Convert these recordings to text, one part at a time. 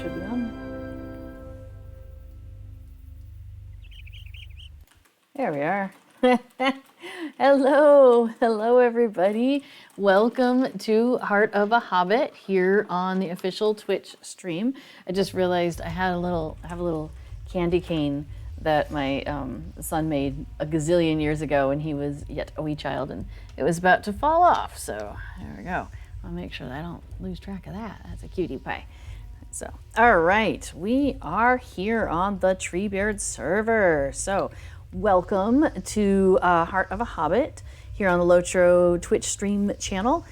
should be on. There we are. Hello everybody. Welcome to Heart of a Hobbit here on the official Twitch stream. I just realized I have a little candy cane that my son made a gazillion years ago when he was yet a wee child, and it was about to fall off. So there we go. I'll make sure that I don't lose track of that. That's a cutie pie. So, all right, we are here on the Treebeard server. So, welcome to Heart of a Hobbit here on the Lotro Twitch stream channel.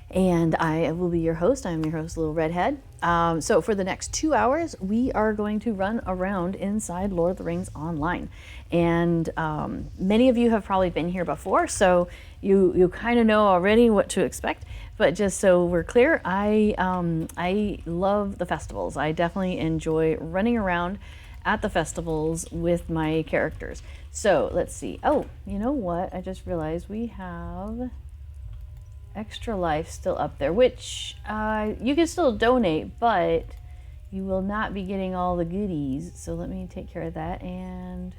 And I will be your host. I'm your host, Little Redhead. So for the next 2 hours, we are going to run around inside Lord of the Rings Online. And many of you have probably been here before, so you kind of know already what to expect. But just so we're clear, I love the festivals. I definitely enjoy running around at the festivals with my characters. So let's see. Oh, you know what? I just realized we have Extra Life still up there, which you can still donate, but you will not be getting all the goodies. So let me take care of that. And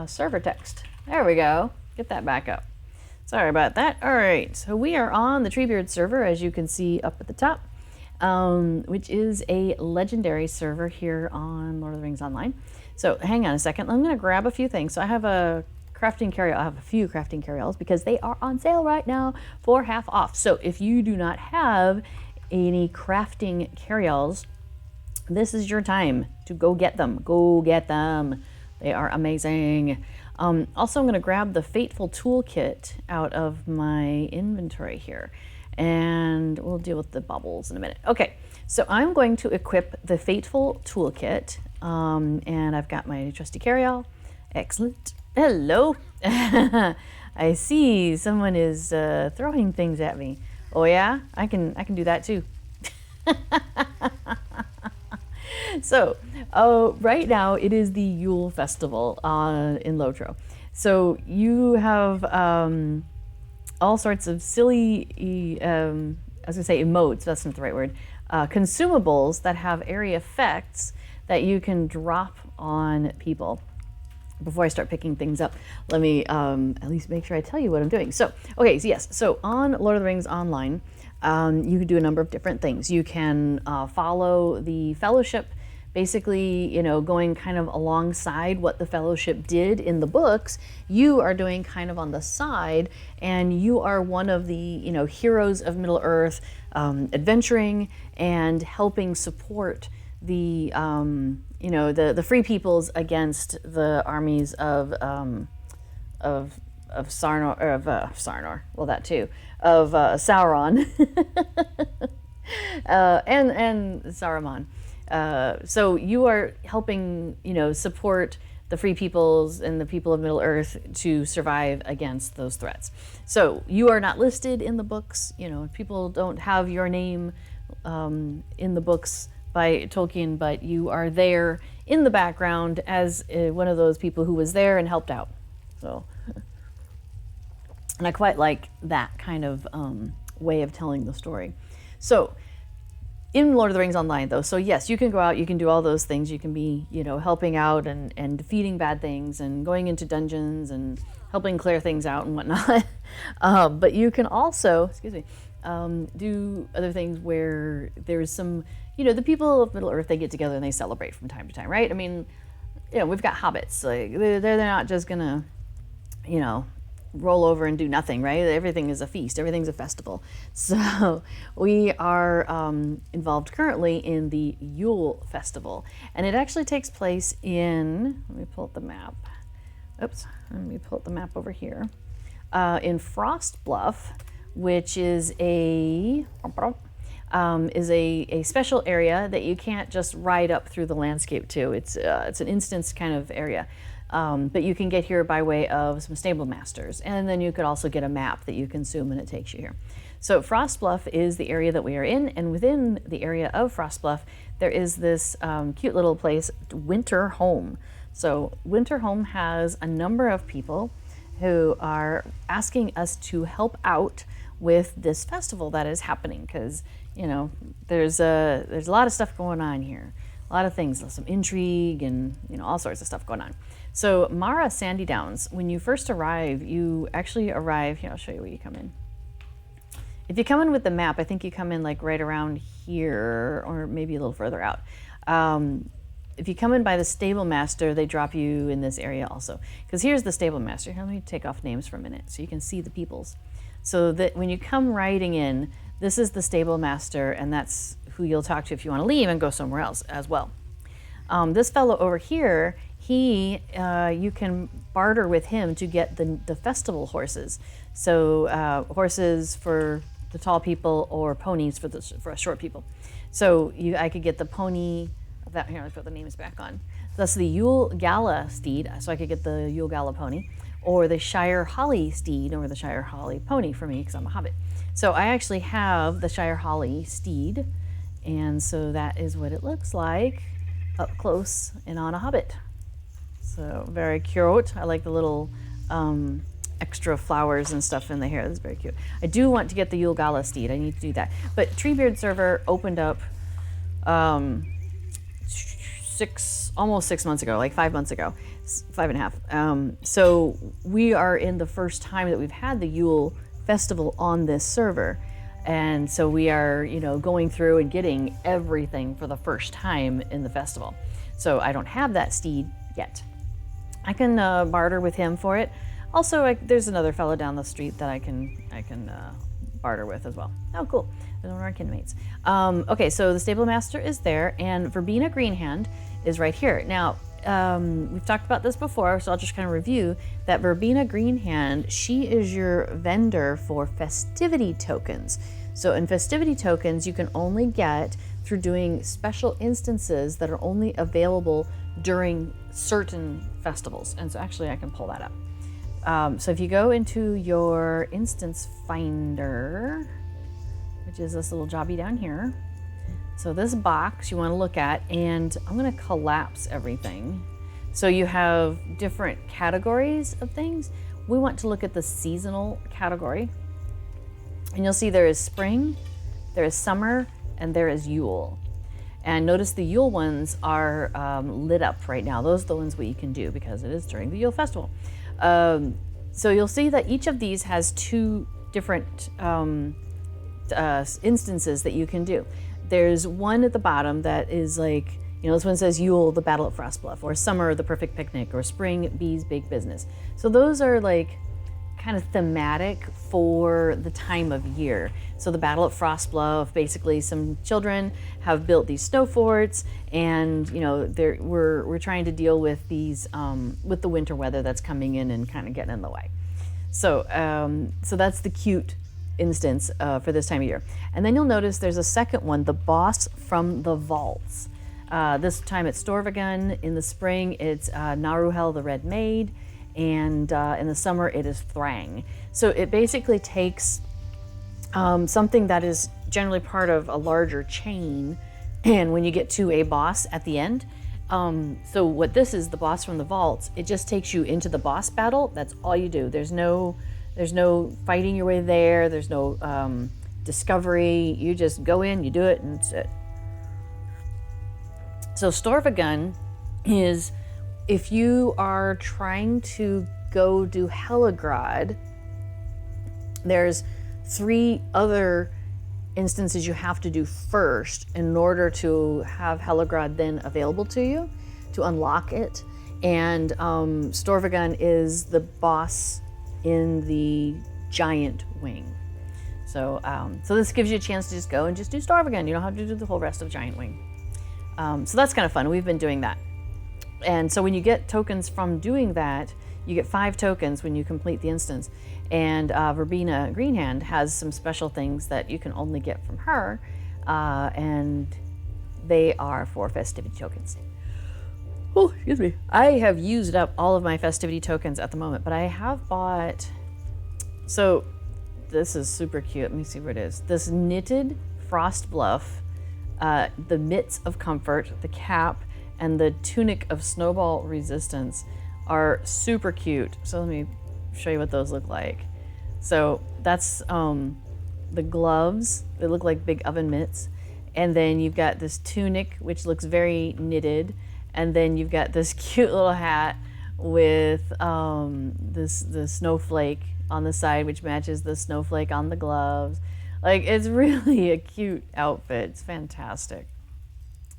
server text. There we go. Get that back up. Sorry about that. All right, so we are on the Treebeard server, as you can see up at the top, which is a legendary server here on Lord of the Rings Online. So hang on a second. I'm going to grab a few things. So I have a crafting carry-all. I have a few crafting carry-alls because they are on sale right now for half off. So if you do not have any crafting carry-alls, this is your time to go get them. Go get them. They are amazing. Also, I'm going to grab the Fateful Tool Kit out of my inventory here, and we'll deal with the bubbles in a minute. Okay, so I'm going to equip the Fateful Tool Kit, and I've got my trusty carry-all. Excellent. Hello. I see someone is throwing things at me. Oh yeah, I can do that too. So right now it is the Yule Festival in Lotro. So you have all sorts of silly, I was gonna say emotes, that's not the right word, consumables that have area effects that you can drop on people. Before I start picking things up, let me at least make sure I tell you what I'm doing. So, okay, so yes, so on Lord of the Rings Online, you can do a number of different things. You can follow the Fellowship, basically, you know, going kind of alongside what the Fellowship did in the books. You are doing kind of on the side, and you are one of the, you know, heroes of Middle Earth, adventuring and helping support the you know, the free peoples against the armies of Sarnor, or of Sarnor, well, that too, of Sauron, and Saruman. So you are helping, you know, support the free peoples and the people of Middle Earth to survive against those threats. So you are not listed in the books. You know, people don't have your name in the books by Tolkien, but you are there in the background as one of those people who was there and helped out. So, and I quite like that kind of way of telling the story. So in Lord of the Rings Online though, so yes, you can go out, you can do all those things, you can be, you know, helping out and defeating bad things and going into dungeons and helping clear things out and whatnot. But you can also, excuse me, do other things where there's some, you know, the people of Middle Earth, they get together and they celebrate from time to time, right? I mean, you know, we've got hobbits, like they're not just gonna, you know, roll over and do nothing, right? Everything is a feast, everything's a festival. So we are involved currently in the Yule Festival, and it actually takes place in, let me pull up the map. Oops, let me pull up the map over here. In Frostbluff, which is a special area that you can't just ride up through the landscape to. It's an instance kind of area. But you can get here by way of some stable masters, and then you could also get a map that you consume and it takes you here. So Frostbluff is the area that we are in, and within the area of Frostbluff there is this cute little place, Winter Home. So Winter Home has a number of people who are asking us to help out with this festival that is happening, because you know there's a lot of stuff going on here, a lot of things, some intrigue and all sorts of stuff going on. So Mara Sandy Downs, when you first arrive, you actually arrive here. I'll show you where you come in. If you come in with the map, I think you come in like right around here, or maybe a little further out. If you come in by the stable master, they drop you in this area also. Because here's the stable master. Here, let me take off names for a minute so you can see the peoples. So that when you come riding in, this is the stable master, and that's who you'll talk to if you want to leave and go somewhere else as well. This fellow over here, you can barter with him to get the festival horses. So horses for the tall people, or ponies for the short people. So I could get the pony. Here, I'll put the names back on. That's the Yule Gala steed, so I could get the Yule Gala pony, or the Shire Holly steed, or the Shire Holly pony for me, because I'm a Hobbit. So I actually have the Shire Holly steed, and so that is what it looks like up close and on a Hobbit. So very cute. I like the little extra flowers and stuff in the hair. That's very cute. I do want to get the Yule Gala steed. I need to do that. But Treebeard server opened up almost 6 months ago, like 5 months ago, 5.5. So we are in the first time that we've had the Yule Festival on this server. And so we are, going through and getting everything for the first time in the festival. So I don't have that steed yet. I can barter with him for it. Also, there's another fellow down the street that I can barter with as well. Oh, cool. They're one of our kinmates. Okay, so the stable master is there, and Verbena Greenhand is right here. Now, we've talked about this before, so I'll just kind of review that Verbena Greenhand, she is your vendor for festivity tokens. So in festivity tokens, you can only get through doing special instances that are only available during certain festivals. And so actually I can pull that up. So if you go into your instance finder, which is this little jobby down here. So this box you want to look at, and I'm going to collapse everything. So you have different categories of things. We want to look at the seasonal category. And you'll see there is spring, there is summer, and there is Yule. And notice the Yule ones are lit up right now. Those are the ones you can do because it is during the Yule Festival. So you'll see that each of these has two different instances that you can do. There's one at the bottom that is like, this one says Yule, the Battle at Frostbluff, or Summer, the Perfect Picnic, or Spring, Bees, Big Business. So those are like kind of thematic for the time of year. So the Battle at Frostbluff, basically some children have built these snow forts, and we're trying to deal with these with the winter weather that's coming in and kind of getting in the way. So so that's the cute instance for this time of year. And then you'll notice there's a second one, the Boss from the Vaults. This time it's Storvâgûn. In the spring it's Naruhel the Red Maid, and in the summer it is Thrang. So it basically takes something that is generally part of a larger chain, and when you get to a boss at the end, so what this is, the Boss from the Vaults, it just takes you into the boss battle. That's all you do. There's no fighting your way there. There's no discovery. You just go in, you do it, and that's it. So Storvâgûn is, if you are trying to go do Helagrod, there's 3 other instances you have to do first in order to have Helagrod then available to you to unlock it. And Storvâgûn is the boss in the giant wing. So so this gives you a chance to just go and just do Storvâgûn. You don't have to do the whole rest of giant wing. So that's kind of fun. We've been doing that. And so when you get tokens from doing that, you get 5 tokens when you complete the instance. And Verbena Greenhand has some special things that you can only get from her, and they are for festivity tokens. Oh, excuse me. I have used up all of my festivity tokens at the moment, but I have bought, so this is super cute. Let me see where it is. This knitted Frostbluff, the Mitts of Comfort, the cap, and the Tunic of Snowball Resistance are super cute. So let me show you what those look like. So that's the gloves, they look like big oven mitts. And then you've got this tunic, which looks very knitted. And then you've got this cute little hat with the snowflake on the side, which matches the snowflake on the gloves. Like, it's really a cute outfit. It's fantastic.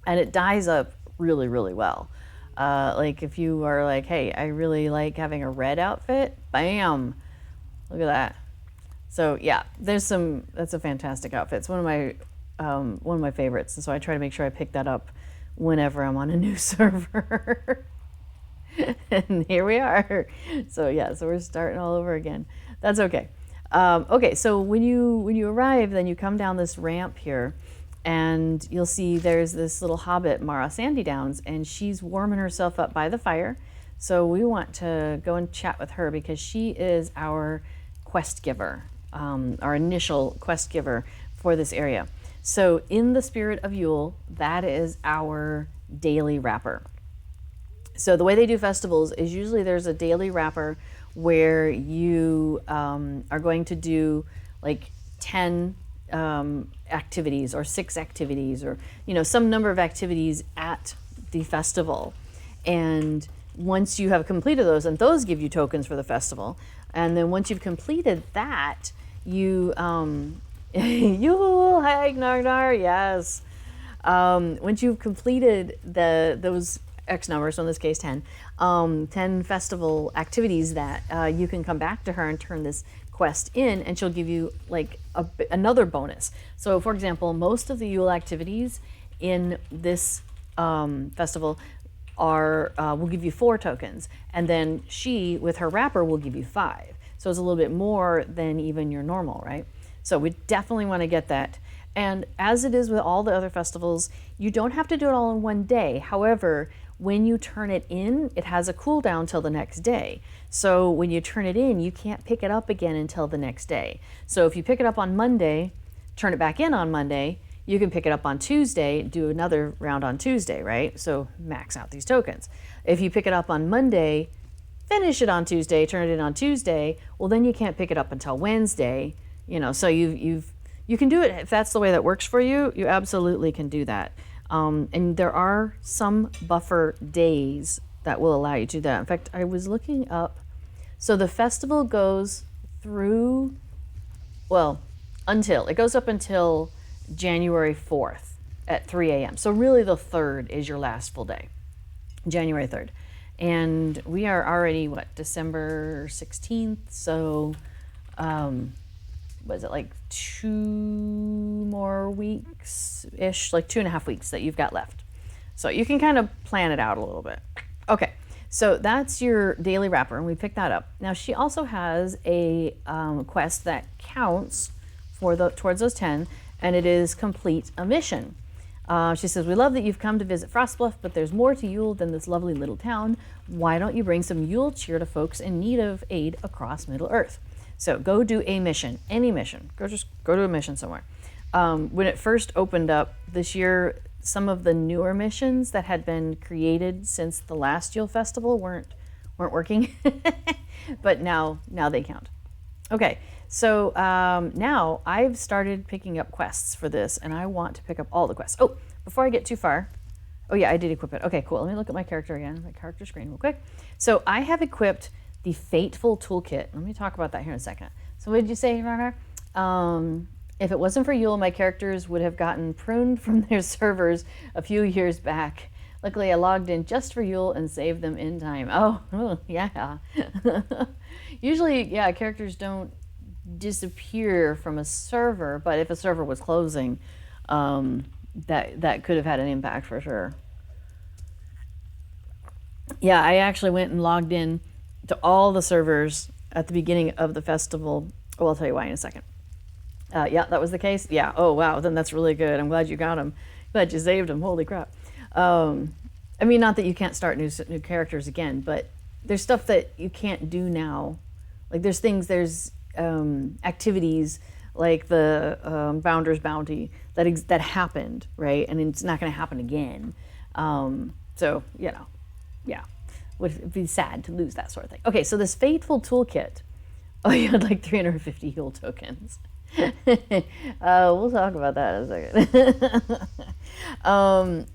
And it dyes up really, really well. Like, if you are like, hey, I really like having a red outfit, bam, look at that. So yeah, that's a fantastic outfit. It's one of my favorites. And so I try to make sure I pick that up whenever I'm on a new server. And here we are. So yeah, so we're starting all over again. That's okay. Okay, so when you arrive, then you come down this ramp here, and you'll see there's this little hobbit, Mara Sandy Downs, and she's warming herself up by the fire. So we want to go and chat with her because she is our quest giver, our initial quest giver for this area. So in the spirit of Yule, that is our daily wrapper. So the way they do festivals is usually there's a daily wrapper where you are going to do like 10 activities or 6 activities or some number of activities at the festival. And once you have completed those, and those give you tokens for the festival, and then once you've completed that, you Yule hike Nagnar, yes. Once you've completed those X numbers, so in this case 10 festival activities, that you can come back to her and turn this quest in, and she'll give you like another bonus. So for example, most of the Yule activities in this festival will give you 4 tokens, and then she with her wrapper will give you 5. So it's a little bit more than even your normal, right? So we definitely want to get that. And as it is with all the other festivals, you don't have to do it all in one day. However, when you turn it in, it has a cooldown till the next day. So when you turn it in, you can't pick it up again until the next day. So if you pick it up on Monday, turn it back in on Monday, you can pick it up on Tuesday, do another round on Tuesday, right? So max out these tokens. If you pick it up on Monday, finish it on Tuesday, turn it in on Tuesday, well then you can't pick it up until Wednesday. So you can do it if that's the way that works for you. You absolutely can do that. And there are some buffer days that will allow you to do that. In fact, I was looking up. So the festival goes through, it goes up until January 4th at 3 a.m. So really the 3rd is your last full day, January 3rd. And we are already, December 16th? So, was it like 2 more weeks-ish, like 2.5 weeks that you've got left. So you can kind of plan it out a little bit. Okay, so that's your daily wrapper, and we picked that up. Now she also has a quest that counts towards those 10, and it is complete a mission. She says, we love that you've come to visit Frostbluff, but there's more to Yule than this lovely little town. Why don't you bring some Yule cheer to folks in need of aid across Middle-earth? So go do a mission, any mission. Go to a mission somewhere. When it first opened up this year, some of the newer missions that had been created since the last Yule Festival weren't working, but now they count. Okay, so now I've started picking up quests for this, and I want to pick up all the quests. Oh, before I get too far, oh yeah, I did equip it. Okay, cool. Let me look at my character again, my character screen real quick. So I have equipped the Fateful Tool Kit. Let me talk about that here in a second. So what did you say, Rana? If it wasn't for Yule, my characters would have gotten pruned from their servers a few years back. Luckily, I logged in just for Yule and saved them in time. Oh yeah. Usually, yeah, characters don't disappear from a server, but if a server was closing, that could have had an impact for sure. Yeah, I actually went and logged in to all the servers at the beginning of the festival. Oh, I'll tell you why in a second. Yeah, that was the case. Yeah. Oh, wow. Then that's really good. I'm glad you got them. Glad you saved them. Holy crap. I mean, not that you can't start new characters again, but there's stuff that you can't do now. Like there's activities like the Bounder's Bounty that happened, right? And it's not going to happen again. So, yeah. Would be sad to lose that sort of thing. Okay, so this Fateful Toolkit, you had like 350 Yule tokens. We'll talk about that in a second.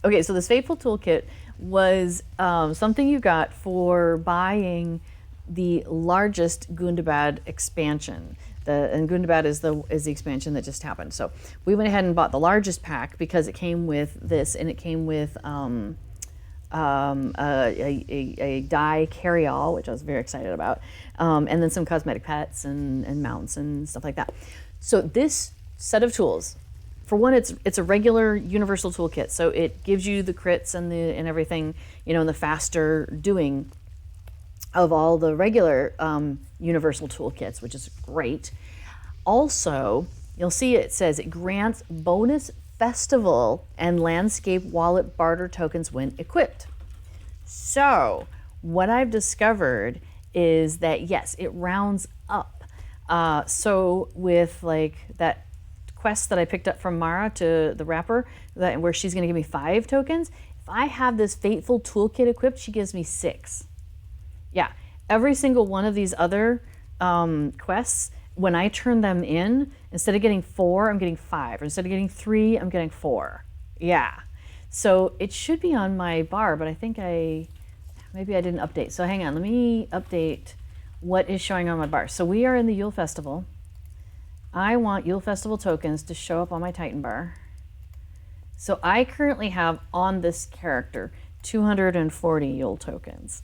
Okay, so this Fateful Toolkit was something you got for buying the largest Gundabad expansion. And Gundabad is the expansion that just happened. So we went ahead and bought the largest pack because it came with this, and it came with a dye carry-all, which I was very excited about, and then some cosmetic pets and mounts and stuff like that. So this set of tools, for one, it's a regular universal toolkit, so it gives you the crits and everything, and the faster doing of all the regular universal toolkits, which is great. Also, you'll see it says it grants bonus festival and landscape wallet barter tokens when equipped. So what I've discovered is that yes, it rounds up. So with like that quest that I picked up from Mara to the wrapper, where she's going to give me 5 tokens, if I have this Fateful Toolkit equipped, she gives me 6. Yeah, every single one of these other quests, when I turn them in, instead of getting 4, I'm getting 5. Or instead of getting 3, I'm getting 4. Yeah. So it should be on my bar, but I think maybe I didn't update. So hang on, let me update what is showing on my bar. So we are in the Yule Festival. I want Yule Festival tokens to show up on my Titan bar. So I currently have on this character 240 Yule tokens.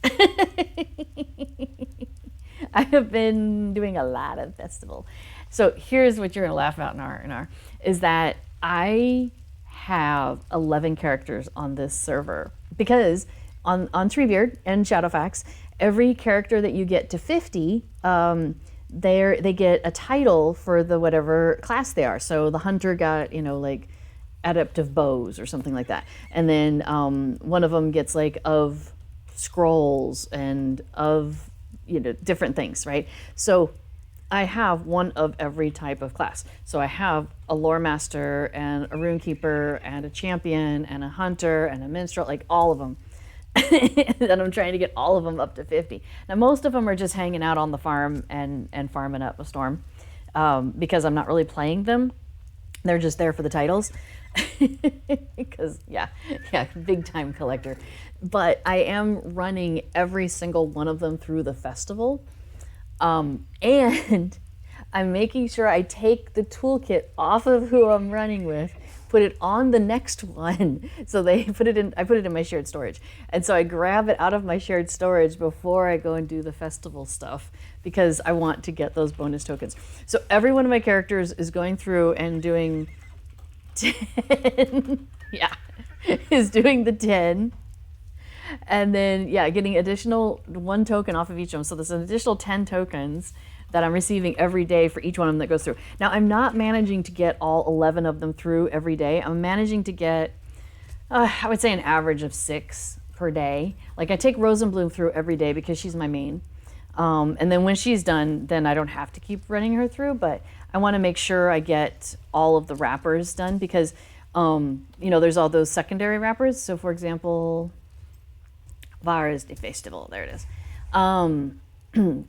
I have been doing a lot of festival. So here's what you're gonna laugh about, Nar, is that I have 11 characters on this server because on Treebeard and Shadowfax, every character that you get to 50, they get a title for the whatever class they are. So the hunter got, like adept of bows or something like that. And then one of them gets like of scrolls and of, different things, right? So I have one of every type of class. So I have a lore master and a rune keeper and a champion and a hunter and a minstrel, like all of them. And I'm trying to get all of them up to 50. Now most of them are just hanging out on the farm and farming up a storm because I'm not really playing them. They're just there for the titles. Because yeah, big time collector. But I am running every single one of them through the festival. And I'm making sure I take the toolkit off of who I'm running with, put it on the next one. So I put it in my shared storage. And so I grab it out of my shared storage before I go and do the festival stuff because I want to get those bonus tokens. So every one of my characters is going through and doing 10. Yeah, is doing the 10. And then, getting additional 1 token off of each of them. So there's an additional 10 tokens that I'm receiving every day for each one of them that goes through. Now, I'm not managing to get all 11 of them through every day. I'm managing to get, I would say, an average of 6 per day. Like, I take Rosenbloom through every day because she's my main. And then when she's done, then I don't have to keep running her through. But I want to make sure I get all of the wrappers done because, there's all those secondary wrappers. So, for example, Vars de Festival, there it is.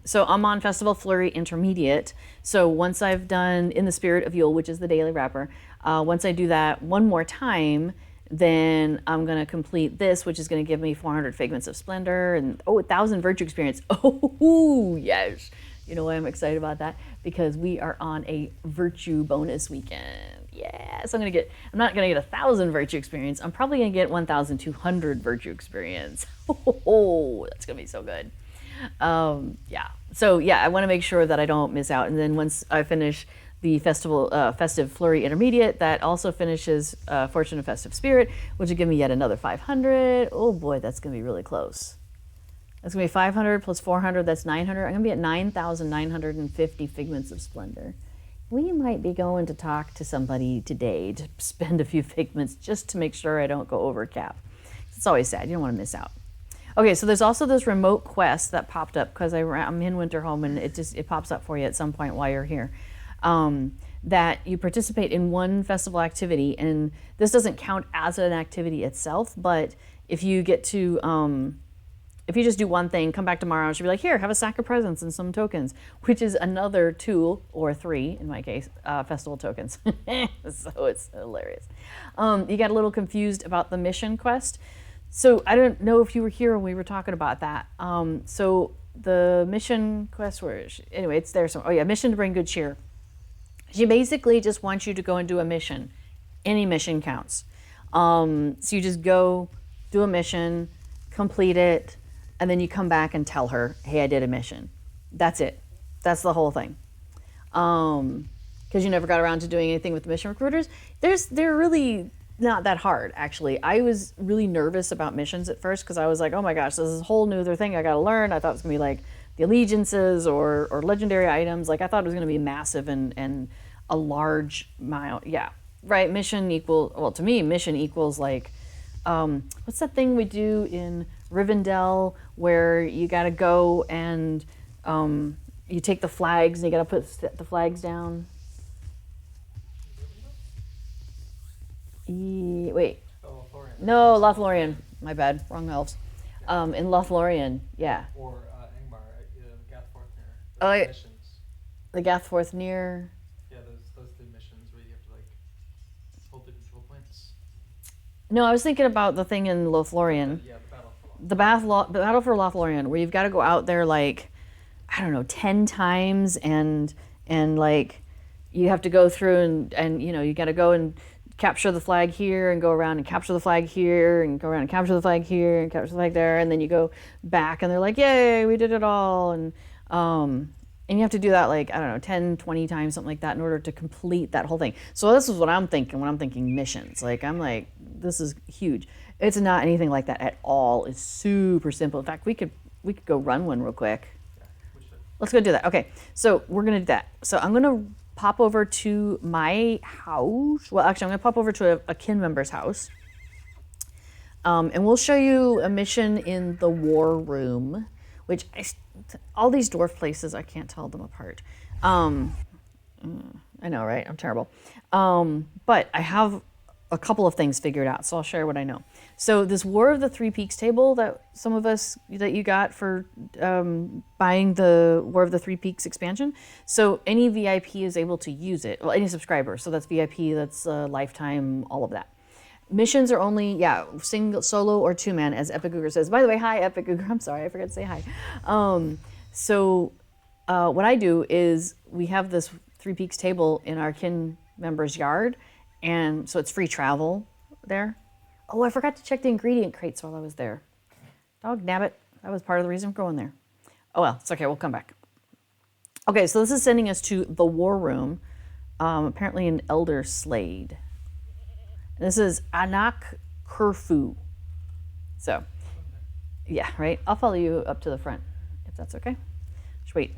So I'm on Festival Flurry Intermediate. So once I've done In the Spirit of Yule, which is the daily wrapper, once I do that one more time, then I'm going to complete this, which is going to give me 400 Figments of Splendor and 1,000 Virtue Experience. Oh, yes. You know why I'm excited about that? Because we are on a Virtue bonus weekend. Yeah, so I'm not going to get 1,000 Virtue Experience. I'm probably going to get 1,200 Virtue Experience. Oh, that's going to be so good. So I want to make sure that I don't miss out. And then once I finish the Festive Flurry Intermediate, that also finishes Fortune of Festive Spirit, which will give me yet another 500. Oh boy, that's going to be really close. That's going to be 500 plus 400, that's 900. I'm going to be at 9,950 Figments of Splendor. We might be going to talk to somebody today to spend a few figments just to make sure I don't go over cap. It's always sad. You don't want to miss out. Okay, so there's also this remote quest that popped up because I'm in Winterhome and it pops up for you at some point while you're here. That you participate in one festival activity, and this doesn't count as an activity itself, but if you get to if you just do one thing, come back tomorrow, and she'll be like, here, have a sack of presents and some tokens, which is another 2 or 3, in my case, festival tokens. So it's hilarious. You got a little confused about the mission quest. So I don't know if you were here when we were talking about that. So the mission quest, anyway, it's there. So, oh yeah, mission to bring good cheer. She basically just wants you to go and do a mission. Any mission counts. So you just go do a mission, complete it, and then you come back and tell her, hey, I did a mission. That's it. That's the whole thing. Because you never got around to doing anything with the mission recruiters. They're really not that hard, actually. I was really nervous about missions at first because I was like, oh my gosh, this is a whole new other thing I got to learn. I thought it was going to be like the allegiances or legendary items. Like I thought it was going to be massive and a large amount. Yeah, right. Mission to me, mission equals like, what's that thing we do in Rivendell where you got to go and you take the flags and you got to put the flags down? Wait. Oh, Lothlorien. No, Lothlorien. My bad. Wrong elves. In Lothlorien, yeah. Or Angmar, Gathforth near. Oh, yeah. Missions. The Gathforth near. Yeah, those 2 missions where you have to like hold the control points. No, I was thinking about the thing in Lothlorien. Yeah, the battle for The battle for Lothlorien, where you've got to go out there like, I don't know, 10 times and like you have to go through and you know, you got to go and capture the flag here and go around and capture the flag here and go around and capture the flag here and capture the flag there, and then you go back and they're like, yay, we did it all. And you have to do that like, I don't know, 10, 20 times, something like that, in order to complete that whole thing. So this is what I'm thinking when I'm thinking missions. Like, I'm like, this is huge. It's not anything like that at all. It's super simple. In fact, we could go run one real quick. Yeah, we should. Let's go do that. Okay, so we're gonna do that. So I'm gonna pop over to my house. Well, actually, I'm gonna pop over to a kin member's house. And we'll show you a mission in the war room, which all these dwarf places, I can't tell them apart. I know, right? I'm terrible. But I have a couple of things figured out, so I'll share what I know. So this War of the Three Peaks table that some of us, that you got for buying the War of the Three Peaks expansion, so any VIP is able to use it. Well, any subscriber, so that's VIP, that's lifetime, all of that. Missions are only, single, solo, or 2-man, as Epic Cougar says. By the way, hi, Epic Cougar. I'm sorry, I forgot to say hi. What I do is we have this Three Peaks table in our kin member's yard, and so it's free travel there. Oh, I forgot to check the ingredient crates while I was there. Dog nabbit. That was part of the reason for going there. Oh well, it's okay, we'll come back. Okay, so this is sending us to the war room, apparently in Elder Slade. This is Anak Kerfu. So, yeah, right? I'll follow you up to the front, if that's okay. Just wait.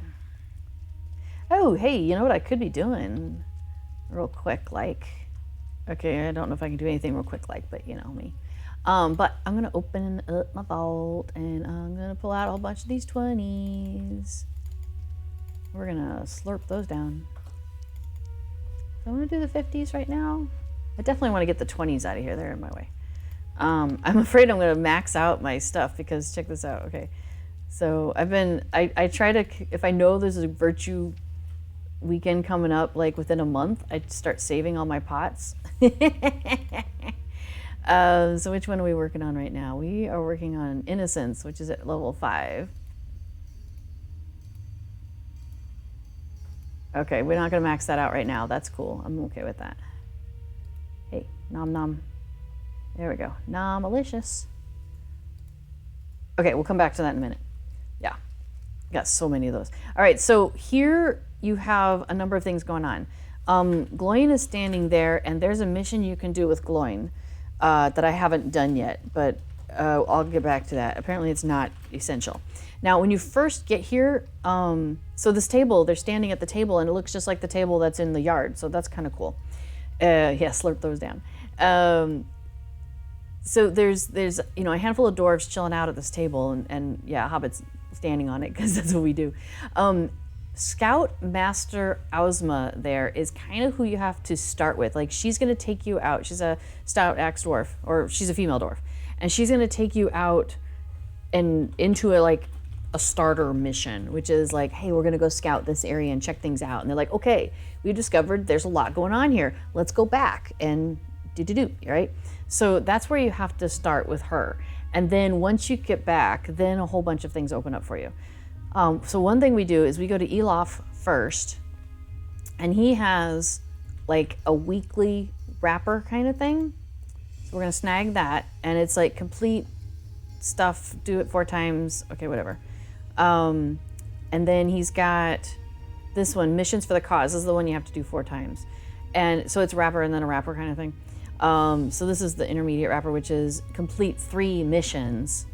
Oh, hey, you know what I could be doing real quick, like, okay, I don't know if I can do anything real quick, like, but you know me. But I'm gonna open up my vault and I'm gonna pull out a whole bunch of these 20s. We're gonna slurp those down. So I'm gonna do the 50s right now. I definitely want to get the 20s out of here. They're in my way. I'm afraid I'm going to max out my stuff because check this out. Okay. So I try to, if I know there's a virtue weekend coming up, like within a month, I start saving all my pots. So which one are we working on right now? We are working on Innocence, which is at level 5. Okay, we're not going to max that out right now. That's cool. I'm okay with that. Hey, nom nom. There we go. Nom-alicious. Okay, we'll come back to that in a minute. Yeah, got so many of those. All right, so here you have a number of things going on. Gloin is standing there, and there's a mission you can do with Gloin that I haven't done yet, but I'll get back to that. Apparently it's not essential. Now, when you first get here, so this table, they're standing at the table, and it looks just like the table that's in the yard, so that's kind of cool. Yeah, slurp those down. So there's a handful of dwarves chilling out at this table, and yeah, Hobbit's standing on it because that's what we do. Scout Master Ausma there is kind of who you have to start with. Like, she's going to take you out. She's a stout axe dwarf, or she's a female dwarf, and she's going to take you out and into a starter mission, which is like, hey, we're gonna go scout this area and check things out. And they're like, okay, we discovered there's a lot going on here. Let's go back and do, right? So that's where you have to start with her. And then once you get back, then a whole bunch of things open up for you. So one thing we do is we go to Elof first, and he has like a weekly wrapper kind of thing. So we're gonna snag that, and it's like complete stuff, do it 4 times, okay, whatever. And then he's got this one, Missions for the Cause. This is the one you have to do 4 times. And so it's wrapper and then a wrapper kind of thing. So this is the intermediate wrapper, which is complete 3 missions.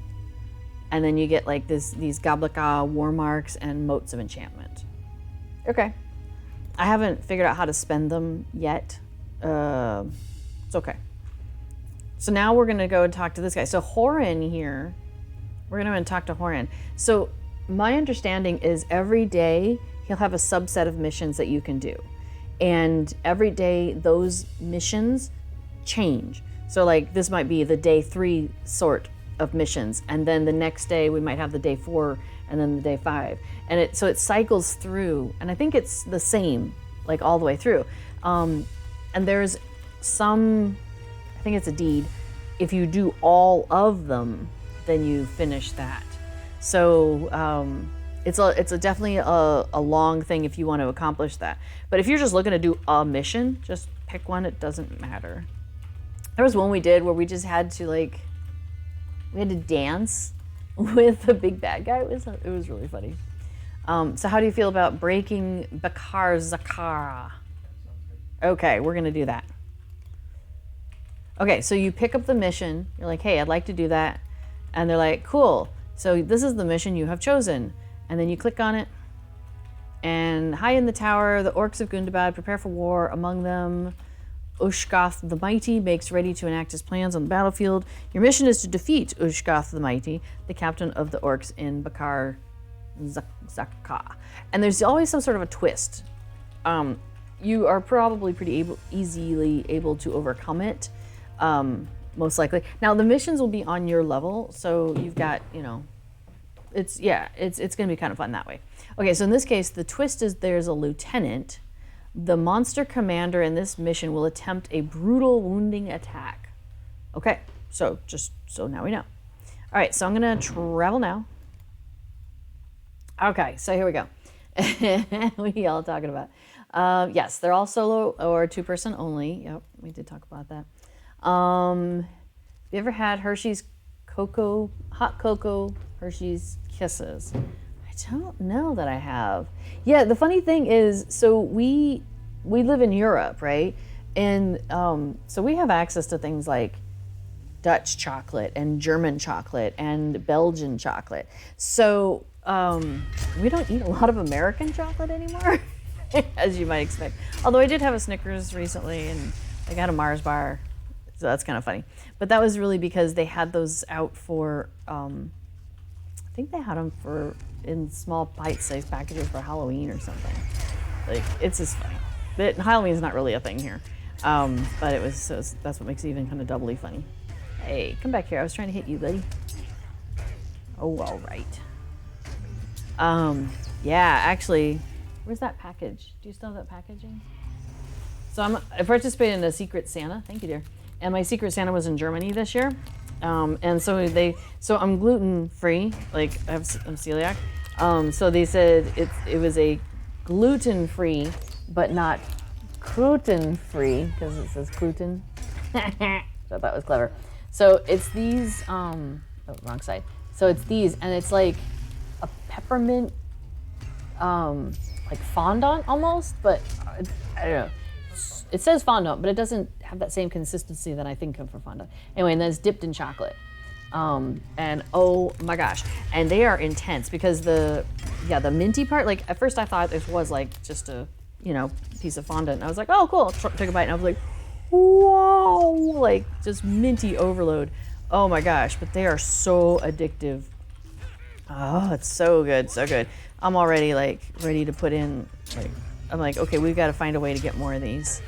And then you get like these Goblika war marks and motes of enchantment. Okay. I haven't figured out how to spend them yet. It's okay. So now we're gonna go and talk to this guy. So Horan here, we're gonna go and talk to Horan. So my understanding is every day he'll have a subset of missions that you can do. And every day those missions change. So like this might be the day 3 sort of missions, and then the next day we might have the day 4 and then the day 5. And so it cycles through, and I think it's the same like all the way through. And there's some, I think it's a deed. If you do all of them, then you finish that. So it's definitely a long thing if you want to accomplish that. But if you're just looking to do a mission, just pick one. It doesn't matter. There was one we did where we just had to dance with the big bad guy. It was really funny. So how do you feel about breaking Bakar Zakara? Okay, we're gonna do that. Okay, so you pick up the mission. You're like, hey, I'd like to do that. And they're like, cool. So this is the mission you have chosen. And then you click on it. And high in the tower, the orcs of Gundabad prepare for war. Among them, Ushgoth the Mighty makes ready to enact his plans on the battlefield. Your mission is to defeat Ushgoth the Mighty, the captain of the orcs in Bakar Zakka. And there's always some sort of a twist. You are probably pretty easily able to overcome it. Most likely. Now the missions will be on your level, so you've got, it's going to be kind of fun that way. Okay, so in this case, the twist is there's a lieutenant. The monster commander in this mission will attempt a brutal wounding attack. Okay, so now we know. All right, so I'm going to travel now. Okay, so here we go. What are y'all talking about? Yes, they're all solo or 2-person only. Yep, we did talk about that. Have you ever had Hershey's hot cocoa, Hershey's Kisses? I don't know that I have. Yeah, the funny thing is, so we live in Europe, right? And so we have access to things like Dutch chocolate and German chocolate and Belgian chocolate. So we don't eat a lot of American chocolate anymore, as you might expect. Although I did have a Snickers recently, and I got a Mars bar. So that's kind of funny. But that was really because they had those out for, I think they had them in small bite-sized packages for Halloween or something. Like, it's just funny. But Halloween's not really a thing here. But that's what makes it even kind of doubly funny. Hey, come back here. I was trying to hit you, buddy. Oh, all right. Yeah, actually, where's that package? Do you still have that packaging? So I participated in a Secret Santa. Thank you, dear. And my Secret Santa was in Germany this year. And so I'm gluten-free, like I'm celiac. So they said it was a gluten-free, but not gluten-free, because it says gluten. So I thought that was clever. So it's these, wrong side. So it's these, and it's like a peppermint, like fondant almost, but I don't know. It says fondant, but it doesn't have that same consistency that I think of for fondant. Anyway, and then it's dipped in chocolate. And oh my gosh. And they are intense because the minty part, like at first I thought this was like just a, piece of fondant. And I was like, oh, cool. Took a bite and I was like, whoa, like just minty overload. Oh my gosh, but they are so addictive. Oh, it's so good, so good. I'm already like ready to put in, I'm like, okay, we've got to find a way to get more of these.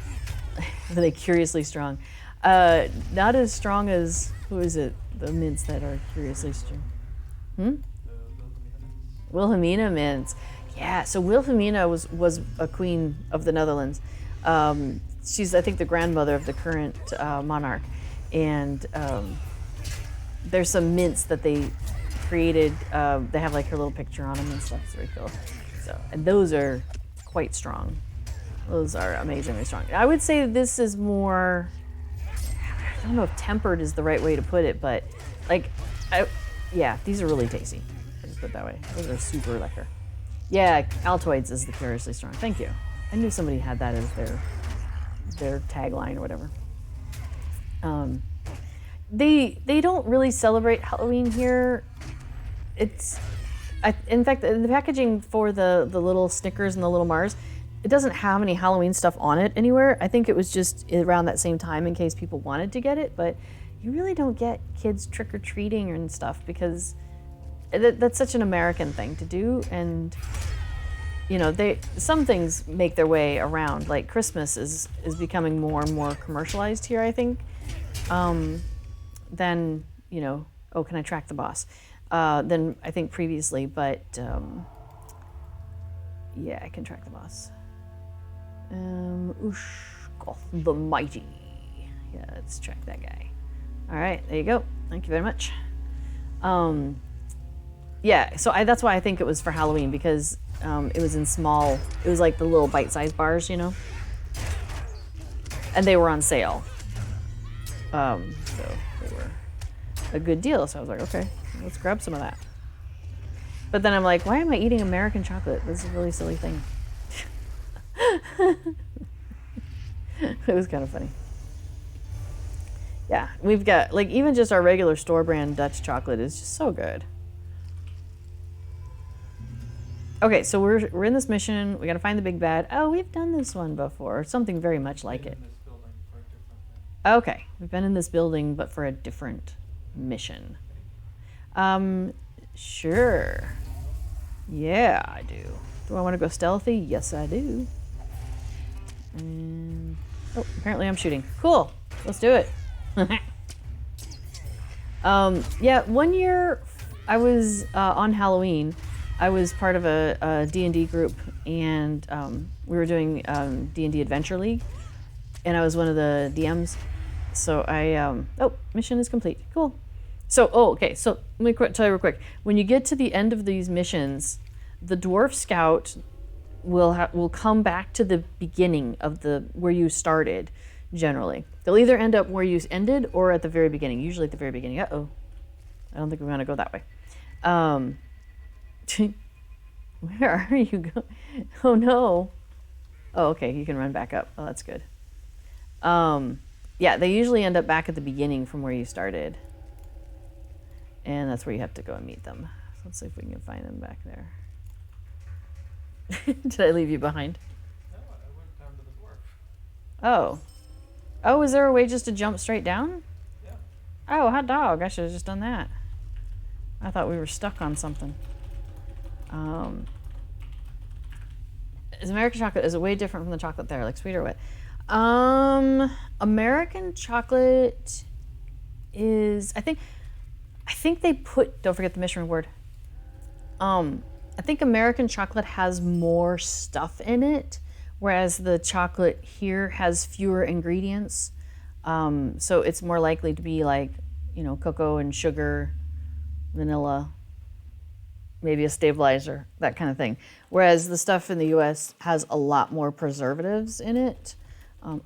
They're curiously strong. Not as strong as, who is it? The mints that are curiously strong. The Wilhelmina mints. Wilhelmina mints. Yeah, so Wilhelmina was a queen of the Netherlands. She's, I think, the grandmother of the current monarch. And there's some mints that they created. They have like her little picture on them and stuff. It's very cool. So, and those are quite strong. Those are amazingly strong. I would say this is more, I don't know if tempered is the right way to put it, but like, yeah, these are really tasty. I'll just put it that way. Those are super lekker. Yeah, Altoids is the curiously strong. Thank you. I knew somebody had that as their tagline or whatever. They don't really celebrate Halloween here. In fact, the packaging for the little Snickers and the little Mars, it doesn't have any Halloween stuff on it anywhere. I think it was just around that same time in case people wanted to get it, but you really don't get kids trick-or-treating and stuff because that's such an American thing to do. And you know, some things make their way around. Like Christmas is becoming more and more commercialized here, I think, than, you know, oh, can I track the boss? Than I think previously, but yeah, I can track the boss. Ushkoth the Mighty. Yeah, let's track that guy. All right, there you go. Thank you very much. Yeah, so that's why I think it was for Halloween, because it was in small, it was like the little bite-sized bars, you know? And they were on sale. So they were a good deal. So I was like, okay, let's grab some of that. But then I'm like, why am I eating American chocolate? This is a really silly thing. It was kind of funny. Yeah, we've got, like, even just our regular store brand Dutch chocolate is just so good. Okay, so we're in this mission. We got to find the big bad. Oh, we've done this one before, or something very much like it. Okay, we've been in this building, but for a different mission. Sure. Yeah, I do. Do I want to go stealthy? Yes, I do. And, oh, apparently I'm shooting. Cool. Let's do it. Yeah, one year I was on Halloween. I was part of a D&D group, and we were doing D&D Adventure League, and I was one of the DMs. So I, oh, mission is complete. Cool. So, okay, so let me tell you real quick. When you get to the end of these missions, the Dwarf Scout will come back to the beginning of where you started, generally. They'll either end up where you ended or at the very beginning, usually at the very beginning. Uh-oh. I don't think we want to go that way. Where are you going? Oh, no. Oh, okay, you can run back up. Oh, that's good. Yeah, they usually end up back at the beginning from where you started. And that's where you have to go and meet them. So let's see if we can find them back there. Did I leave you behind? No, I went down to the dwarf. Oh. Oh, is there a way just to jump straight down? Yeah. Oh, hot dog. I should have just done that. I thought we were stuck on something. Is American chocolate, is it way different from the chocolate there? Like sweet or what? American chocolate is, I think they put, don't forget the mission reward. I think American chocolate has more stuff in it, whereas the chocolate here has fewer ingredients. So it's more likely to be like, you know, cocoa and sugar, vanilla, maybe a stabilizer, that kind of thing. Whereas the stuff in the US has a lot more preservatives in it.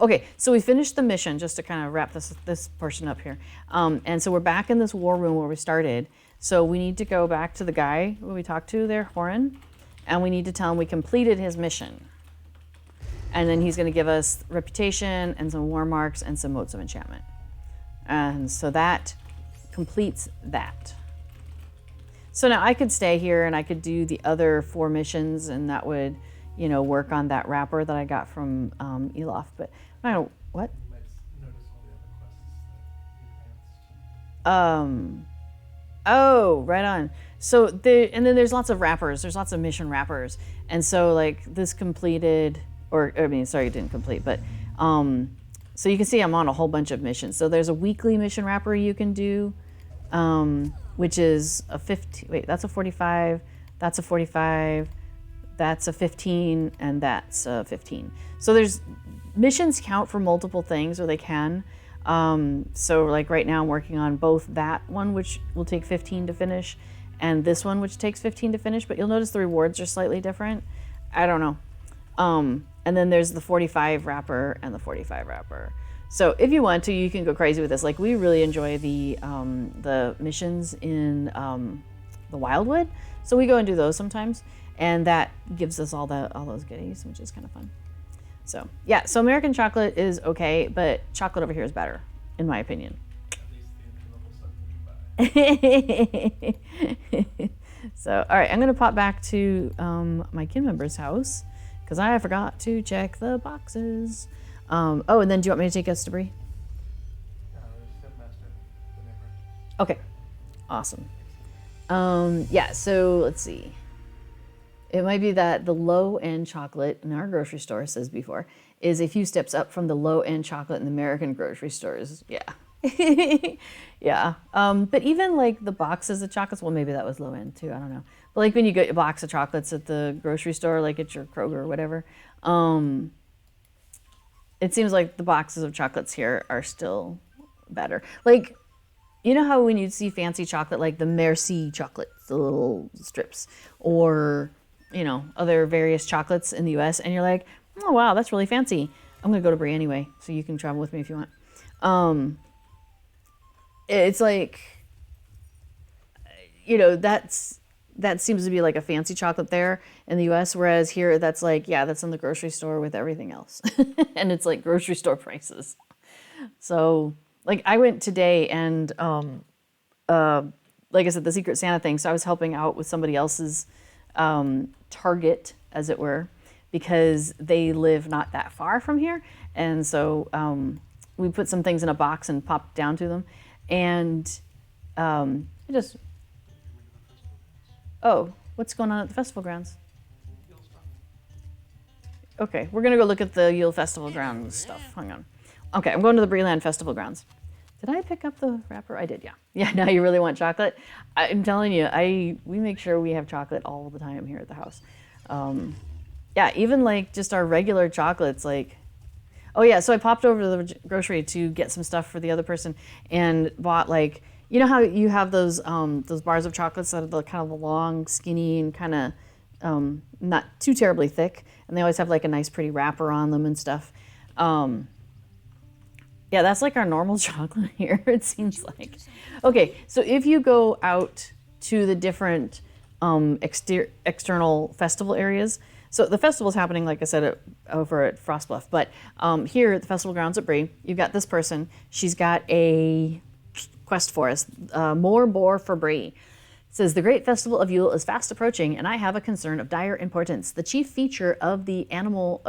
Okay, so we finished the mission, just to kind of wrap this portion up here. And so we're back in this war room where we started. So we need to go back to the guy who we talked to there, Horan, and we need to tell him we completed his mission. And then he's going to give us reputation and some war marks and some motes of enchantment. And so that completes that. So now I could stay here and I could do the other 4 missions, and that would, you know, work on that wrapper that I got from Elof. But I don't, what? You might notice all the other quests that you advanced. Oh, right on. So and then there's lots of wrappers. There's lots of mission wrappers. And so like this completed, or I mean, sorry, it didn't complete, but so you can see I'm on a whole bunch of missions. So there's a weekly mission wrapper you can do. which is a 15. Wait, that's a 45. That's a 45. That's a 15, and that's a 15. So there's missions count for multiple things, or they can. So like right now I'm working on both that one, which will take 15 to finish, and this one, which takes 15 to finish, but you'll notice the rewards are slightly different. I don't know. And then there's the 45 wrapper and the 45 wrapper. So if you want to, you can go crazy with this. Like we really enjoy the missions in the Wildwood. So we go and do those sometimes, and that gives us all those goodies, which is kind of fun. So yeah, so American chocolate is okay, but chocolate over here is better, in my opinion. At least the entry-level stuff you buy. So all right, I'm gonna pop back to my kin member's house because I forgot to check the boxes. Oh, and then do you want me to take us to Bree? Stepmaster, the neighbor. Okay, awesome. Yeah, so let's see. It might be that the low-end chocolate in our grocery store, says before, is a few steps up from the low-end chocolate in the American grocery stores. Yeah. Yeah. But even like the boxes of chocolates, well, maybe that was low-end too, I don't know. But like when you get a box of chocolates at the grocery store, like at your Kroger or whatever, it seems like the boxes of chocolates here are still better. Like, you know how when you see fancy chocolate, like the Merci chocolates, the little strips, or, you know, other various chocolates in the US, and you're like, oh, wow, that's really fancy. I'm going to go to Bree anyway, so you can travel with me if you want. It's like, you know, that seems to be like a fancy chocolate there in the US, whereas here that's like, yeah, that's in the grocery store with everything else. And it's like grocery store prices. So like I went today and like I said, the Secret Santa thing. So I was helping out with somebody else's Target, as it were, because they live not that far from here. And so we put some things in a box and popped down to them. And it just, oh, what's going on at the festival grounds? Okay, we're gonna go look at the Yule Festival Grounds stuff. Hang on. Okay, I'm going to the Breeland Festival Grounds. Did I pick up the wrapper? I did, yeah. Yeah, now you really want chocolate? I'm telling you, we make sure we have chocolate all the time here at the house. Yeah, even like just our regular chocolates, like, oh yeah, so I popped over to the grocery to get some stuff for the other person and bought like, you know how you have those bars of chocolates that are the kind of the long, skinny, and kind of not too terribly thick, and they always have like a nice pretty wrapper on them and stuff. Yeah, that's like our normal chocolate here, it seems like. Okay, so if you go out to the different external festival areas, so the festival's happening, like I said, over at Frostbluff, but here at the festival grounds at Bree, you've got this person. She's got a quest for us, more boar for Bree. It says, the great festival of Yule is fast approaching, and I have a concern of dire importance. The chief feature of the annual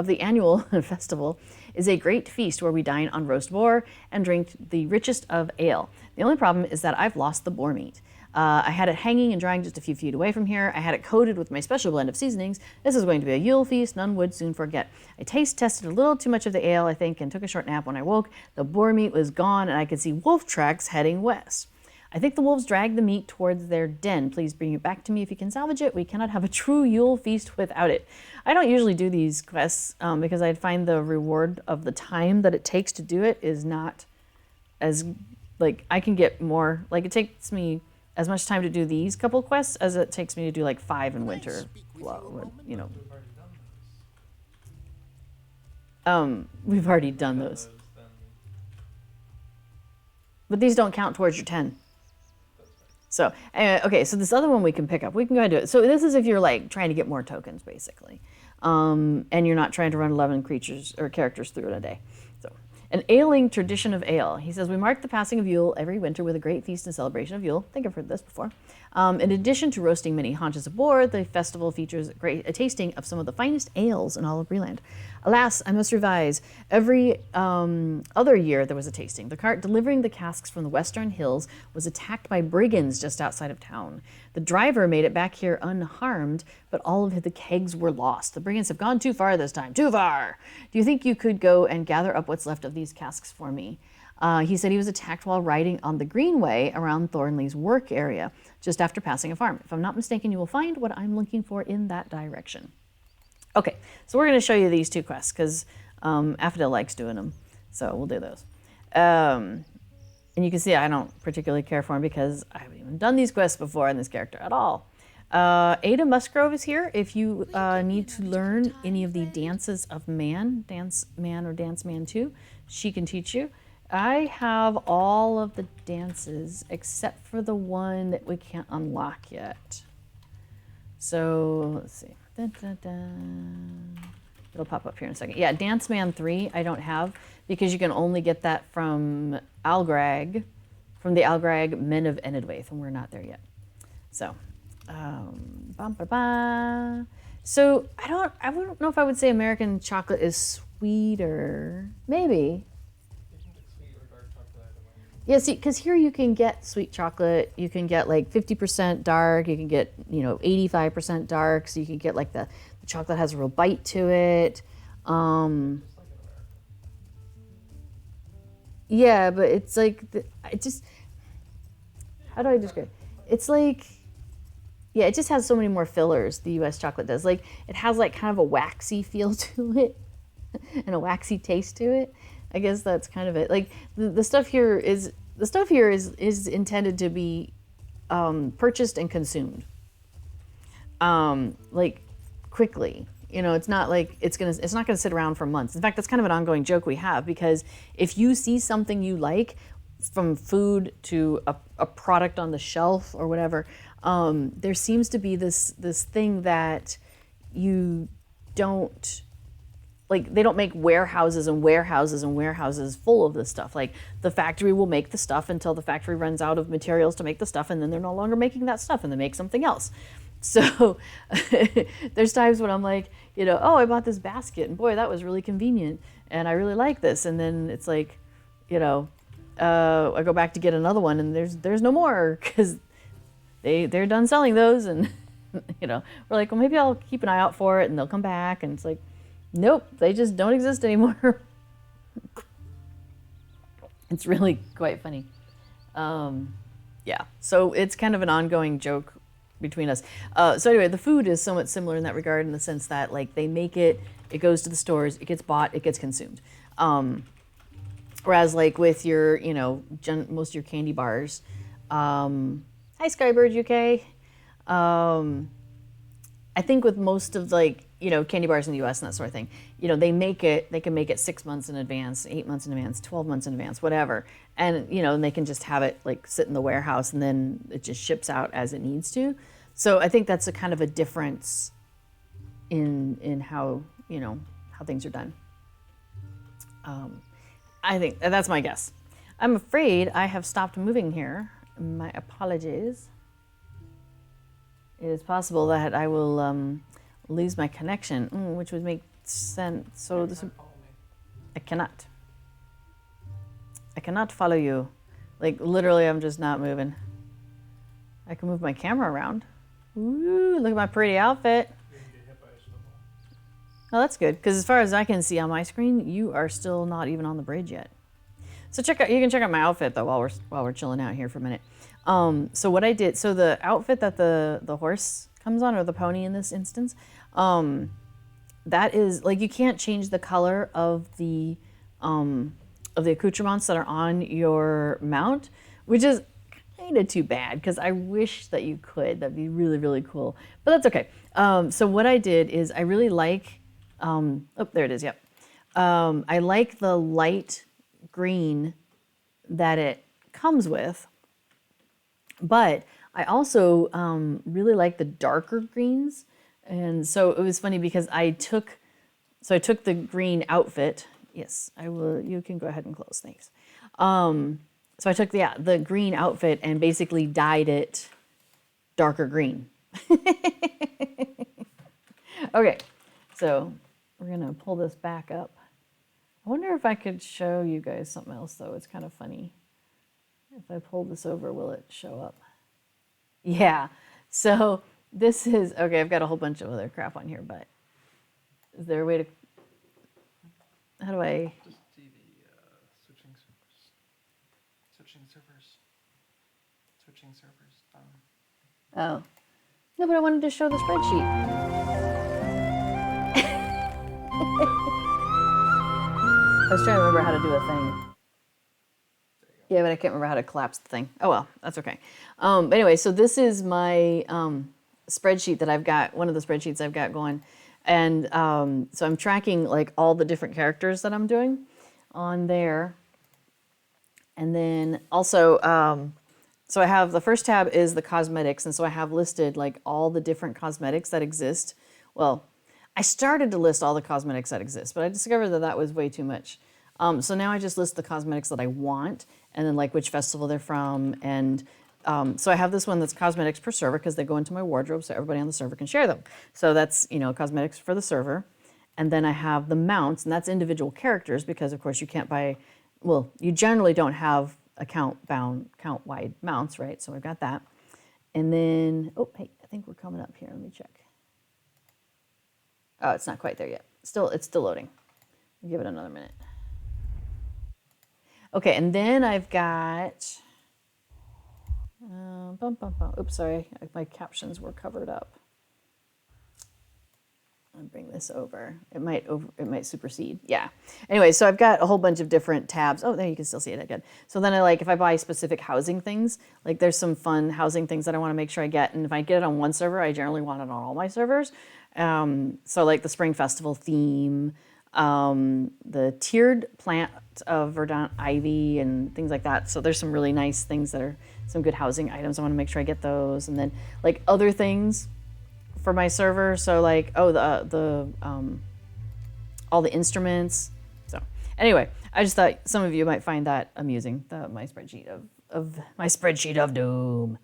festival is a great feast where we dine on roast boar and drink the richest of ale. The only problem is that I've lost the boar meat. I had it hanging and drying just a few feet away from here. I had it coated with my special blend of seasonings. This is going to be a Yule feast none would soon forget. I taste tested a little too much of the ale, I think, and took a short nap. When I woke, the boar meat was gone, and I could see wolf tracks heading west. I think the wolves dragged the meat towards their den. Please bring it back to me if you can salvage it. We cannot have a true Yule feast without it. I don't usually do these quests because I find the reward of the time that it takes to do it is not as, like, I can get more, like it takes me as much time to do these couple quests as it takes me to do like 5 in winter. Well, you know. We've already done those. But these don't count towards your 10. So, okay, so this other one we can pick up. We can go ahead and do it. So this is if you're like trying to get more tokens, basically. And you're not trying to run 11 creatures or characters through in a day. So, an ailing tradition of ale. He says, we mark the passing of Yule every winter with a great feast and celebration of Yule. I think I've heard this before. In addition to roasting many haunches of boar, the festival features a tasting of some of the finest ales in all of Breeland. Alas, I must revise. Every other year there was a tasting. The cart delivering the casks from the western hills was attacked by brigands just outside of town. The driver made it back here unharmed, but all of the kegs were lost. The brigands have gone too far this time. Too far! Do you think you could go and gather up what's left of these casks for me? He said he was attacked while riding on the greenway around Thornley's work area, just after passing a farm. If I'm not mistaken, you will find what I'm looking for in that direction. Okay, so we're going to show you these two quests because Affadil likes doing them, so we'll do those. And you can see I don't particularly care for them because I haven't even done these quests before in this character at all. Aydah Musgrove is here if you need to learn any of the dances of man, Dance Man or Dance Man 2. She can teach you. I have all of the dances except for the one that we can't unlock yet. So let's see. Dun, dun, dun. It'll pop up here in a second. Yeah, Dance Man 3 I don't have because you can only get that from Algrag, from the Algrag Men of Enidwaith, and we're not there yet. So, so I don't know if I would say American chocolate is sweeter. Maybe. Yeah, see, because here you can get sweet chocolate. You can get like 50% dark. You can get, 85% dark. So you can get like the chocolate has a real bite to it. Yeah, but it's like, how do I describe it? It's like, yeah, it just has so many more fillers, the U.S. chocolate does. Like, it has like kind of a waxy feel to it and a waxy taste to it. I guess that's kind of it. Like the stuff here is intended to be purchased and consumed, like quickly. It's not like it's not gonna sit around for months. In fact, that's kind of an ongoing joke we have because if you see something you like, from food to a product on the shelf or whatever, there seems to be this thing that you don't. Like, they don't make warehouses and warehouses and warehouses full of this stuff. Like, the factory will make the stuff until the factory runs out of materials to make the stuff, and then they're no longer making that stuff, and they make something else. So there's times when I'm like, oh, I bought this basket, and boy, that was really convenient, and I really like this. And then it's like, I go back to get another one, and there's no more because they're done selling those, and we're like, well, maybe I'll keep an eye out for it, and they'll come back, and it's like, nope, they just don't exist anymore. It's really quite funny. Yeah, so it's kind of an ongoing joke between us. So anyway, the food is somewhat similar in that regard, in the sense that like they make it, it goes to the stores, it gets bought, it gets consumed. Whereas like with your, most of your candy bars, hi Skybird UK. I think with most of like, candy bars in the US and that sort of thing, they can make it 6 months in advance, 8 months in advance, 12 months in advance, whatever. And, and they can just have it like sit in the warehouse and then it just ships out as it needs to. So I think that's a kind of a difference in how, how things are done. I think that's my guess. I'm afraid I have stopped moving here. My apologies. It is possible that I will lose my connection, which would make sense. So this, I cannot follow you. Like literally, I'm just not moving. I can move my camera around. Ooh, look at my pretty outfit. Oh, that's good, because as far as I can see on my screen, you are still not even on the bridge yet. So you can check out my outfit though while we're chilling out here for a minute. So what I did, so the outfit that the horse comes on, or the pony in this instance, that is like, you can't change the color of the accoutrements that are on your mount, which is kind of too bad because I wish that you could. That'd be really, really cool, but that's okay. So what I did is I really like, oh, there it is. Yep. I like the light green that it comes with, but I also really like the darker greens. And so it was funny because I took the green outfit. Yes, I will. You can go ahead and close. Thanks. So I took the green outfit and basically dyed it darker green. Okay, so we're gonna pull this back up. I wonder if I could show you guys something else though. It's kind of funny. If I pull this over, will it show up? Yeah, so this is, okay, I've got a whole bunch of other crap on here, but is there a way to, how do I? Just see the switching servers. Switching servers. Oh. No, but I wanted to show the spreadsheet. I was trying to remember how to do a thing. Yeah, but I can't remember how to collapse the thing. Oh well, that's okay. But anyway, so this is my spreadsheet that I've got, one of the spreadsheets I've got going. And so I'm tracking like all the different characters that I'm doing on there. And then also, so I have, the first tab is the cosmetics. And so I have listed like all the different cosmetics that exist. Well, I started to list all the cosmetics that exist, but I discovered that that was way too much. So now I just list the cosmetics that I want and then like which festival they're from. And so I have this one that's cosmetics per server because they go into my wardrobe so everybody on the server can share them. So that's, you know, cosmetics for the server. And then I have the mounts, and that's individual characters because of course you can't buy, well, you generally don't have count-wide mounts, right? So I've got that. And then, oh, hey, I think we're coming up here. Let me check. Oh, it's not quite there yet. It's still loading. I'll give it another minute. Okay, and then I've got, oops, sorry, my captions were covered up. I'll bring this over. It might supersede. Yeah. Anyway, so I've got a whole bunch of different tabs. Oh, there you can still see it again. So then I like, if I buy specific housing things, like there's some fun housing things that I want to make sure I get. And if I get it on one server, I generally want it on all my servers. So like the Spring Festival theme, the tiered plant of verdant ivy and things like that. So there's some really nice things that are some good housing items. I want to make sure I get those. And then like other things for my server. So like, oh, all the instruments. So anyway, I just thought some of you might find that amusing, my spreadsheet of doom.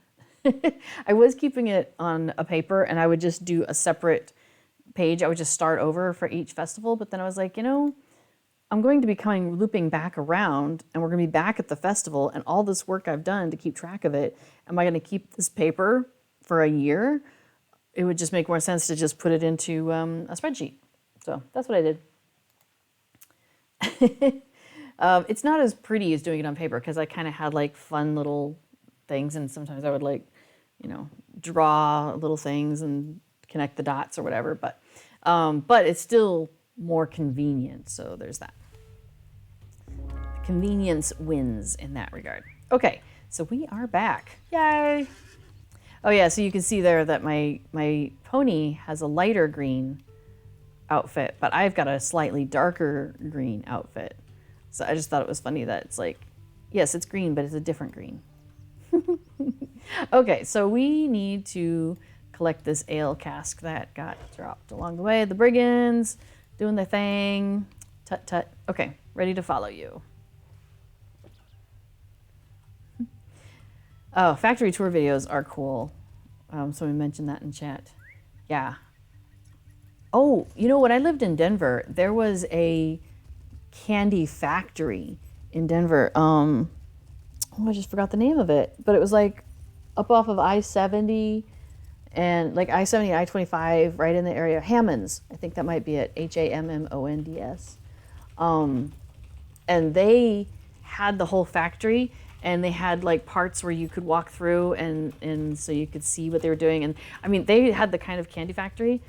I was keeping it on a paper and I would just do a separate page. I would just start over for each festival. But then I was like, you know, I'm going to be looping back around and we're going to be back at the festival and all this work I've done to keep track of it. Am I going to keep this paper for a year? It would just make more sense to just put it into a spreadsheet. So that's what I did. It's not as pretty as doing it on paper because I kind of had like fun little things and sometimes I would like, you know, draw little things and connect the dots or whatever. But it's still more convenient. So there's that. Convenience wins in that regard. Okay, so we are back. Yay! Oh yeah, so you can see there that my pony has a lighter green outfit, but I've got a slightly darker green outfit. So I just thought it was funny that it's like, yes, it's green, but it's a different green. Okay, so we need to collect this ale cask that got dropped along the way. The brigands doing their thing. Tut tut. Okay, ready to follow you. Oh, factory tour videos are cool. Somebody mentioned that in chat. Yeah. Oh, you know, when I lived in Denver, there was a candy factory in Denver. Oh, I just forgot the name of it. But it was like up off of I-70 and like I-70, I-25, right in the area. Hammonds, I think that might be it. Hammonds. And they had the whole factory. And they had like parts where you could walk through and so you could see what they were doing. And I mean, they had the kind of candy factory.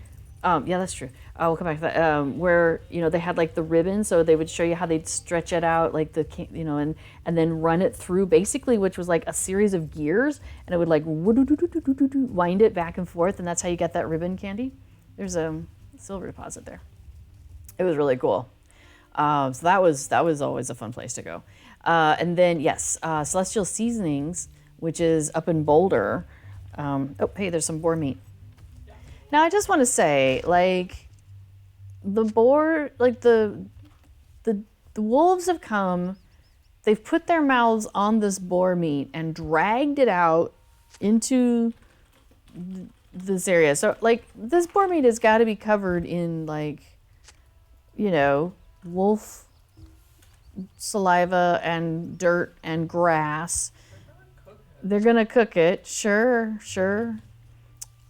Yeah, that's true. We'll come back to that. Where, you know, they had like the ribbon. So they would show you how they'd stretch it out, like you know, and then run it through basically, which was like a series of gears. And it would like wind it back and forth. And that's how you get that ribbon candy. There's a silver deposit there. It was really cool. So that was always a fun place to go. And then, yes, Celestial Seasonings, which is up in Boulder. Oh, hey, there's some boar meat. Now, I just want to say, like, the boar, like, the wolves have come, they've put their mouths on this boar meat and dragged it out into this area. So, like, this boar meat has got to be covered in, like, you know, wolf saliva and dirt and grass. They're gonna cook it. Sure.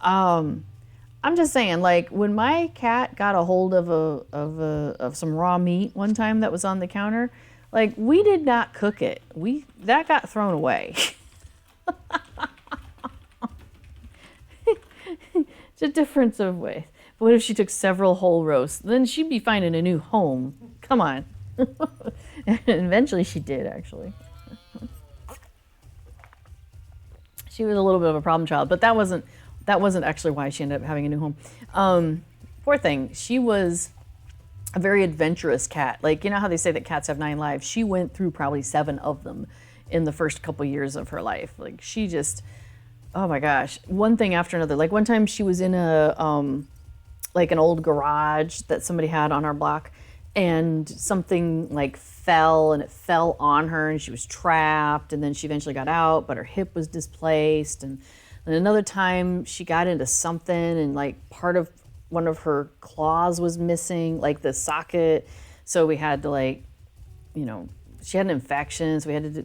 I'm just saying, like, when my cat got a hold of some raw meat one time that was on the counter, Like, we did not cook it. That got thrown away. It's a difference of ways. But what if she took several whole roasts? Then she'd be finding a new home. Come on. And eventually she did, actually. She was a little bit of a problem child, but that wasn't actually why she ended up having a new home. Poor thing. She was a very adventurous cat. Like, you know how they say that cats have 9 lives? She went through probably 7 of them in the first couple years of her life. Like, she just, oh my gosh, one thing after another. Like, one time she was in like an old garage that somebody had on our block, and something like fell, and it fell on her, and she was trapped, and then she eventually got out, but her hip was displaced. And another time she got into something, and like part of one of her claws was missing, like the socket. So we had to, like, you know, she had an infection, so we had to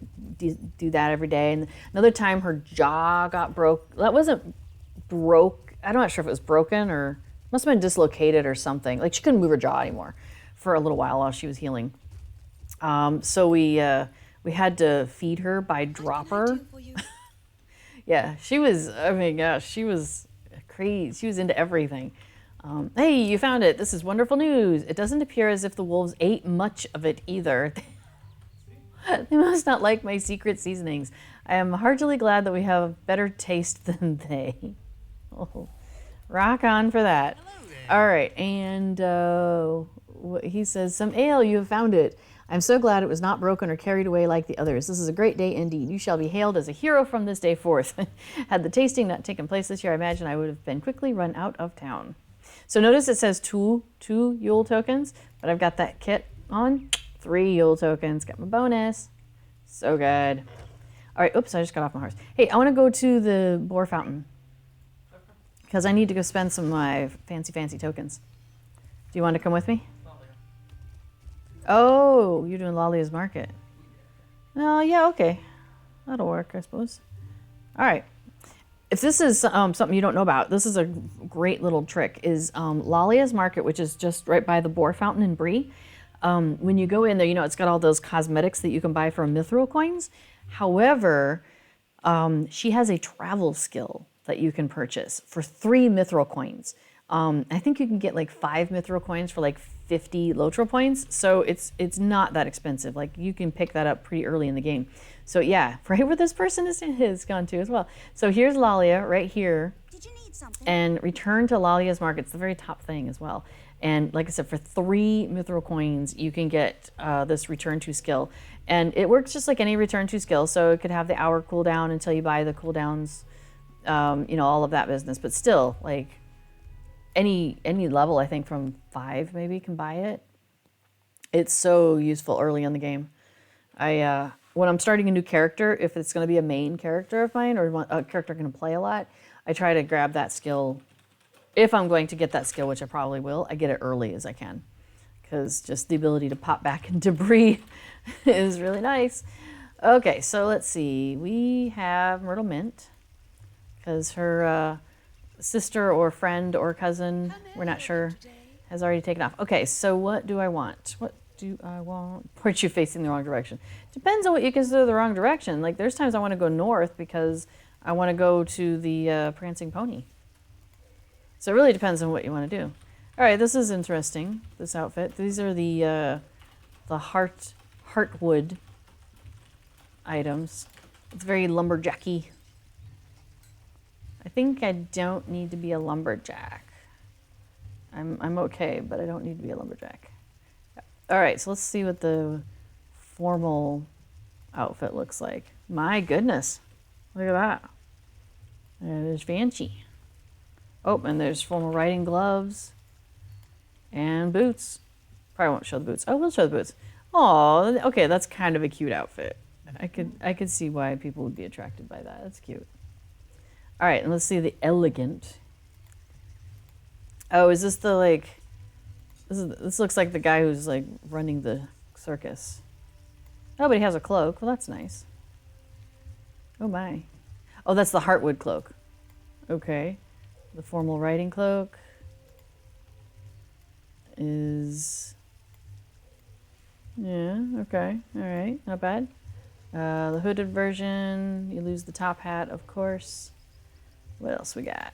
do that every day. And another time her jaw got broke. That wasn't broke. I'm not sure if it was broken or must have been dislocated or something. Like, she couldn't move her jaw anymore for a little while she was healing. So we had to feed her by dropper. Yeah, she was, I mean, gosh, she was crazy. She was into everything. Hey, you found it. This is wonderful news. It doesn't appear as if the wolves ate much of it either. They must not like my secret seasonings. I am heartily glad that we have better taste than they. Oh, rock on for that. All right, and he says, some ale, you have found it. I'm so glad it was not broken or carried away like the others. This is a great day indeed. You shall be hailed as a hero from this day forth. Had the tasting not taken place this year, I imagine I would have been quickly run out of town. So notice it says two Yule tokens, but I've got that kit on. 3 Yule tokens. Got my bonus. So good. All right, oops, I just got off my horse. Hey, I want to go to the boar fountain because I need to go spend some of my fancy tokens. Do you want to come with me? Oh, you're doing Lalia's market. Oh, yeah, okay. That'll work, I suppose. All right. If this is something you don't know about, this is a great little trick, is Lalia's market, which is just right by the boar fountain in Bree. When you go in there, you know, it's got all those cosmetics that you can buy for mithril coins. However, she has a travel skill that you can purchase for 3 mithril coins. I think you can get like 5 mithril coins for like 50 Lotro points. So it's not that expensive. Like, you can pick that up pretty early in the game. So yeah, right where this person is gone to as well. So here's Lalia right here. Did you need something? And return to Lalia's market. It's the very top thing as well. And like I said, for 3 mithril coins, you can get this return to skill. And it works just like any return to skill. So it could have the hour cooldown until you buy the cooldowns, you know, all of that business. But still, like, any level, I think from 5 maybe can buy it. It's so useful early in the game. When I'm starting a new character, if it's going to be a main character of mine or a character going to play a lot, I try to grab that skill. If I'm going to get that skill, which I probably will, I get it early as I can, because just the ability to pop back into Bree is really nice. Okay, so let's see. We have Myrtle Mint, because her sister or friend or cousin, we're not sure, has already taken off. Okay, so what do I want? What do I want? Aren't you facing the wrong direction? Depends on what you consider the wrong direction. Like, there's times I want to go north because I want to go to the Prancing Pony. So it really depends on what you want to do. All right, this is interesting, this outfit. These are the heartwood items. It's very lumberjacky. I think I don't need to be a lumberjack. I'm okay, but I don't need to be a lumberjack. All right, so let's see what the formal outfit looks like. My goodness, look at that. There's fancy. Oh, and there's formal riding gloves and boots. Probably won't show the boots. Oh, we'll show the boots. Oh, okay, that's kind of a cute outfit. I could see why people would be attracted by that. That's cute. All right, and let's see the elegant. Oh, is this the, like, this looks like the guy who's like running the circus. Oh, but he has a cloak. Well, that's nice. Oh my. Oh, that's the Heartwood cloak. Okay. The formal riding cloak is Yeah, okay. All right, not bad. The hooded version, you lose the top hat, of course. What else we got?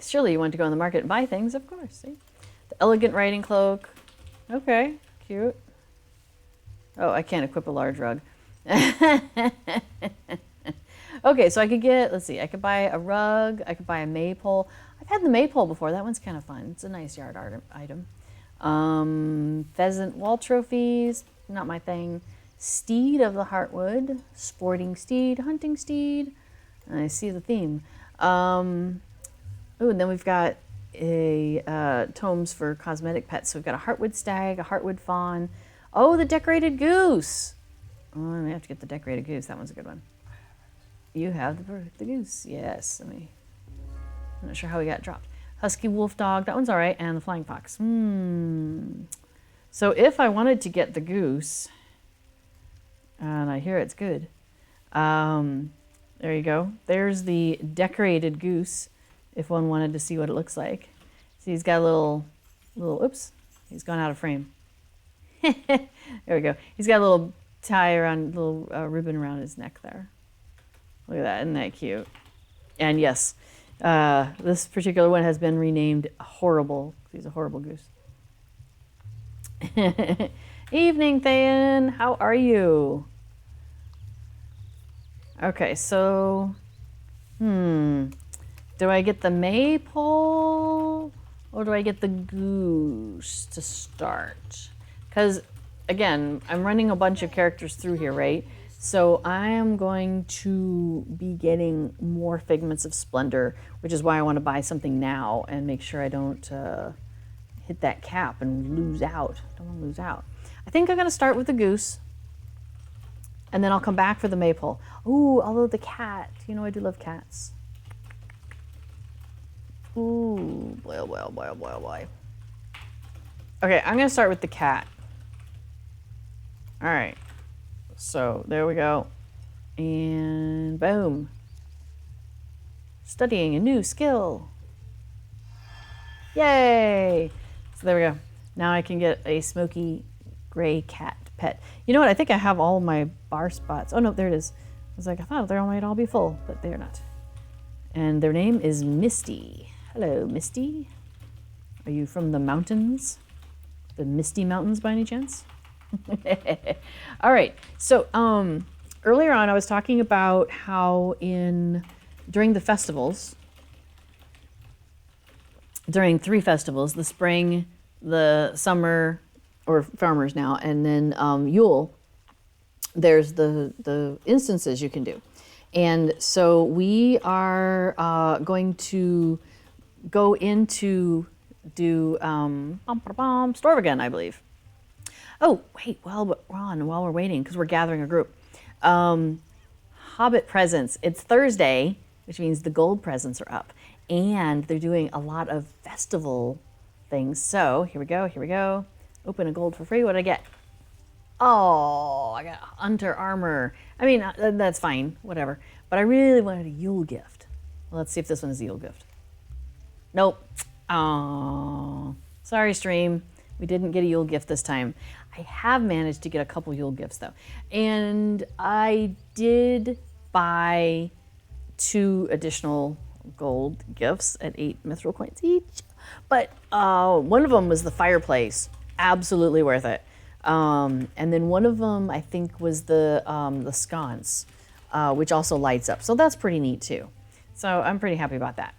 Surely you want to go on the market and buy things, of course. See? The elegant riding cloak. Okay, cute. Oh, I can't equip a large rug. Okay, so I could get, let's see, I could buy a rug, I could buy a maypole. I've had the maypole before, that one's kind of fun. It's a nice yard art item. Pheasant wall trophies, not my thing. Steed of the Heartwood, sporting steed, hunting steed. I see the theme. Oh, and then we've got tomes for cosmetic pets. So we've got a Heartwood stag, a Heartwood fawn. Oh, the decorated goose. Oh, I may have to get the decorated goose. That one's a good one. You have the goose. Yes. I'm not sure how we got dropped. Husky wolf dog. That one's all right. And the flying fox. So if I wanted to get the goose, and I hear it's good. There you go. There's the decorated goose. If one wanted to see what it looks like. See, he's got a little, oops, he's gone out of frame. There we go. He's got a little tie around, little ribbon around his neck there. Look at that, isn't that cute? And yes, this particular one has been renamed Horrible. He's a horrible goose. Evening, Thayan. How are you? Okay, so, do I get the maypole or do I get the goose to start? Because, again, I'm running a bunch of characters through here, right? So I am going to be getting more Figments of Splendor, which is why I want to buy something now and make sure I don't hit that cap and lose out. Don't want to lose out. I think I'm going to start with the goose, and then I'll come back for the maypole. Ooh, although the cat, you know I do love cats. Ooh, boy, oh boy, oh boy, oh boy, oh boy. Okay, I'm going to start with the cat. All right. So there we go. And boom. Studying a new skill. Yay! So there we go. Now I can get a smoky gray cat pet. You know what? I think I have all my bar spots. Oh no, there it is. I was like, I thought they might all be full, but they're not. And their name is Misty. Hello, Misty. Are you from the mountains? The Misty Mountains by any chance? All right. So earlier on, I was talking about how during the festivals, during 3 festivals, the spring, the summer, or farmers now, and then Yule, there's the instances you can do. And so we are going to go into do Storvâgûn, I believe. Oh, wait, while we're waiting, because we're gathering a group. Hobbit presents. It's Thursday, which means the gold presents are up. And they're doing a lot of festival things. So here we go. Open a gold for free. What did I get? Oh, I got hunter armor. I mean, that's fine, whatever. But I really wanted a Yule gift. Well, let's see if this one is a Yule gift. Nope. Oh, sorry, stream. We didn't get a Yule gift this time. I have managed to get a couple Yule gifts though. And I did buy 2 additional gold gifts at 8 mithril coins each. But one of them was the fireplace. Absolutely worth it. And then one of them I think was the sconce, which also lights up. So that's pretty neat too. So I'm pretty happy about that.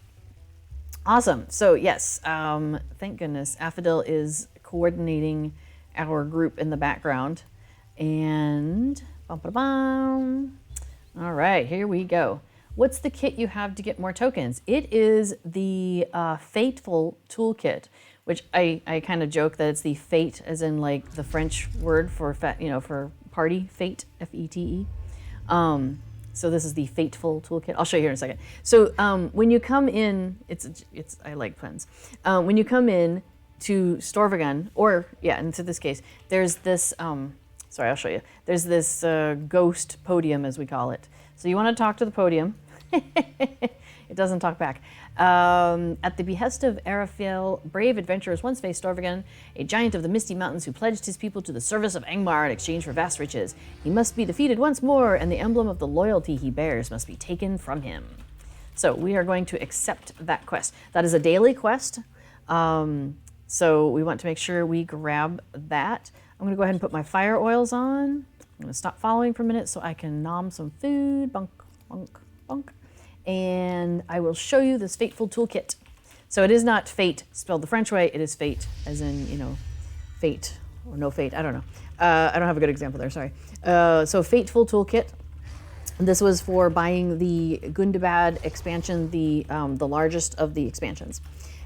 Awesome. So yes, thank goodness Affadil is coordinating our group in the background. And bum. All right, here we go. What's the kit you have to get more tokens? It is the Fateful Toolkit, which I kind of joke that it's the fate as in like the French word for for party, fate, F-E-T-E. So this is the Fateful Toolkit. I'll show you here in a second. So when you come in, I like puns. When you come in to Storvâgûn, or into this case, there's this, sorry, I'll show you. There's this ghost podium, as we call it. So you want to talk to the podium. It doesn't talk back. At the behest of Arafil, brave adventurers once faced Storvâgûn, a giant of the Misty Mountains who pledged his people to the service of Angmar in exchange for vast riches. He must be defeated once more, and the emblem of the loyalty he bears must be taken from him. So we are going to accept that quest. That is a daily quest. So we want to make sure we grab that. I'm going to go ahead and put my fire oils on. I'm going to stop following for a minute so I can nom some food. Bunk, bunk, bunk. And I will show you this Fateful Toolkit. So it is not fate spelled the French way. It is fate as in, fate or no fate. I don't know. I don't have a good example there. Sorry. So Fateful Toolkit. This was for buying the Gundabad expansion, the largest of the expansions.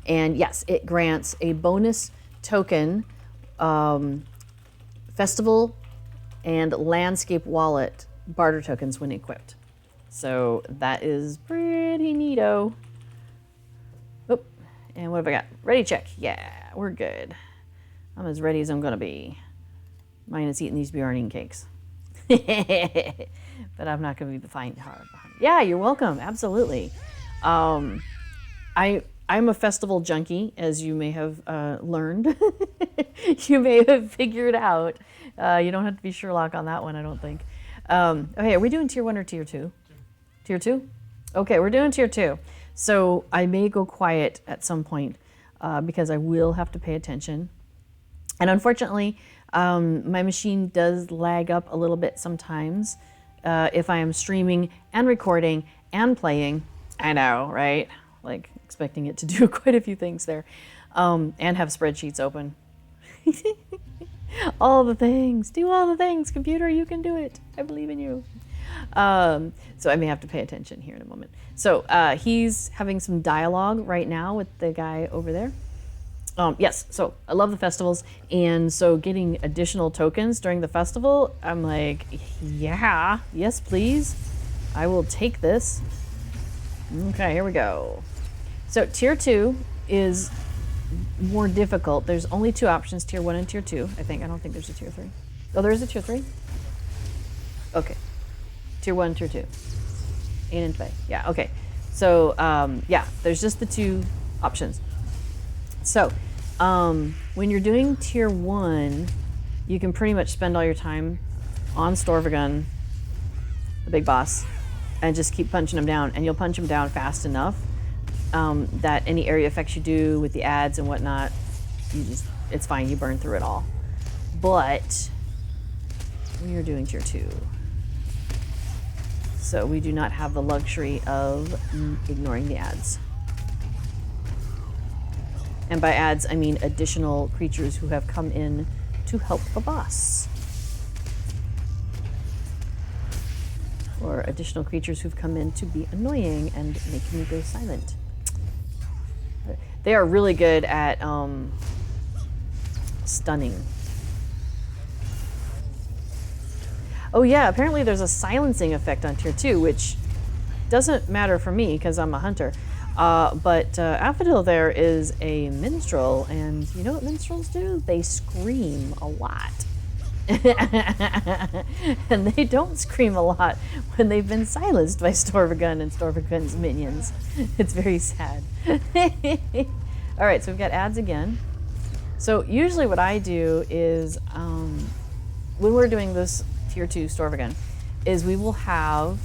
And yes, it grants a bonus token, festival and landscape wallet barter tokens when equipped. So that is pretty neato. Oh, and what have I got? Ready check. Yeah, we're good. I'm as ready as I'm gonna be. Minus eating these Bjorning cakes. But I'm not gonna be behind hard. Yeah, you're welcome. Absolutely. I'm a festival junkie, as you may have learned. You may have figured out. You don't have to be Sherlock on that one, I don't think. Okay, are we doing tier 1 or tier 2? Tier 2? Okay, we're doing tier 2. So I may go quiet at some point because I will have to pay attention. And unfortunately, my machine does lag up a little bit sometimes if I am streaming and recording and playing. I know, right? Like expecting it to do quite a few things there, and have spreadsheets open. All the things, do all the things, computer, you can do it. I believe in you. So I may have to pay attention here in a moment. So he's having some dialogue right now with the guy over there. Yes, so I love the festivals, and so getting additional tokens during the festival, I'm like, yeah, yes please, I will take this. Okay, here we go. So tier 2 is more difficult. There's only 2 options, tier 1 and tier 2, I think. I don't think there's a tier 3. Oh, there is a tier 3? Okay. Tier 1, tier 2. In and play. Yeah, okay. So, yeah, there's just the 2 options. So, when you're doing tier 1, you can pretty much spend all your time on Storvâgûn, the big boss, and just keep punching them down. And you'll punch them down fast enough that any area effects you do with the ads and whatnot, it's fine, you burn through it all. But we are doing tier 2. So we do not have the luxury of ignoring the ads. And by ads, I mean additional creatures who have come in to help the boss. Or additional creatures who've come in to be annoying and making you go silent. They are really good at stunning. Oh yeah, apparently there's a silencing effect on tier 2, which doesn't matter for me because I'm a hunter. But Affadil there is a minstrel, and you know what minstrels do? They scream a lot. And they don't scream a lot when they've been silenced by Storvâgûn and Storvâgûn's minions. It's very sad. All right, so we've got ads again. So usually what I do is, when we're doing this tier 2 Storvâgûn, is we will have,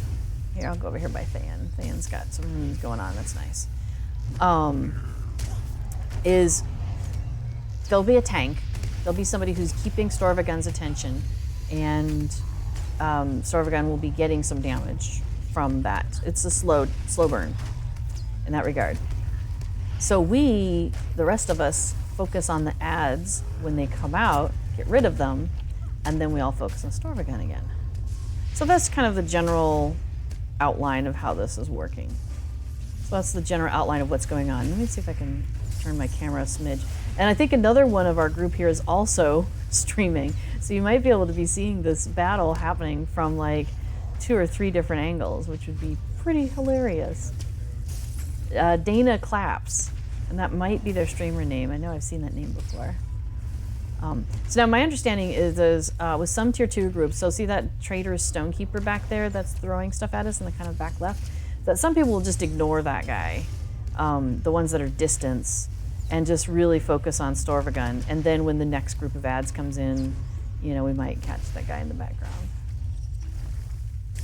here, I'll go over here by Thayan. Thayan's got some runes going on, that's nice. Is there'll be a tank. There'll be somebody who's keeping Storvâgûn's attention, and Storvâgûn will be getting some damage from that. It's a slow burn in that regard. So we, the rest of us, focus on the ads when they come out, get rid of them, and then we all focus on Storvâgûn again. So that's kind of the general outline of how this is working. So that's the general outline of what's going on. Let me see if I can turn my camera a smidge. And I think another one of our group here is also streaming. So you might be able to be seeing this battle happening from like 2 or 3 different angles, which would be pretty hilarious. Dana Claps, and that might be their streamer name. I know I've seen that name before. So now my understanding is with some tier 2 groups, so see that Trader's Stonekeeper back there that's throwing stuff at us in the kind of back left? that some people will just ignore that guy, the ones that are distance, and just really focus on Storvâgûn. And then when the next group of ads comes in, you know, we might catch that guy in the background.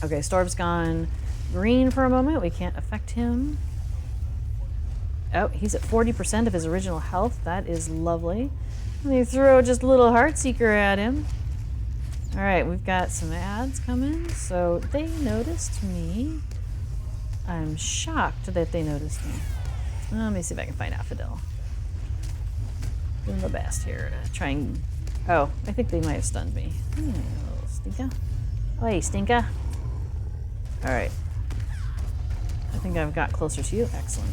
Okay, Storv's gone green for a moment. We can't affect him. Oh, he's at 40% of his original health. That is lovely. Let me throw just a little Heartseeker at him. All right, we've got some ads coming. So they noticed me. I'm shocked that they noticed me. Let me see if I can find Affodil. Doing the best here to try and... Oh, I think they might have stunned me. Oh, Stinka. Oh, hey, Stinka. All right. I think I've got closer to you. Excellent.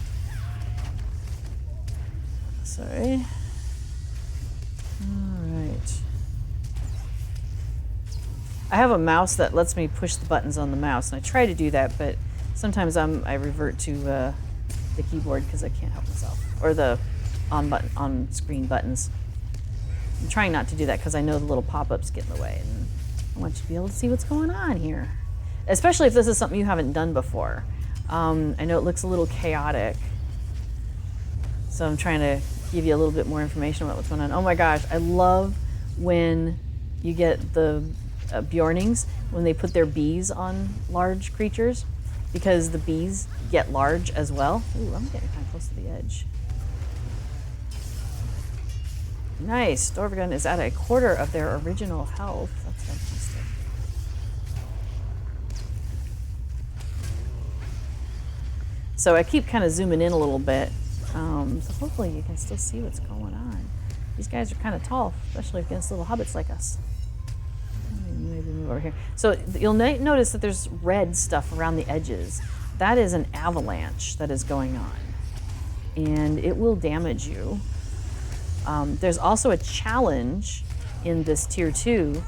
Sorry. All right. I have a mouse that lets me push the buttons on the mouse, and I try to do that, but sometimes I revert to the keyboard because I can't help myself, or the on-screen buttons. I'm trying not to do that because I know the little pop-ups get in the way, and I want you to be able to see what's going on here, especially if this is something you haven't done before. I know it looks a little chaotic, so I'm trying to give you a little bit more information about what's going on. Oh my gosh, I love when you get the Bjornings, when they put their bees on large creatures, because the bees get large as well. Ooh, I'm getting kind of close to the edge. Nice, Storvâgûn is at 1/4 of their original health. That's fantastic. So I keep kind of zooming in a little bit. So hopefully you can still see what's going on. These guys are kind of tall, especially against little hobbits like us. Maybe move over here. So you'll notice that there's red stuff around the edges. That is an avalanche that is going on, and it will damage you. There's also a challenge in this tier 2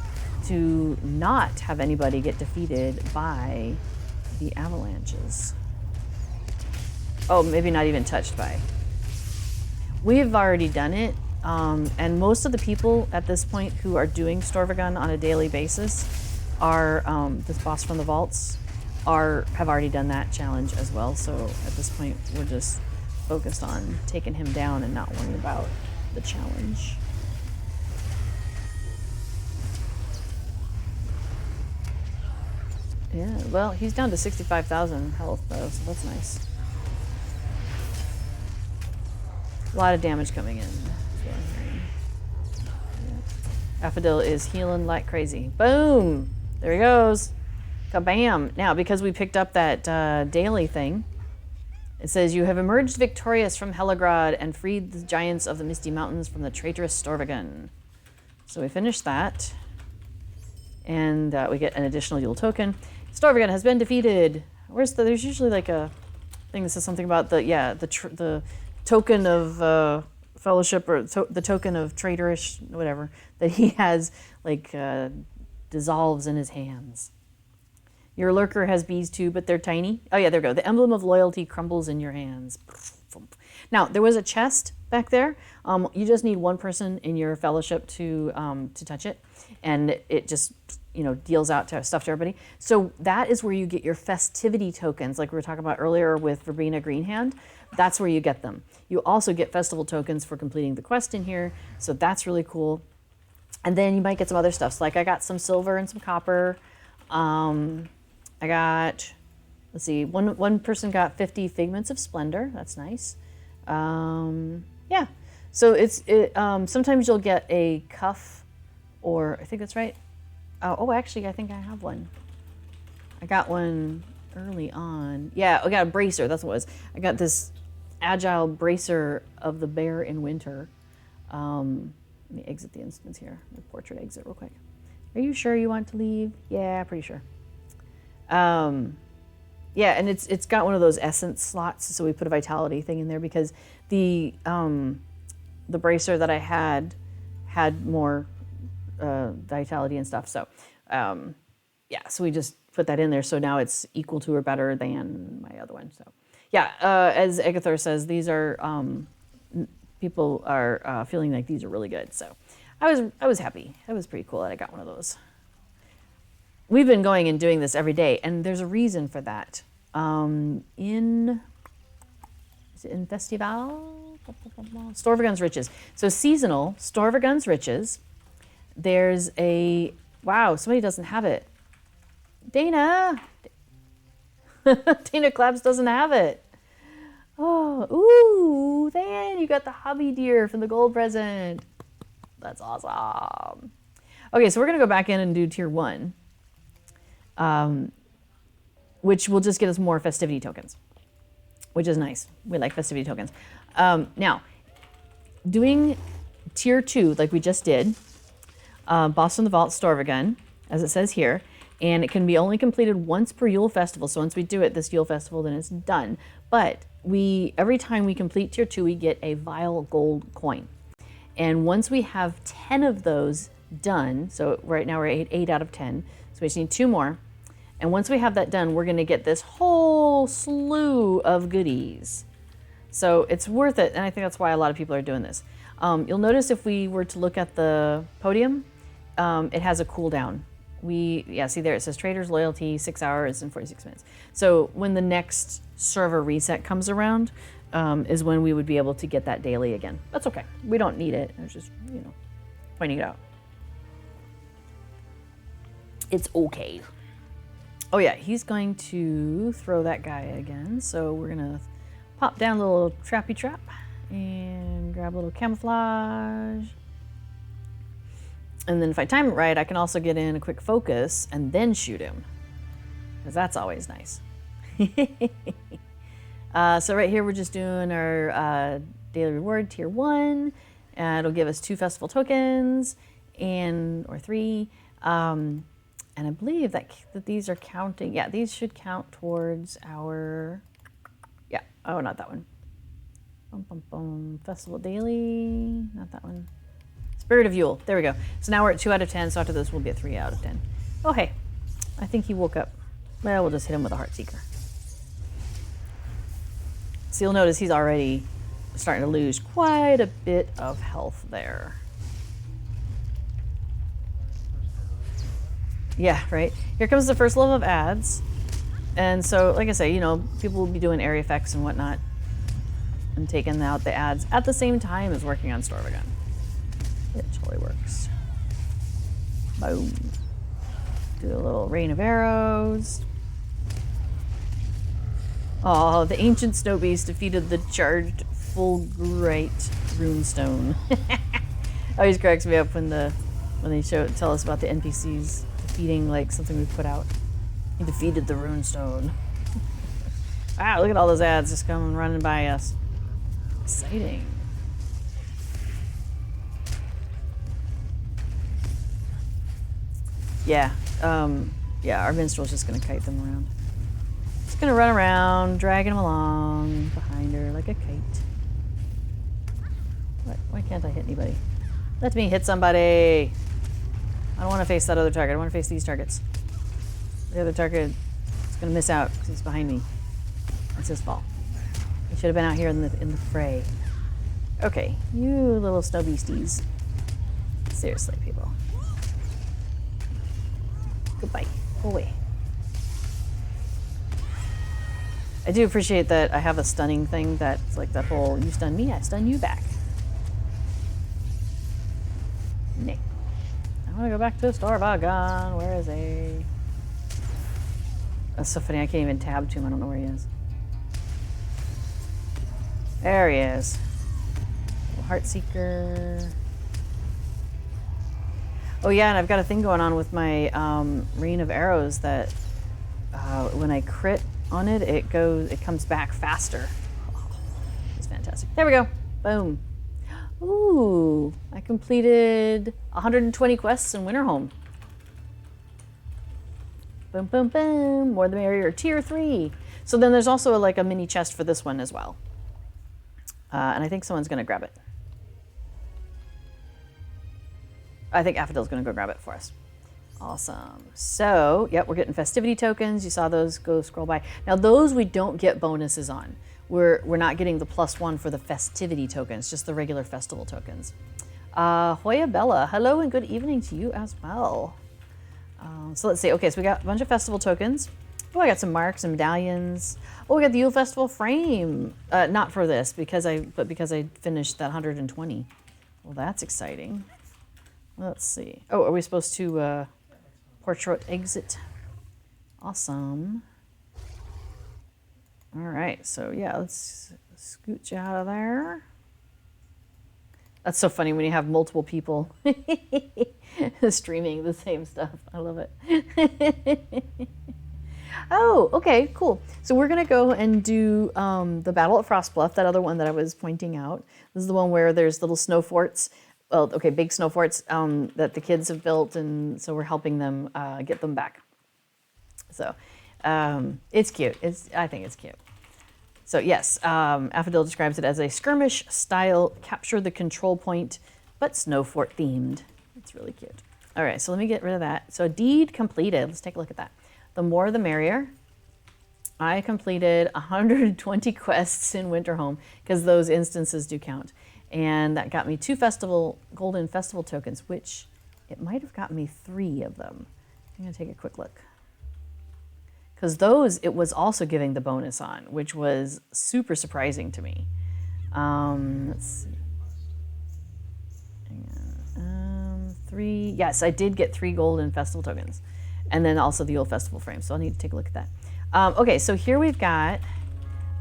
to not have anybody get defeated by the avalanches. Oh, maybe not even touched by. We've already done it, and most of the people at this point who are doing Storvâgûn on a daily basis are, this boss from the vaults, have already done that challenge as well. So at this point, we're just focused on taking him down and not worrying about the challenge. Yeah, well, he's down to 65,000 health though, so that's nice. A lot of damage coming in. Yeah. Affodil is healing like crazy. Boom! There he goes. Kabam! Now, because we picked up that daily thing, it says, you have emerged victorious from Helagrod and freed the giants of the Misty Mountains from the traitorous Storvâgûn. So we finished that. And we get an additional Yule token. Storvâgûn has been defeated. There's usually like a thing that says something about the token of fellowship, or the token of traitorish, whatever, that he has, like, dissolves in his hands. Your lurker has bees too, but they're tiny. Oh yeah, there we go. The emblem of loyalty crumbles in your hands. Now, there was a chest back there. You just need one person in your fellowship to touch it, and it just, deals out stuff to everybody. So that is where you get your festivity tokens, like we were talking about earlier with Verbena Greenhand. That's where you get them. You also get festival tokens for completing the quest in here, so that's really cool. And then you might get some other stuff. So like I got some silver and some copper. I got, let's see, one person got 50 Figments of Splendor. That's nice. Yeah. So sometimes you'll get a cuff, or I think that's right. Oh, actually, I think I have one. I got one early on. Yeah, I got a bracer. That's what it was. I got this agile bracer of the bear in winter. Let me exit the instance here. My portrait exit real quick. Are you sure you want to leave? Yeah, pretty sure. Yeah, and it's got one of those essence slots, so we put a vitality thing in there because the bracer that I had more vitality and stuff. So yeah, so we just put that in there. So now it's equal to or better than my other one. So yeah, as Agathor says, these are people are feeling like these are really good. So I was happy. That was pretty cool that I got one of those. We've been going and doing this every day, and there's a reason for that. in, is it in Festival? Storvâgûn's Riches. So seasonal, Storvâgûn's Riches. There's a, wow, somebody doesn't have it. Dana! Dana Claps doesn't have it. Oh, ooh, Dan, you got the hobby deer from the gold present. That's awesome. Okay, so we're going to go back in and do tier 1, which will just get us more festivity tokens, which is nice. We like festivity tokens. Now, doing tier 2, like we just did, Boss from the Vault, Storvâgûn, as it says here, and it can be only completed once per Yule Festival. So once we do it this Yule Festival, then it's done. But every time we complete tier 2, we get a vile gold coin. And once we have 10 of those done, so right now we're at 8 out of 10, so we just need 2 more. And once we have that done, we're going to get this whole slew of goodies. So it's worth it, and I think that's why a lot of people are doing this. You'll notice if we were to look at the podium, it has a cooldown. See there, it says Traders Loyalty, 6 hours and 46 minutes. So when the next server reset comes around, is when we would be able to get that daily again. That's okay. We don't need it. I was just, pointing it out. It's okay. Oh yeah, he's going to throw that guy again. So we're gonna pop down a little trappy trap and grab a little camouflage. And then if I time it right, I can also get in a quick focus and then shoot him, because that's always nice. So right here, we're just doing our daily reward tier 1. It'll give us 2 festival tokens or 3. And I believe that these are counting. Yeah, these should count towards our, oh, not that one. Festival daily, not that one. Spirit of Yule, there we go. So now we're at 2 out of 10, so after this we'll be at 3 out of 10. Oh, hey, I think he woke up. Well, we'll just hit him with a Heart Seeker. So you'll notice he's already starting to lose quite a bit of health there. Yeah, right. Here comes the first level of ads. And so, like I say, people will be doing area effects and whatnot and taking out the ads at the same time as working on Storvâgûn. It totally works. Boom. Do a little rain of arrows. Oh, the ancient snow beast defeated the charged Fulgurite runestone. Always cracks me up when they tell us about the NPCs defeating like something we put out. He defeated the runestone. Wow, look at all those ads just coming running by us. Exciting. Yeah, our minstrel's just gonna kite them around. Just gonna run around, dragging them along behind her like a kite. Why can't I hit anybody? Let me hit somebody. I don't want to face that other target. I want to face these targets. The other target is gonna miss out because he's behind me. It's his fault. He should have been out here in the fray. Okay, you little snow beasties. Seriously, people. Goodbye. Go away. I do appreciate that I have a stunning thing that's like that whole, you stun me, I stun you back. Nick. I want to go back to Storvâgûn. Where is he? That's so funny, I can't even tab to him. I don't know where he is. There he is. Heartseeker. Oh yeah, and I've got a thing going on with my rain of arrows that when I crit on it, it comes back faster. Oh, it's fantastic. There we go. Boom. Ooh, I completed 120 quests in Winterhome. Boom, boom, boom. More the merrier. Tier 3. So then there's also like a mini chest for this one as well. And I think someone's going to grab it. I think Affidil's going to go grab it for us. Awesome. So, yep, we're getting festivity tokens. You saw those go scroll by. Now, those we don't get bonuses on. We're not getting the +1 for the festivity tokens, just the regular festival tokens. Hoya Bella, hello and good evening to you as well. So let's see. Okay, so we got a bunch of festival tokens. Oh, I got some marks and medallions. Oh, we got the Yule Festival frame. Not for this, but because I finished that 120. Well, that's exciting. Let's see. Oh, are we supposed to portrait exit? Awesome. All right, so yeah, let's scoot you out of there. That's so funny when you have multiple people streaming the same stuff. I love it. Oh, okay, cool. So we're gonna go and do the Battle at Frostbluff, that other one that I was pointing out. This is the one where there's little snow forts, well, okay, big snow forts that the kids have built, and so we're helping them get them back. So it's cute. I think it's cute. So yes, Affadil describes it as a skirmish style, capture the control point, but snow fort themed. It's really cute. All right, so let me get rid of that. So deed completed. Let's take a look at that. The more the merrier. I completed 120 quests in Winterhome because those instances do count. And that got me 2 golden festival tokens, which it might have gotten me 3 of them. I'm gonna take a quick look. Because those, it was also giving the bonus on, which was super surprising to me. Let's see. Hang on. 3, yes, I did get 3 golden festival tokens. And then also the Yule Festival frame, so I'll need to take a look at that. Okay, so here we've got,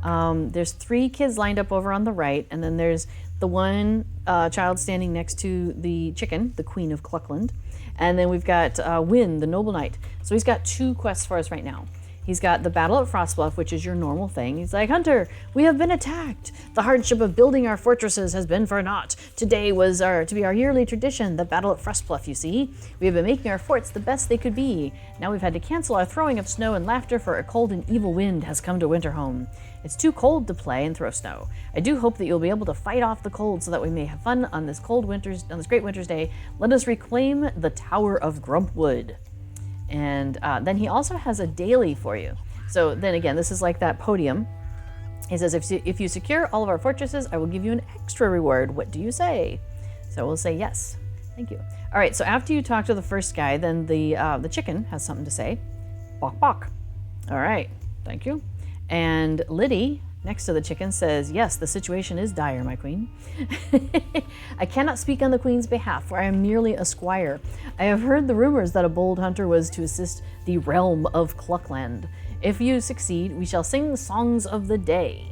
there's 3 kids lined up over on the right, and then there's the one child standing next to the chicken, the Queen of Cluckland. And then we've got Wynn, the Noble Knight. So he's got 2 quests for us right now. He's got the Battle at Frostbluff, which is your normal thing. He's like, Hunter, we have been attacked. The hardship of building our fortresses has been for naught. Today was to be our yearly tradition, the Battle at Frostbluff, you see. We have been making our forts the best they could be. Now we've had to cancel our throwing of snow and laughter, for a cold and evil wind has come to Winterhome. It's too cold to play and throw snow. I do hope that you'll be able to fight off the cold so that we may have fun on this great winter's day. Let us reclaim the Tower of Grumpwood. And then he also has a daily for you. So then again, this is like that Podium. He says, if you secure all of our fortresses, I will give you an extra reward. What do you say? So we'll say yes. Thank you. All right, so after you talk to the first guy, then the chicken has something to say. Bok bok. All right, thank you. And Liddy, next to the chicken, says, yes, the situation is dire, my queen. I cannot speak on the queen's behalf, for I am merely a squire. I have heard the rumors that a bold hunter was to assist the realm of Cluckland. If you succeed, we shall sing songs of the day.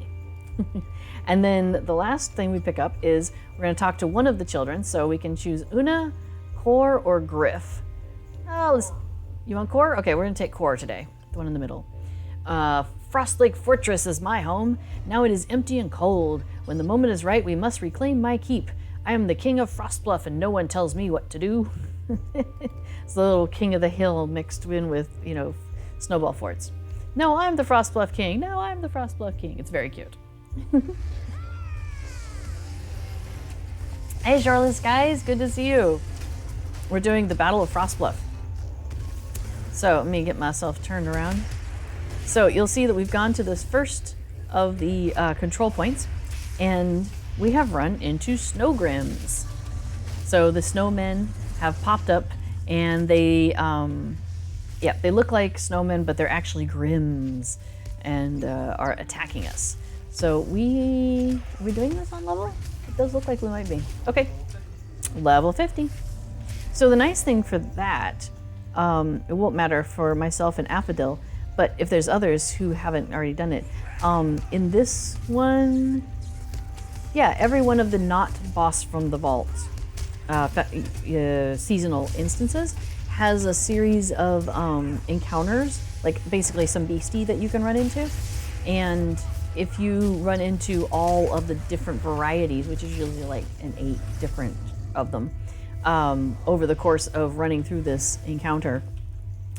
And then the last thing we pick up is we're going to talk to one of the children, so we can choose Una, Cor, or Griff. You want Cor? Okay, we're going to take Cor today, the one in the middle. Frostlake Fortress is my home. Now it is empty and cold. When the moment is right, we must reclaim my keep. I am the king of Frostbluff, and no one tells me what to do. It's the little king of the hill mixed in with, snowball forts. No, I'm the Frostbluff king. No, I'm the Frostbluff king. It's very cute. Hey, Charlotte guys, good to see you. We're doing the Battle of Frostbluff. So let me get myself turned around. So you'll see that we've gone to this first of the control points, and we have run into Snowgrims. So the snowmen have popped up, and they look like snowmen, but they're actually grims, and are attacking us. So are we doing this on level? It does look like we might be. Okay, level 50. So the nice thing for that, it won't matter for myself and Affadil, but if there's others who haven't already done it, in this one, every one of the not boss from the vault seasonal instances has a series of encounters, like basically some beastie that you can run into. And if you run into all of the different varieties, which is usually like 8 different of them, over the course of running through this encounter,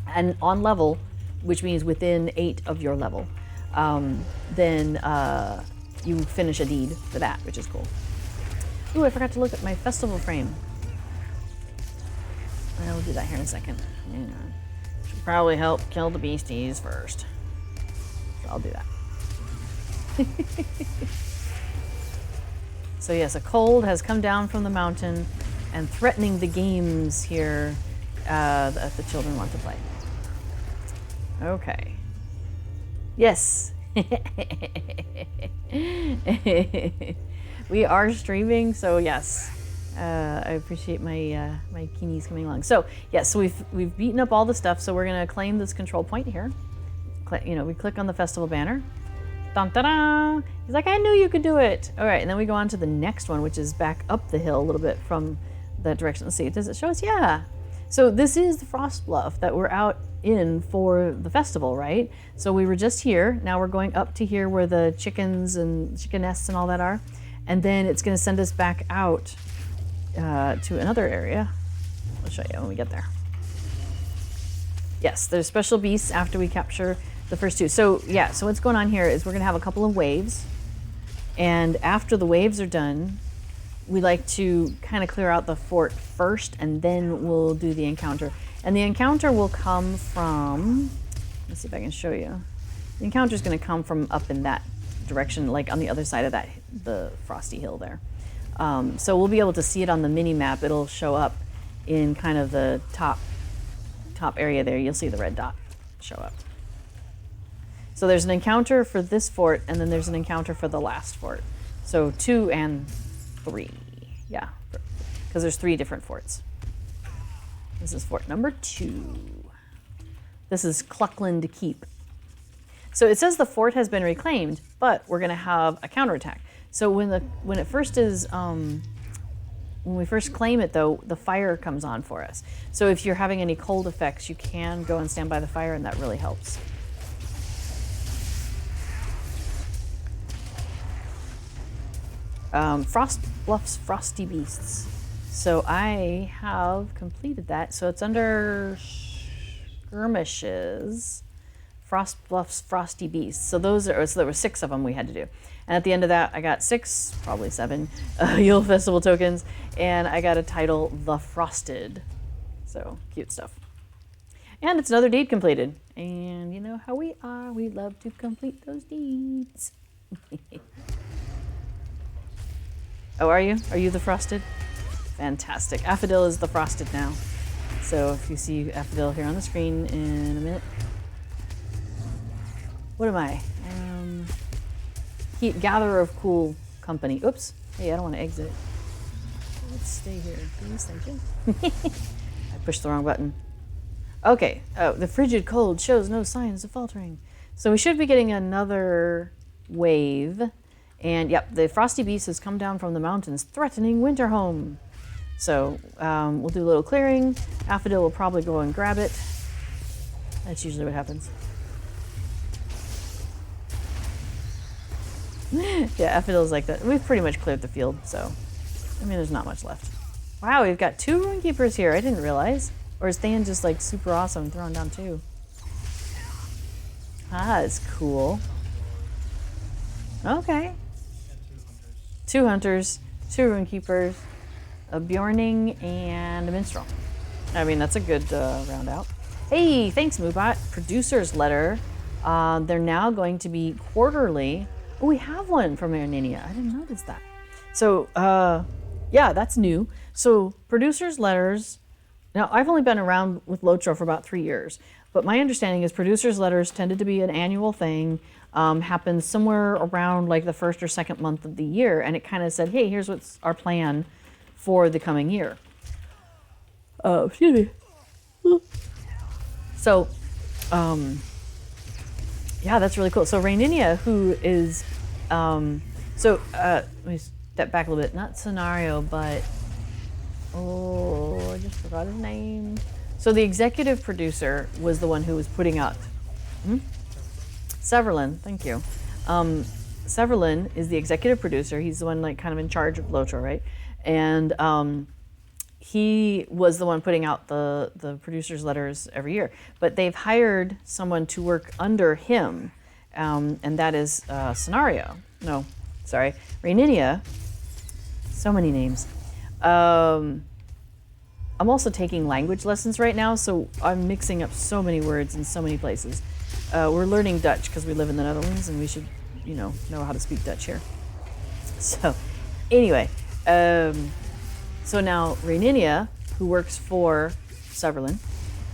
and on level, which means within 8 of your level, then you finish a deed for that, which is cool. Ooh, I forgot to look at my festival frame. I'll do that here in a second. Hang on. Should probably help kill the beasties first. So I'll do that. So yes, a cold has come down from the mountain and threatening the games here that the children want to play. Okay. Yes. We are streaming, so yes. I appreciate my my Keenies coming along. So yes, so we've beaten up all the stuff. So we're gonna claim this control point here. We click on the festival banner. Dun, da, da. He's like, I knew you could do it. All right, and then we go on to the next one, which is back up the hill a little bit from that direction. Let's see, does it show us? Yeah. So this is the Frostbluff that we're out in for the festival, right? So we were just here. Now we're going up to here where the chickens and chicken nests and all that are. And then it's going to send us back out to another area. I'll show you when we get there. Yes, there's special beasts after we capture the first two. So yeah, so what's going on here is we're going to have a couple of waves. And after the waves are done, we like to kind of clear out the fort first, and then we'll do the encounter. And the encounter will come from, let's see if I can show you. The encounter is going to come from up in that direction, like on the other side of that, the frosty hill there. So we'll be able to see it on the mini map. It'll show up in kind of the top area there. You'll see the red dot show up. So there's an encounter for this fort, and then there's an encounter for the last fort. So 2 and 3, yeah, because there's 3 different forts. This is fort number 2. This is Cluckland Keep. So it says the fort has been reclaimed, but we're going to have a counterattack. So when it first is when we first claim it, though, the fire comes on for us. So if you're having any cold effects, you can go and stand by the fire, and that really helps. Frostbluff's Frosty Beasts. So I have completed that. So it's under skirmishes. Frostbluff's Frosty Beasts. So there were 6 of them we had to do. And at the end of that, I got 6, probably 7, Yule Festival tokens, and I got a title, The Frosted. So cute stuff. And it's another deed completed. And you know how we are. We love to complete those deeds. Oh, are you? Are you the Frosted? Fantastic. Affodil is the Frosted now. So if you see Affodil here on the screen in a minute. What am I? Gatherer of Cool Company. Oops. Hey, I don't want to exit. Let's stay here. Please, thank you. I pushed the wrong button. Okay. Oh, the frigid cold shows no signs of faltering. So we should be getting another wave. And yep, the Frosty Beast has come down from the mountains, threatening Winterhome. So we'll do a little clearing. Affodil will probably go and grab it. That's usually what happens. Yeah, Affodil's like that. We've pretty much cleared the field, so I mean, there's not much left. Wow, we've got 2 Runekeepers here. I didn't realize. Or is Than just like super awesome, throwing down 2? Ah, that's cool. Okay. 2 hunters, 2 Runekeepers, a Bjorning, and a Minstrel. I mean, that's a good round out. Hey, thanks, Moobot. Producer's letter. They're now going to be quarterly. Oh, we have one from Erninia. I didn't notice that. So, yeah, that's new. So, producer's letters. Now, I've only been around with Lotro for about 3 years, but my understanding is producer's letters tended to be an annual thing. Happens somewhere around like the 1st or 2nd month of the year, and it kind of said, hey, here's what's our plan for the coming year. Excuse me. So, yeah, that's really cool. So Raininia, who is, let me step back a little bit. Not Scenario, but, I just forgot his name. So the executive producer was the one who was putting out, Severlin, thank you. Severlin is the executive producer. He's the one like kind of in charge of Lotro, right? And he was the one putting out the producer's letters every year. But they've hired someone to work under him, and that is Scenario. No, sorry, Raininia. So many names. I'm also taking language lessons right now, so I'm mixing up so many words in so many places. We're learning Dutch because we live in the Netherlands, and we should, know how to speak Dutch here. So, anyway, so now Raininia, who works for Severlin,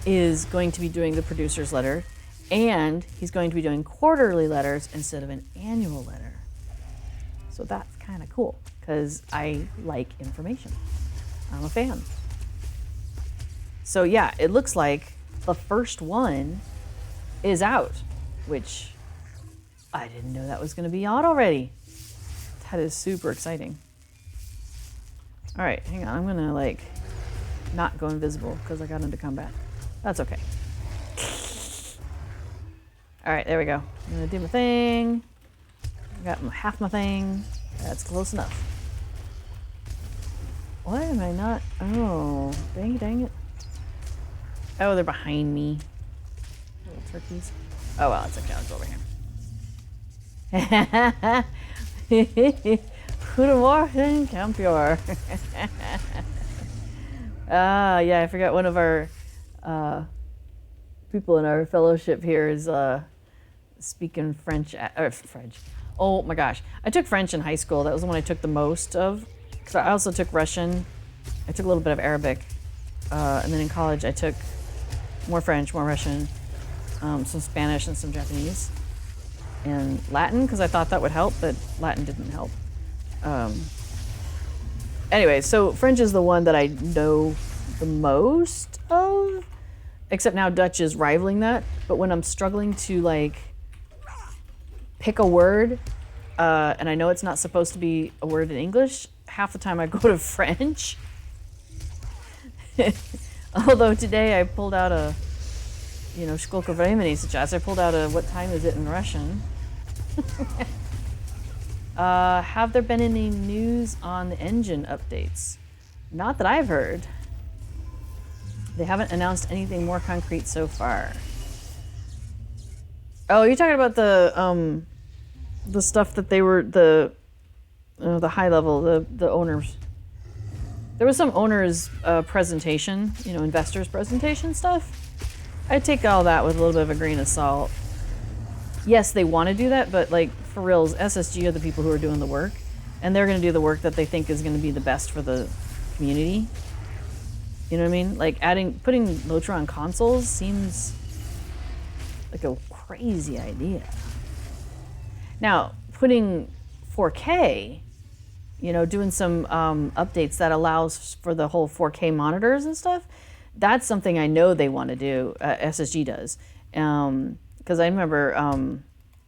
is going to be doing the producer's letter, And he's going to be doing quarterly letters instead of an annual letter. So that's kind of cool because I like information. I'm a fan. So yeah, it looks like the first one is out, which I didn't know that was going to be out already. That is super exciting. All right, hang on. I'm going to like not go invisible because I got into combat. That's okay. All right, there we go. I'm going to do my thing. I got half my thing. That's close enough. Why am I not? Oh, dang it. Oh, they're behind me. Little turkeys. Oh, well, it's okay. I'll go over here. Goedemorgen, kampioen. Yeah, I forgot one of our people in our fellowship here is speaking French. French. Oh my gosh. I took French in high school. That was the one I took the most of. Because I also took Russian. I took a little bit of Arabic. And then in college, I took more French, more Russian, some Spanish, and some Japanese. And Latin, because I thought that would help, but Latin didn't help. Anyway, so French is the one that I know the most of, except now Dutch is rivaling that. But when I'm struggling to like pick a word, and I know it's not supposed to be a word in English, half the time I go to French. Although today I pulled out a, Skолько времени сейчас, I pulled out a what time is it in Russian. Have there been any news on the engine updates? Not that I've heard. They haven't announced anything more concrete so far. Oh, you're talking about the stuff that they were the high level, the owners. There was some owners presentation, investors presentation stuff. I take all that with a little bit of a grain of salt. Yes, they want to do that, but like for reals, SSG are the people who are doing the work, and they're going to do the work that they think is going to be the best for the community. You know what I mean? Like putting Lotro on consoles seems like a crazy idea. Now, putting 4K, doing some updates that allows for the whole 4K monitors and stuff, that's something I know they want to do, SSG does. Because I remember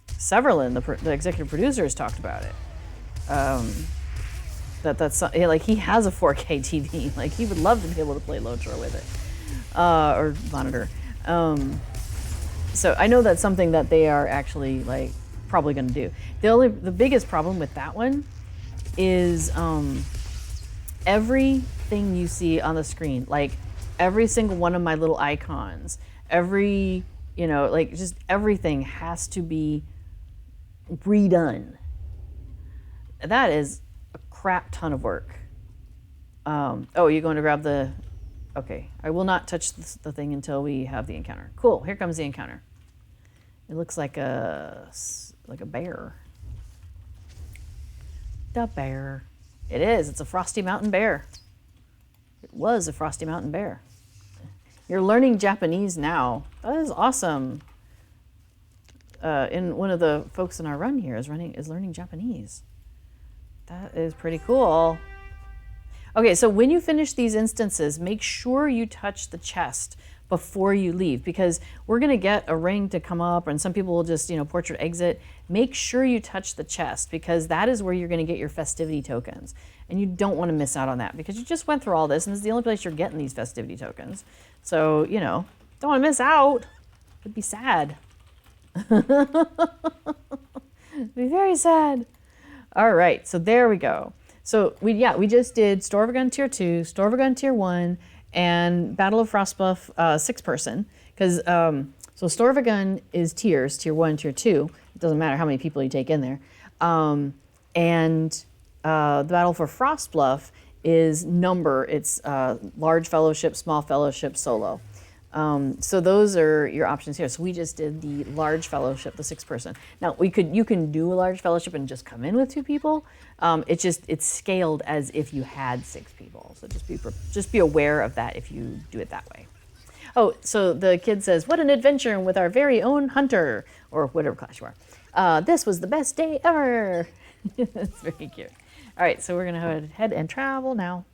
Severlin, the executive producers, talked about it. That's like he has a 4K TV. Like he would love to be able to play Lotro with it, or monitor. So I know that's something that they are actually like probably going to do. The biggest problem with that one is everything you see on the screen, like every single one of my little icons, like just everything has to be redone. That is a crap ton of work. Oh, you're going to grab the... Okay, I will not touch the thing until we have the encounter. Cool, here comes the encounter. It looks like a bear. The bear. It is, it's a Frosty Mountain Bear. It was a Frosty Mountain Bear. You're learning Japanese now. That is awesome. And one of the folks in our run here is learning Japanese. That is pretty cool. Okay, so when you finish these instances, make sure you touch the chest before you leave, because we're gonna get a ring to come up, and some people will just, portrait exit. Make sure you touch the chest, because that is where you're gonna get your festivity tokens. And you don't wanna miss out on that, because you just went through all this, and this is the only place you're getting these festivity tokens. So, don't wanna miss out. It'd be sad. It'd be very sad. All right, so there we go. So we just did Storvâgûn Tier 2, Storvâgûn Tier 1, and Battle of Frostbluff 6-person. Because so Storvâgûn is tiers, Tier 1, Tier 2. It doesn't matter how many people you take in there. And the Battle for Frostbluff is number. It's large fellowship, small fellowship, solo. So those are your options here. So we just did the large fellowship, the 6-person. Now you can do a large fellowship and just come in with 2 people. It's scaled as if you had 6 people. So just be aware of that if you do it that way. Oh, so the kid says, "What an adventure with our very own hunter," or whatever class you are. This was the best day ever. That's very cute. All right, so we're gonna go ahead and travel now.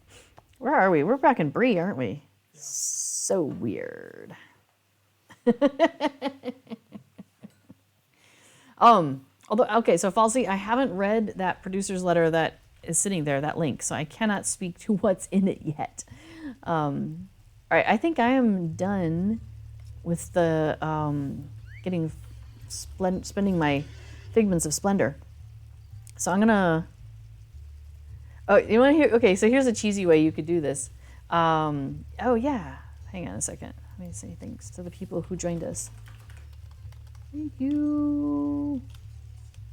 Where are we? We're back in Bree, aren't we? Yeah. So weird. Although, okay, so Falsey, I haven't read that producer's letter that is sitting there, that link, so I cannot speak to what's in it yet. All right, I think I am done with the spending my Figments of Splendor. So I'm gonna. Oh, you want to hear? Okay, so here's a cheesy way you could do this. Oh yeah, hang on a second. Let me say thanks to the people who joined us. Thank you.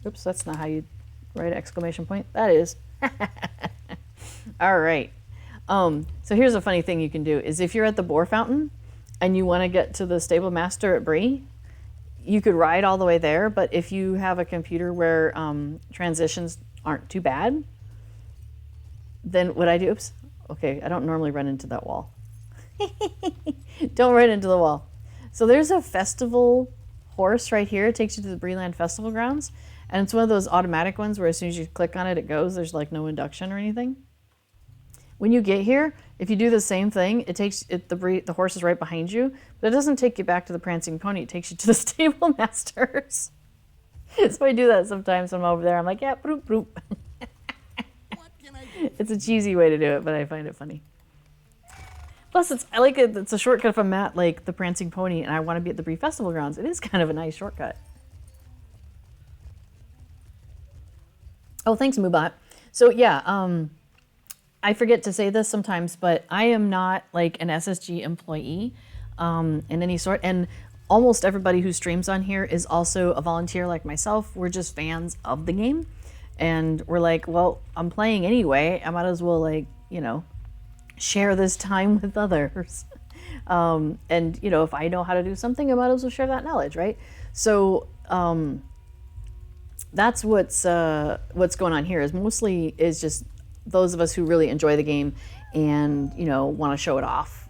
Oops, that's not how you write an exclamation point. That is. All right. So here's a funny thing you can do is if you're at the Boar Fountain and you want to get to the Stable Master at Bree, you could ride all the way there, but if you have a computer where transitions aren't too bad, then what I do, oops, okay, I don't normally run into that wall. Don't run into the wall. So there's a festival horse right here. It takes you to the Breeland Festival Grounds. And it's one of those automatic ones where as soon as you click on it, it goes. There's like no induction or anything. When you get here, if you do the same thing, it takes the horse is right behind you, but it doesn't take you back to the Prancing Pony. It takes you to the Stable Masters. So I do that sometimes when I'm over there. I'm like, yeah, broop, broop. It's a cheesy way to do it, but I find it funny. Plus, I like it. It's a shortcut if I'm at like the Prancing Pony and I want to be at the Bree Festival Grounds. It is kind of a nice shortcut. Oh, thanks, Moobot. So yeah, I forget to say this sometimes, but I am not like an SSG employee in any sort. And almost everybody who streams on here is also a volunteer like myself. We're just fans of the game. And we're like, well, I'm playing anyway. I might as well like, share this time with others. And, if I know how to do something, I might as well share that knowledge, right? So that's what's going on here is just those of us who really enjoy the game and, want to show it off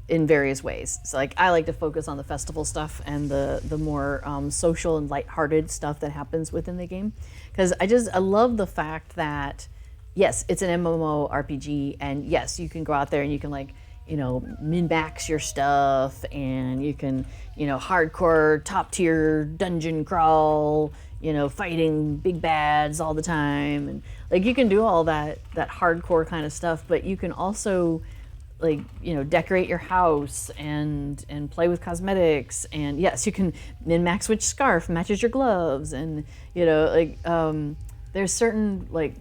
in various ways. So like I like to focus on the festival stuff and the more social and lighthearted stuff that happens within the game. Because I love the fact that, yes, it's an MMO RPG, and yes, you can go out there and you can like, min-max your stuff, and you can, hardcore top tier dungeon crawl, fighting big bads all the time, and like you can do all that hardcore kind of stuff, but you can also like decorate your house and play with cosmetics, and yes, you can min-max which scarf matches your gloves, and there's certain like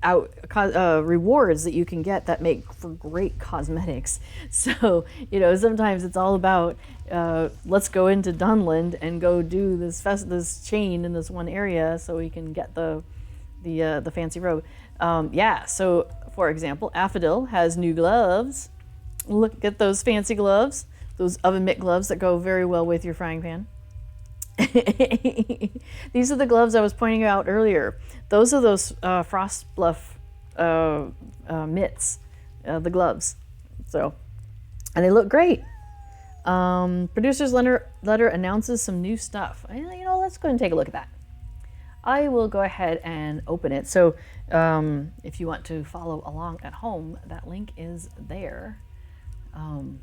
rewards that you can get that make for great cosmetics. So sometimes it's all about let's go into Dunland and go do this chain in this one area so we can get the fancy robe. So for example, Affodil has new gloves. Look at those fancy gloves, those oven mitt gloves that go very well with your frying pan. These are the gloves I was pointing out earlier. Those are those Frostbluff mitts, the gloves. So, and they look great. Producer's letter announces some new stuff. Let's go and take a look at that. I will go ahead and open it. So if you want to follow along at home, that link is there.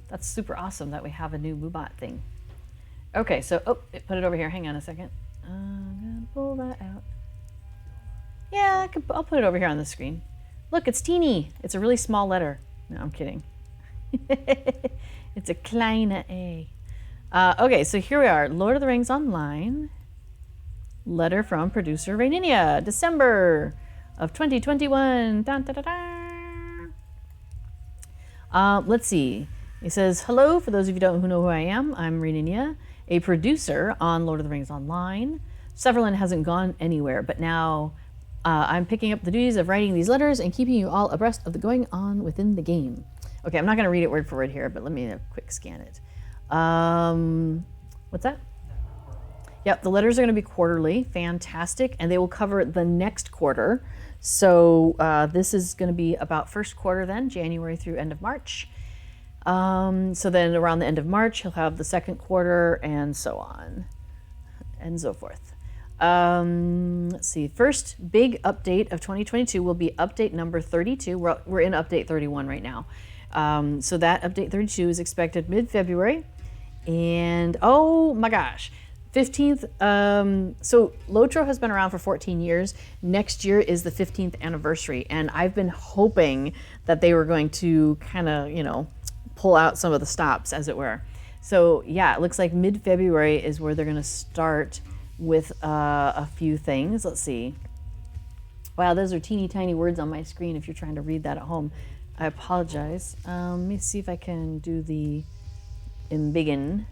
That's super awesome that we have a new Moobot thing. Okay, so, put it over here. Hang on a second. I'm gonna pull that out. Yeah, I'll put it over here on the screen. Look, it's teeny. It's a really small letter. No, I'm kidding. It's a kleine A. Okay, so here we are. Lord of the Rings Online. Letter from producer Raininia, December of 2021. Dun, dun, dun, dun. Let's see. He says, hello, for those of you who know who I am, I'm Raininia, a producer on Lord of the Rings Online. Severlin hasn't gone anywhere, but now I'm picking up the duties of writing these letters and keeping you all abreast of the going on within the game. Okay, I'm not going to read it word for word here, but let me quick scan it. What's that? Yep, the letters are going to be quarterly. Fantastic. And they will cover the next quarter. So this is going to be about first quarter then, January through end of March. So then around the end of March, he'll have the second quarter and so on and so forth. Let's see. First big update of 2022 will be update number 32. We're in update 31 right now. So that update 32 is expected mid-February. And oh my gosh, 15th. So Lotro has been around for 14 years. Next year is the 15th anniversary. And I've been hoping that they were going to kind of, pull out some of the stops, as it were. So yeah, it looks like mid-February is where they're going to start with a few things. Let's see. Wow, those are teeny tiny words on my screen if you're trying to read that at home. I apologize. Let me see if I can do the embiggen.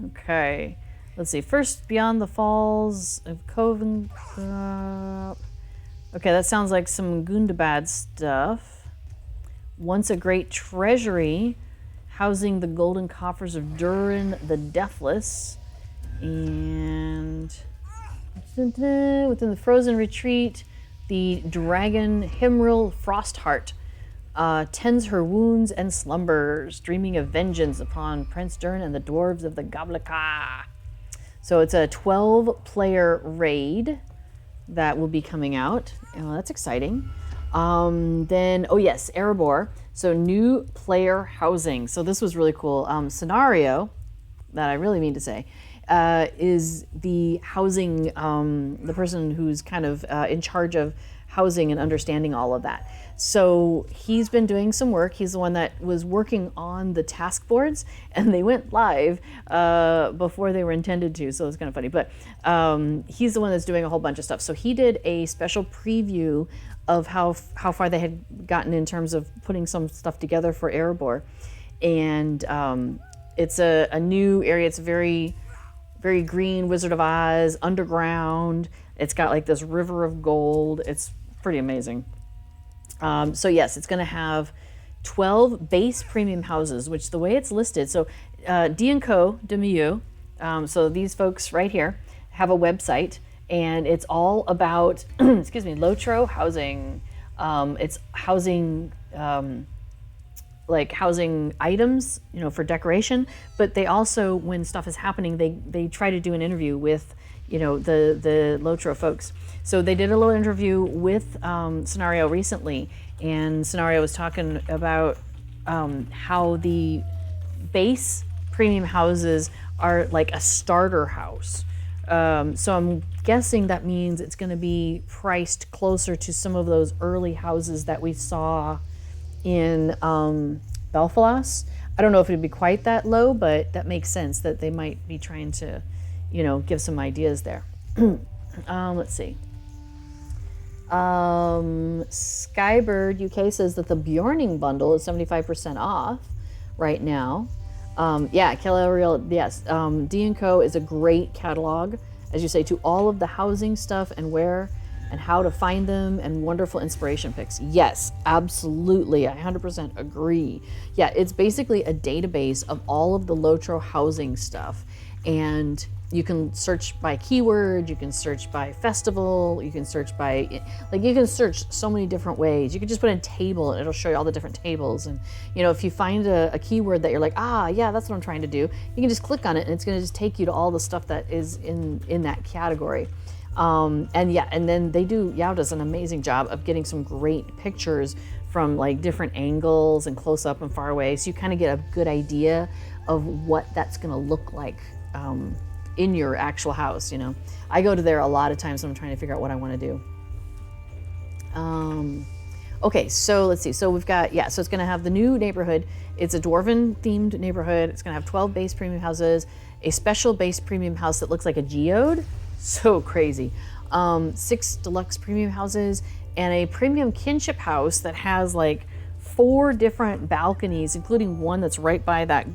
Okay, let's see. First, Beyond the Falls of Coven. Okay, that sounds like some Gundabad stuff. Once a great treasury, housing the golden coffers of Durin the Deathless. And within the frozen retreat, the dragon Himril Frostheart tends her wounds and slumbers, dreaming of vengeance upon Prince Durin and the dwarves of the Goblika. So it's a 12-player raid that will be coming out. Oh, that's exciting. Then, oh yes, Erebor. So new player housing. So this was really cool. Scenario, that I really mean to say, is the housing, the person who's kind of in charge of housing and understanding all of that. So he's been doing some work. He's the one that was working on the task boards, and they went live before they were intended to. So it's kind of funny, but he's the one that's doing a whole bunch of stuff. So he did a special preview of how far they had gotten in terms of putting some stuff together for Erebor. And it's a new area. It's very, very green, Wizard of Oz, underground. It's got like this river of gold. It's pretty amazing. So yes, it's going to have 12 base premium houses, which the way it's listed, so D&Co Demieux, so these folks right here have a website, and it's all about, excuse me, Lotro housing. It's housing, like housing items, for decoration, but they also, when stuff is happening, they try to do an interview with, the Lotro folks. So they did a little interview with Scenario recently, and Scenario was talking about how the base premium houses are like a starter house. So I'm guessing that means it's going to be priced closer to some of those early houses that we saw in Belfalas. I don't know if it'd be quite that low, but that makes sense that they might be trying to, give some ideas there. Let's see. Skybird UK says that the Bjorning bundle is 75% off right now. Yeah, Kelly Ariel, yes. D&Co is a great catalog, as you say, to all of the housing stuff and where and how to find them, and wonderful inspiration picks. Yes, absolutely. I 100% agree. Yeah, it's basically a database of all of the Lotro housing stuff. And you can search by keyword, you can search by festival, you can search by, you can search so many different ways. You can just put in table and it'll show you all the different tables. And, if you find a keyword that you're like, yeah, that's what I'm trying to do, you can just click on it and it's going to just take you to all the stuff that is in that category. And then Yao does an amazing job of getting some great pictures from different angles and close up and far away. So you kind of get a good idea of what that's going to look like in your actual house. I go to there a lot of times when I'm trying to figure out what I want to do. Okay, so let's see. So we've got, so it's going to have the new neighborhood. It's a dwarven themed neighborhood. It's going to have 12 base premium houses, a special base premium house that looks like a geode. So crazy. 6 deluxe premium houses and a premium kinship house that has 4 different balconies, including one that's right by that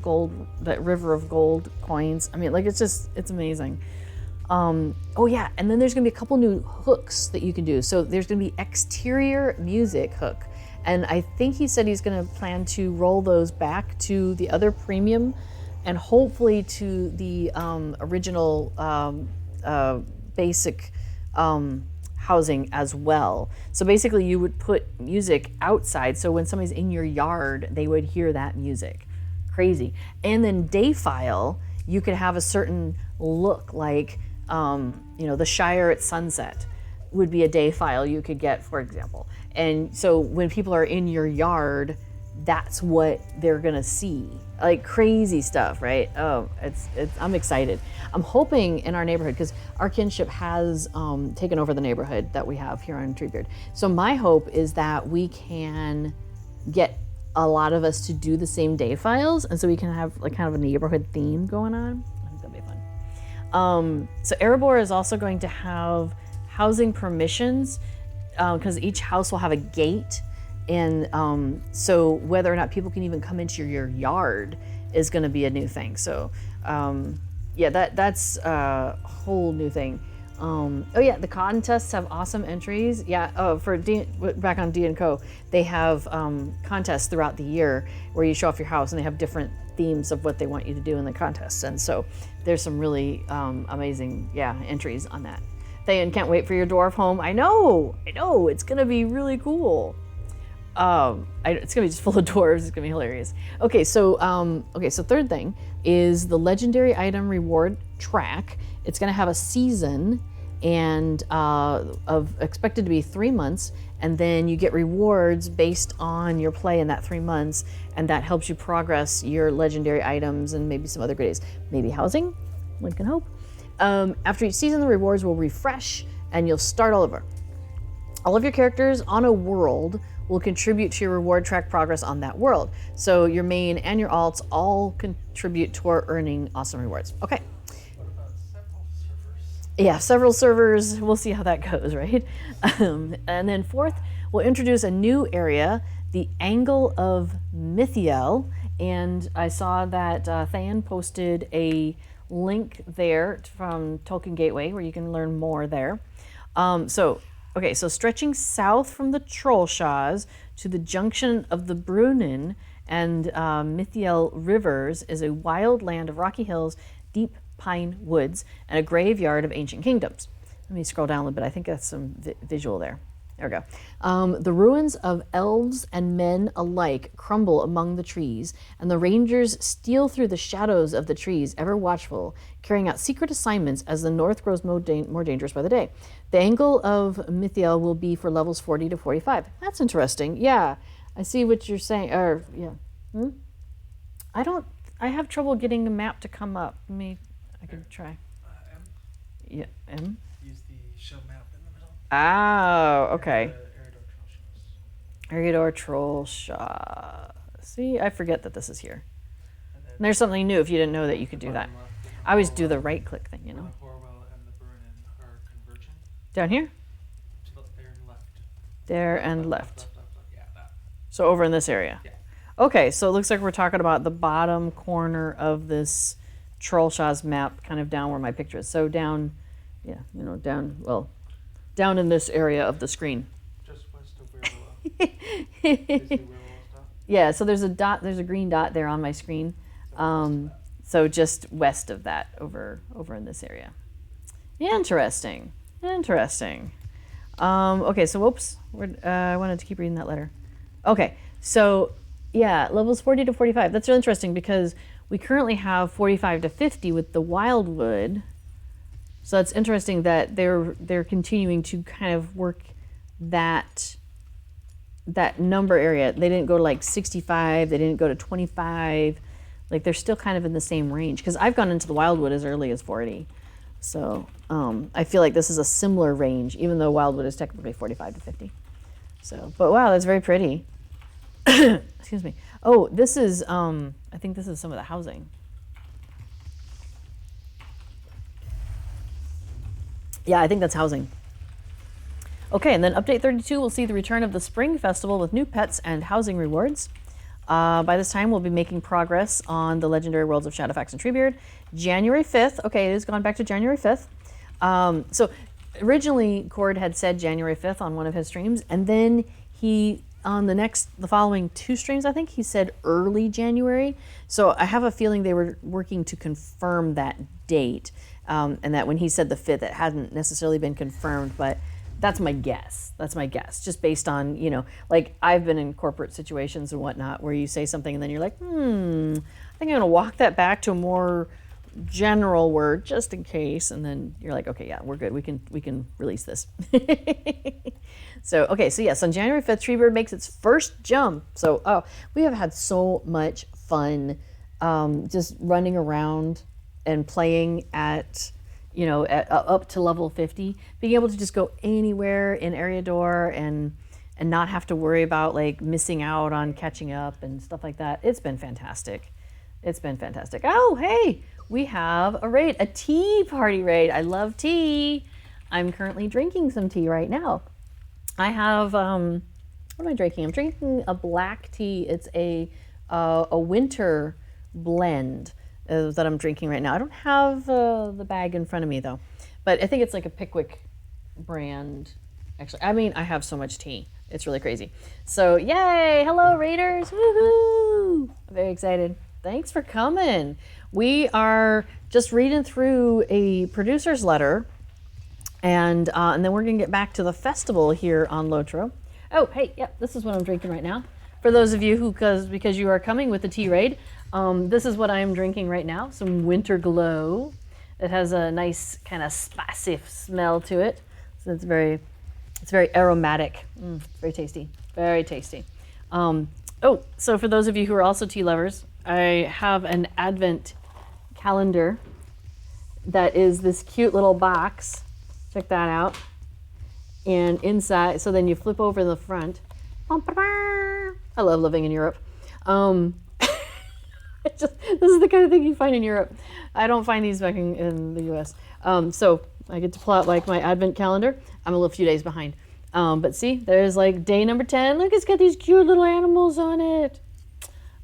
river of gold coins. I mean, it's amazing. And then there's gonna be a couple new hooks that you can do. So there's gonna be exterior music hook. And I think he said he's gonna plan to roll those back to the other premium and hopefully to the original basic housing as well. So basically you would put music outside, so when somebody's in your yard, they would hear that music. Crazy. And then Dayfile, you could have a certain look, like the Shire at sunset would be a Dayfile you could get, for example. And so when people are in your yard, that's what they're gonna see. Like crazy stuff, right? Oh, it's I'm excited. I'm hoping in our neighborhood, because our kinship has taken over the neighborhood that we have here on Treebeard. So my hope is that we can get a lot of us to do the same day files, and so we can have like kind of a neighborhood theme going on. I think that'd be fun. So Erebor is also going to have housing permissions, because each house will have a gate. And so whether or not people can even come into your yard is going to be a new thing. So that's a whole new thing. The contests have awesome entries. For back on D & Co, they have contests throughout the year where you show off your house, and they have different themes of what they want you to do in the contests. And so there's some really amazing entries on that. Thayan, can't wait for your dwarf home. I know, it's going to be really cool. It's gonna be just full of dwarves. It's gonna be hilarious. Okay, so third thing is the legendary item reward track. It's gonna have a season and of expected to be 3 months, and then you get rewards based on your play in that 3 months, and that helps you progress your legendary items and maybe some other goodies, maybe housing. One can hope. After each season, the rewards will refresh, and you'll start all over. All of your characters on a world will contribute to your reward track progress on that world. So your main and your alts all contribute toward earning awesome rewards. Okay. What about several servers? Yeah, several servers. We'll see how that goes, right? And then fourth, we'll introduce a new area, the Angle of Mithiel. And I saw that Thayan posted a link there from Tolkien Gateway where you can learn more there. So stretching south from the Trollshaws to the junction of the Brunnen and Mithiel rivers is a wild land of rocky hills, deep pine woods, and a graveyard of ancient kingdoms. Let me scroll down a little bit. I think that's some visual there. There we go. The ruins of elves and men alike crumble among the trees, and the rangers steal through the shadows of the trees, ever watchful, carrying out secret assignments as the north grows more dangerous by the day. The Angle of Mithiel will be for levels 40 to 45. That's interesting. Yeah, I see what you're saying. I have trouble getting the map to come up. I could try. M. Yeah, M. Use the show map in the middle. Oh, okay. Eredor Eredor Trollshaw. See, I forget that this is here. And there's something new if you didn't know that you could do that. I always do the right click thing, The Horwell and the Brunnen are converging. Down here? There and left. There and left. Yeah, that. So over in this area. Yeah. Okay, so it looks like we're talking about the bottom corner of this Trollshaw's map, kind of down where my picture is. So down in this area of the screen. Just west of Werewolf. Yeah, so there's a green dot there on my screen. So just west of that, over in this area. Interesting. Okay, so whoops, I wanted to keep reading that letter. Okay, so yeah, levels 40 to 45. That's really interesting because we currently have 45 to 50 with the Wildwood. So it's interesting that they're continuing to kind of work that number area. They didn't go to like 65, they didn't go to 25. Like they're still kind of in the same range, because I've gone into the Wildwood as early as 40. So I feel like this is a similar range, even though Wildwood is technically 45 to 50. So, but wow, that's very pretty. Excuse me. Oh, this is, I think this is some of the housing. Yeah, I think that's housing. Okay, and then update 32, we'll see the return of the Spring Festival with new pets and housing rewards. By this time, we'll be making progress on the Legendary Worlds of Shadowfax and Treebeard. January 5th, okay, it has gone back to January 5th. So originally, Cord had said January 5th on one of his streams, and then he, on the following two streams, I think, he said early January. So I have a feeling they were working to confirm that date, and that when he said the 5th, it hadn't necessarily been confirmed, but That's my guess. That's my guess. Just based on, like I've been in corporate situations and whatnot where you say something and then you're like, I think I'm going to walk that back to a more general word just in case. And then you're like, okay, yeah, we're good. We can release this. So, okay. So yes, on January 5th, Treebird makes its first jump. So, we have had so much fun, just running around and playing at up to level 50, being able to just go anywhere in Eriador and not have to worry about like missing out on catching up and stuff like that. It's been fantastic. It's been fantastic. Oh, hey, we have a raid, a tea party raid. I love tea. I'm currently drinking some tea right now. I have, what am I drinking? I'm drinking a black tea. It's a winter blend that I'm drinking right now. I don't have the bag in front of me though, but I think it's like a Pickwick brand. Actually, I mean, I have so much tea. It's really crazy. So yay, hello Raiders, woohoo! I'm very excited. Thanks for coming. We are just reading through a producer's letter and then we're gonna get back to the festival here on Lotro. Oh, hey, yep, this is what I'm drinking right now. For those of you who, because you are coming with the tea raid, this is what I am drinking right now, some Winter Glow. It has a nice kind of spicy smell to it. So it's very aromatic. It's very tasty, very tasty. So for those of you who are also tea lovers, I have an advent calendar that is this cute little box. Check that out. And inside, so then you flip over the front. I love living in Europe. This is the kind of thing you find in Europe. I don't find these back in the US. So I get to pull out like my advent calendar. I'm a little few days behind. But see, there's like day number 10. Look, it's got these cute little animals on it.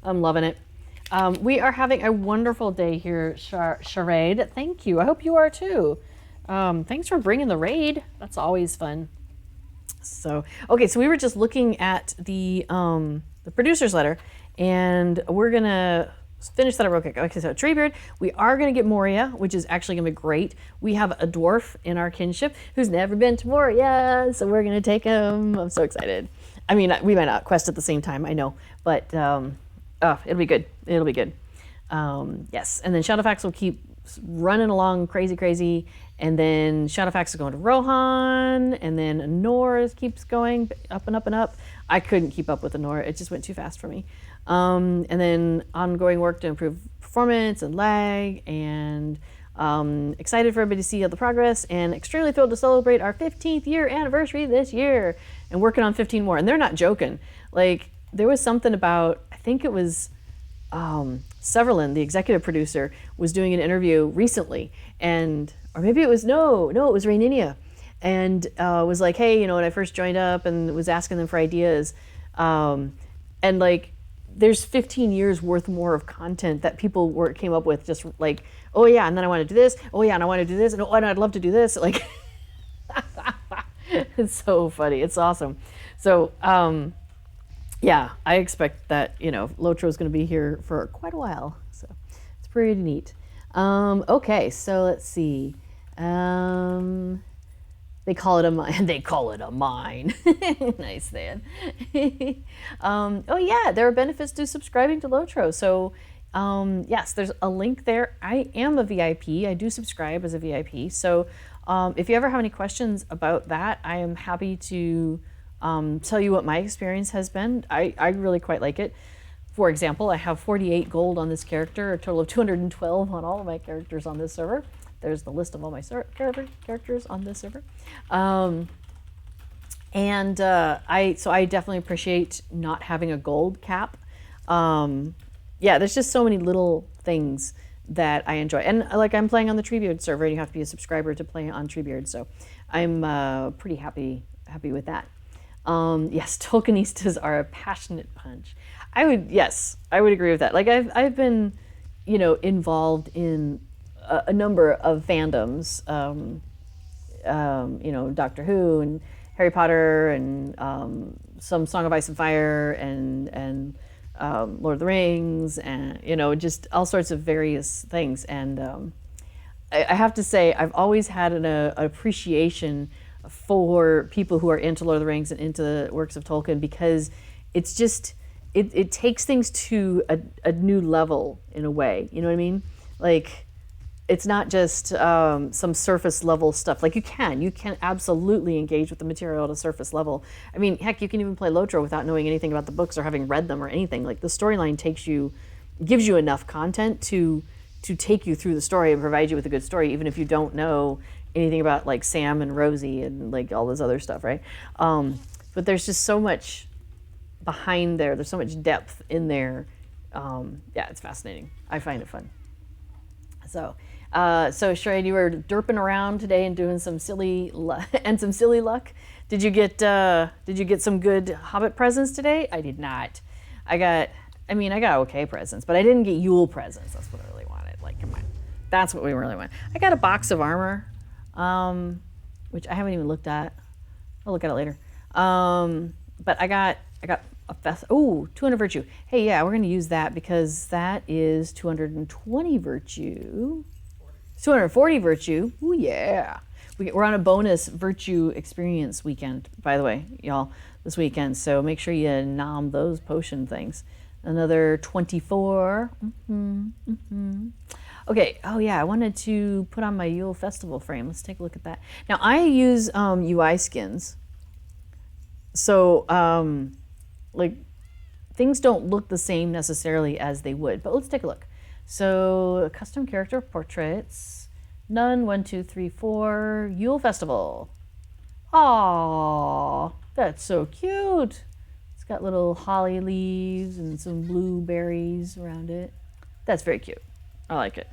I'm loving it. We are having a wonderful day here, Charade. Thank you. I hope you are too. Thanks for bringing the raid. That's always fun. So, okay, so we were just looking at the producer's letter, and we're gonna finish that up real quick. Okay, so Treebeard, we are gonna get Moria, which is actually gonna be great. We have a dwarf in our kinship who's never been to Moria, so we're gonna take him. I'm so excited. I mean, we might not quest at the same time, I know, but it'll be good. It'll be good. Yes, and then Shadowfax will keep running along crazy, and then Shadowfax is going to Rohan, and then Anor keeps going up and up and up. I couldn't keep up with Anor. It just went too fast for me. And then ongoing work to improve performance and lag, and excited for everybody to see all the progress, and extremely thrilled to celebrate our 15th year anniversary this year, and working on 15 more. And they're not joking. Like, there was something about, I think it was Severlin, the executive producer, was doing an interview recently, or maybe it was, no, it was Raininia, and was like, hey, when I first joined up and was asking them for ideas, and like, there's 15 years worth more of content that people came up with, just like, oh yeah, and then I want to do this, oh yeah, and I want to do this, and oh, and I'd love to do this, like, it's so funny, it's awesome. So, yeah, I expect that, Lotro is going to be here for quite a while. So it's pretty neat. Okay, so let's see. They call it a mine. They call it a mine. Nice, Dan. Oh, yeah, there are benefits to subscribing to Lotro. So, yes, there's a link there. I am a VIP. I do subscribe as a VIP. So if you ever have any questions about that, I am happy to tell you what my experience has been. I really quite like it. For example, I have 48 gold on this character, a total of 212 on all of my characters on this server. There's the list of all my characters on this server. I definitely appreciate not having a gold cap. Yeah, there's just so many little things that I enjoy. And like, I'm playing on the Treebeard server, and you have to be a subscriber to play on Treebeard, so I'm pretty happy with that. Yes, Tolkienistas are a passionate bunch. I would agree with that. Like, I've been, involved in a number of fandoms, Doctor Who and Harry Potter and some Song of Ice and Fire and Lord of the Rings, and just all sorts of various things. And I have to say, I've always had an appreciation for people who are into Lord of the Rings and into the works of Tolkien, because it's just, it takes things to a new level in a way. You know what I mean? Like, it's not just some surface level stuff. Like, you can absolutely engage with the material at a surface level. I mean, heck, you can even play Lotro without knowing anything about the books or having read them or anything. Like, the storyline gives you enough content to take you through the story and provide you with a good story, even if you don't know anything about like Sam and Rosie and like all this other stuff, right? But there's just so much behind there. There's so much depth in there. Yeah, it's fascinating. I find it fun. So Shereen, you were derping around today and doing some silly luck. Did you get some good Hobbit presents today? I did not. I got okay presents, but I didn't get Yule presents. That's what I really wanted. Like, come on, that's what we really want. I got a box of armor, which I haven't even looked at. I'll look at it later. But I got a 200 virtue. Hey, yeah, we're going to use that because that is 220 virtue. 240 virtue. Ooh, yeah. We're on a bonus virtue experience weekend, by the way, y'all, this weekend. So make sure you nom those potion things. Another 24. Okay. Oh, yeah. I wanted to put on my Yule Festival frame. Let's take a look at that. Now, I use UI skins. So, like, things don't look the same necessarily as they would, but let's take a look. So, custom character portraits. None. 1, 2, 3, 4. Yule Festival. Aww, that's so cute. It's got little holly leaves and some blueberries around it. That's very cute. I like it.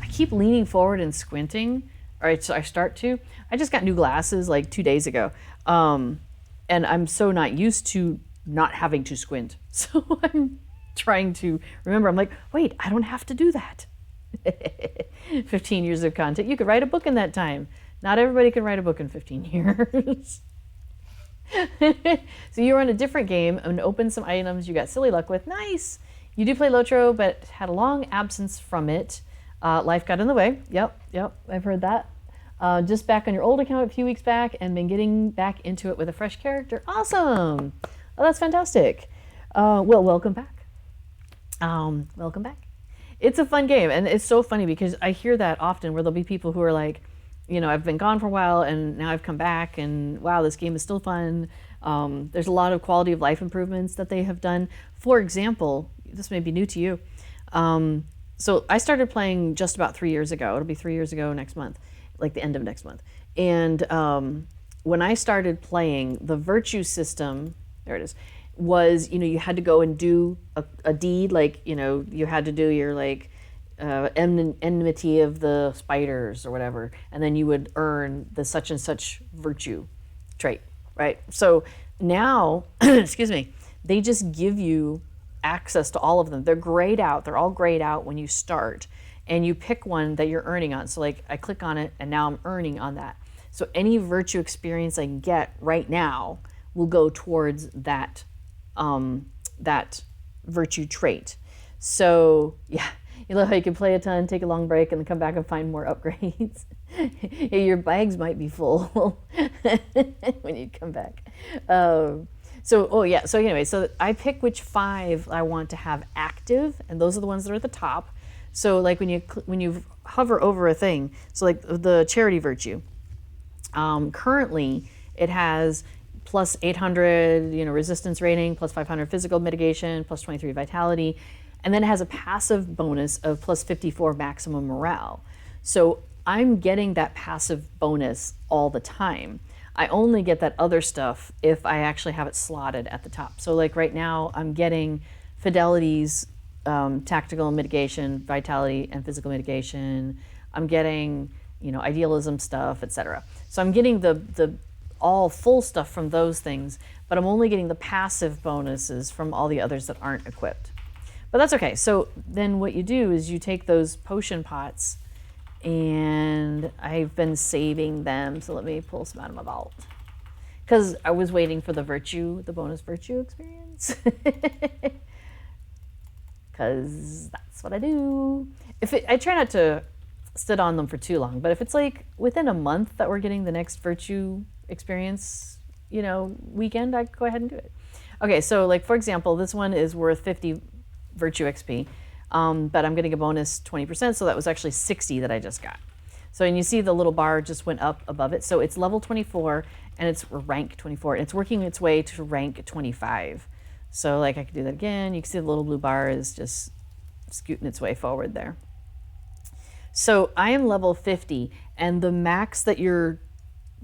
I keep leaning forward and squinting. All right, so I start to. I just got new glasses like 2 days ago. And I'm so not used to not having to squint. So I'm trying to remember. I'm like, wait, I don't have to do that. 15 years of content. You could write a book in that time. Not everybody can write a book in 15 years. So you were on a different game and opened some items you got silly luck with. Nice. You do play Lotro, but had a long absence from it. Life got in the way. Yep, I've heard that. Just back on your old account a few weeks back and been getting back into it with a fresh character. Awesome. Oh, that's fantastic. Well, welcome back. Welcome back. It's a fun game, and it's so funny because I hear that often where there'll be people who are like, you know, I've been gone for a while and now I've come back and wow, this game is still fun. There's a lot of quality of life improvements that they have done. For example, this may be new to you. So I started playing just about 3 years ago. It'll be 3 years ago next month, like the end of next month. And when I started playing, the virtue system, there it is, was, you know, you had to go and do a deed, like, you know, you had to do your like enmity of the spiders or whatever, and then you would earn the such and such virtue trait, right? So now, excuse me, they just give you access to all of them. They're grayed out. They're all grayed out when you start, and you pick one that you're earning on. So like I click on it and now I'm earning on that. So any virtue experience I get right now will go towards that that virtue trait. So yeah, you know how you can play a ton, take a long break, and then come back and find more upgrades. Your bags might be full when you come back. So anyway, so I pick which 5 I want to have active, and those are the ones that are at the top. So like when you hover over a thing, so like the charity virtue, currently it has plus 800, resistance rating, plus 500 physical mitigation, plus 23 vitality, and then it has a passive bonus of plus 54 maximum morale. So I'm getting that passive bonus all the time. I only get that other stuff if I actually have it slotted at the top. So like right now I'm getting fidelities, tactical mitigation, vitality, and physical mitigation. I'm getting, idealism stuff, etc. So I'm getting the all full stuff from those things, but I'm only getting the passive bonuses from all the others that aren't equipped. But that's okay. So then what you do is you take those potion pots, and I've been saving them. So let me pull some out of my vault, because I was waiting for the bonus virtue experience. Because that's what I do. I try not to sit on them for too long, but if it's like within a month that we're getting the next virtue experience, weekend, I could go ahead and do it. Okay, so like for example, this one is worth 50 virtue XP, but I'm getting a bonus 20%, so that was actually 60 that I just got. So, and you see the little bar just went up above it. So it's level 24 and it's rank 24 and it's working its way to rank 25. So like I could do that again. You can see the little blue bar is just scooting its way forward there. So I am level 50 and the max that your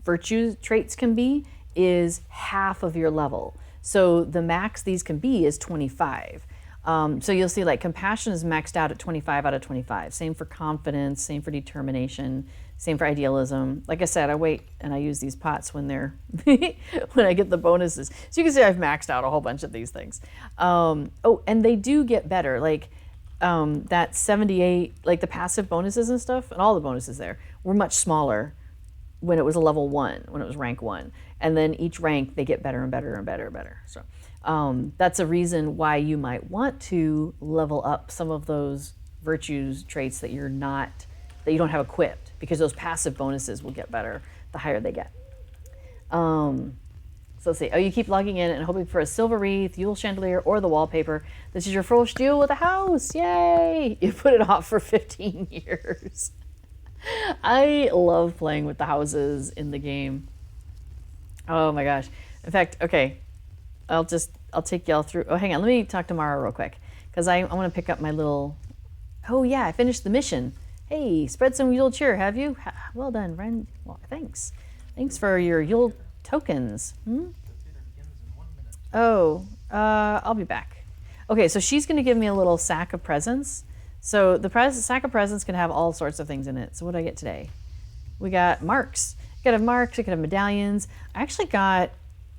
virtue traits can be is half of your level. So the max these can be is 25. So you'll see like compassion is maxed out at 25 out of 25. Same for confidence, same for determination, same for idealism. Like I said, I wait and I use these pots when they're when I get the bonuses. So you can see I've maxed out a whole bunch of these things. Oh, and they do get better. Like that 78, like the passive bonuses and stuff, and all the bonuses there were much smaller when it was a level 1, when it was rank 1. And then each rank they get better and better and better and better. So that's a reason why you might want to level up some of those virtues traits that you don't have equipped, because those passive bonuses will get better the higher they get. So let's see. Oh, you keep logging in and hoping for a silver wreath, Yule chandelier, or the wallpaper. This is your first deal with a house. Yay! You put it off for 15 years. I love playing with the houses in the game. Oh my gosh. In fact, okay, I'll take y'all through. Oh, hang on. Let me talk to Mara real quick, because I want to pick up my little. Oh yeah, I finished the mission. Hey, spread some Yule cheer, have you? Well done, friend. Well, thanks. Thanks for your Yule tokens. Oh, I'll be back. Okay, so she's going to give me a little sack of presents. So the sack of presents can have all sorts of things in it. So what did I get today? We got marks. I could have marks. I could have medallions. I actually got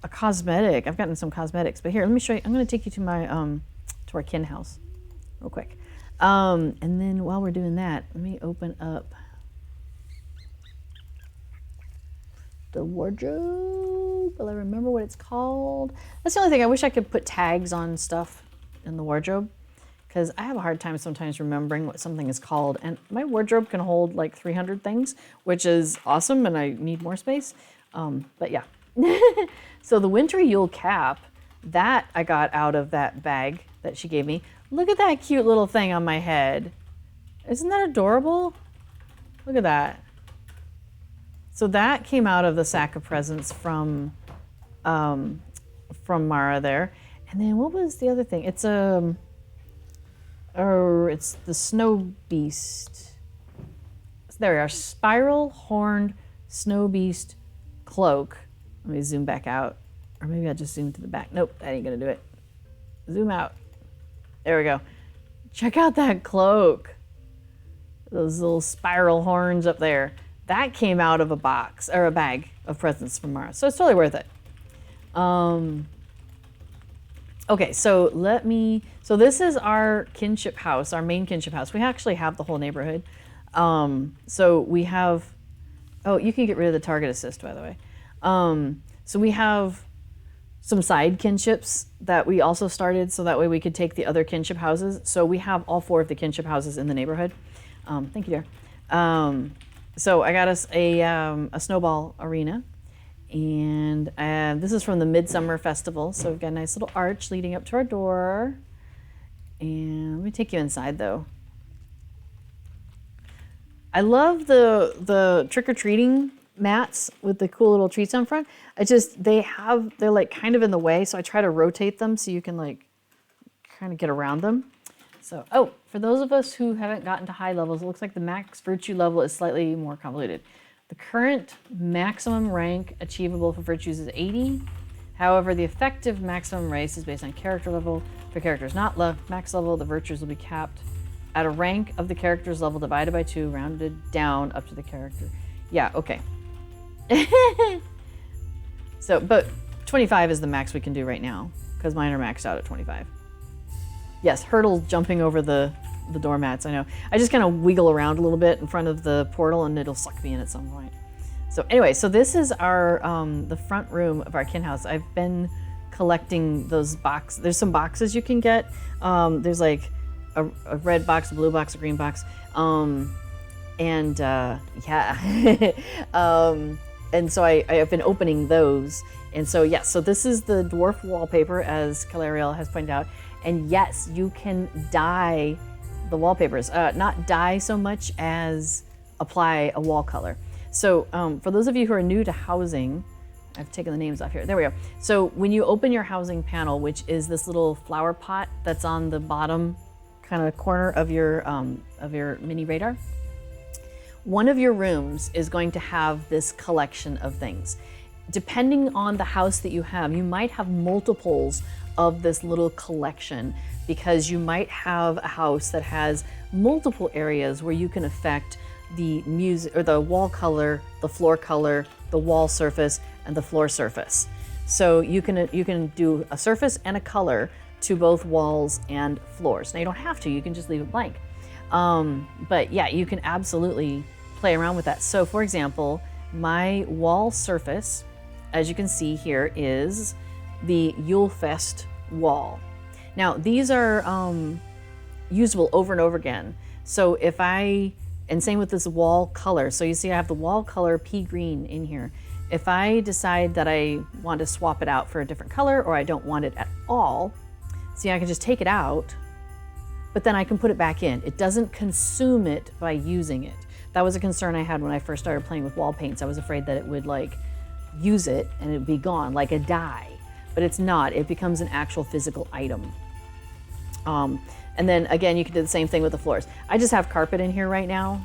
a cosmetic. I've gotten some cosmetics, but here, let me show you. I'm going to take you to my to our kin house real quick. And then while we're doing that, let me open up the wardrobe. Will I remember what it's called? That's the only thing. I wish I could put tags on stuff in the wardrobe, because I have a hard time sometimes remembering what something is called. And my wardrobe can hold like 300 things, which is awesome, and I need more space. But yeah. So the wintry Yule cap, that I got out of that bag that she gave me. Look at that cute little thing on my head. Isn't that adorable? Look at that. So that came out of the sack of presents from Mara there. And then what was the other thing? It's it's the snow beast. There we are. Spiral horned snow beast cloak. Let me zoom back out. Or maybe I'll just zoom to the back. Nope, that ain't gonna do it. Zoom out. There we go. Check out that cloak. Those little spiral horns up there. That came out of a box, or a bag of presents from Mara. So it's totally worth it. Okay, so this is our kinship house, our main kinship house. We actually have the whole neighborhood. So we have, oh, you can get rid of the target assist, by the way. So we have some side kinships that we also started, so that way we could take the other kinship houses. So we have all 4 of the kinship houses in the neighborhood. Thank you, dear. So I got us a snowball arena, and this is from the Midsummer Festival. So we've got a nice little arch leading up to our door. And let me take you inside, though. I love the trick-or-treating mats with the cool little treats on front. They're like kind of in the way, so I try to rotate them so you can like kind of get around them. So, oh, for those of us who haven't gotten to high levels, it looks like the max virtue level is slightly more convoluted. The current maximum rank achievable for virtues is 80. However, the effective maximum race is based on character level. For characters not max level, the virtues will be capped at a rank of the character's level divided by 2, rounded down up to the character. Yeah, okay. So, but 25 is the max we can do right now, because mine are maxed out at 25. Yes, hurdles jumping over the doormats, I know. I just kind of wiggle around a little bit in front of the portal and it'll suck me in at some point. So anyway, so this is our the front room of our kin house. I've been collecting those boxes. There's some boxes you can get. There's like a red box, a blue box, a green box. Yeah. and so I have been opening those. And so, yes, so this is the dwarf wallpaper, as Calariel has pointed out. And yes, you can dye the wallpapers. Not dye so much as apply a wall color. So for those of you who are new to housing, I've taken the names off here. There we go. So when you open your housing panel, which is this little flower pot that's on the bottom kind of corner of your mini radar, one of your rooms is going to have this collection of things. Depending on the house that you have, you might have multiples of this little collection, because you might have a house that has multiple areas where you can affect the music or the wall color, the floor color, the wall surface, and the floor surface. So you can do a surface and a color to both walls and floors. Now you don't have to, you can just leave it blank. But yeah, you can absolutely play around with that. So for example, my wall surface, as you can see here, is the Yule Fest wall. Now these are usable over and over again. So if and same with this wall color. So you see I have the wall color pea green in here. If I decide that I want to swap it out for a different color, or I don't want it at all, see, I can just take it out, but then I can put it back in. It doesn't consume it by using it. That was a concern I had when I first started playing with wall paints. I was afraid that it would like use it and it'd be gone like a dye, but it's not. It becomes an actual physical item. And then again, you can do the same thing with the floors. I just have carpet in here right now.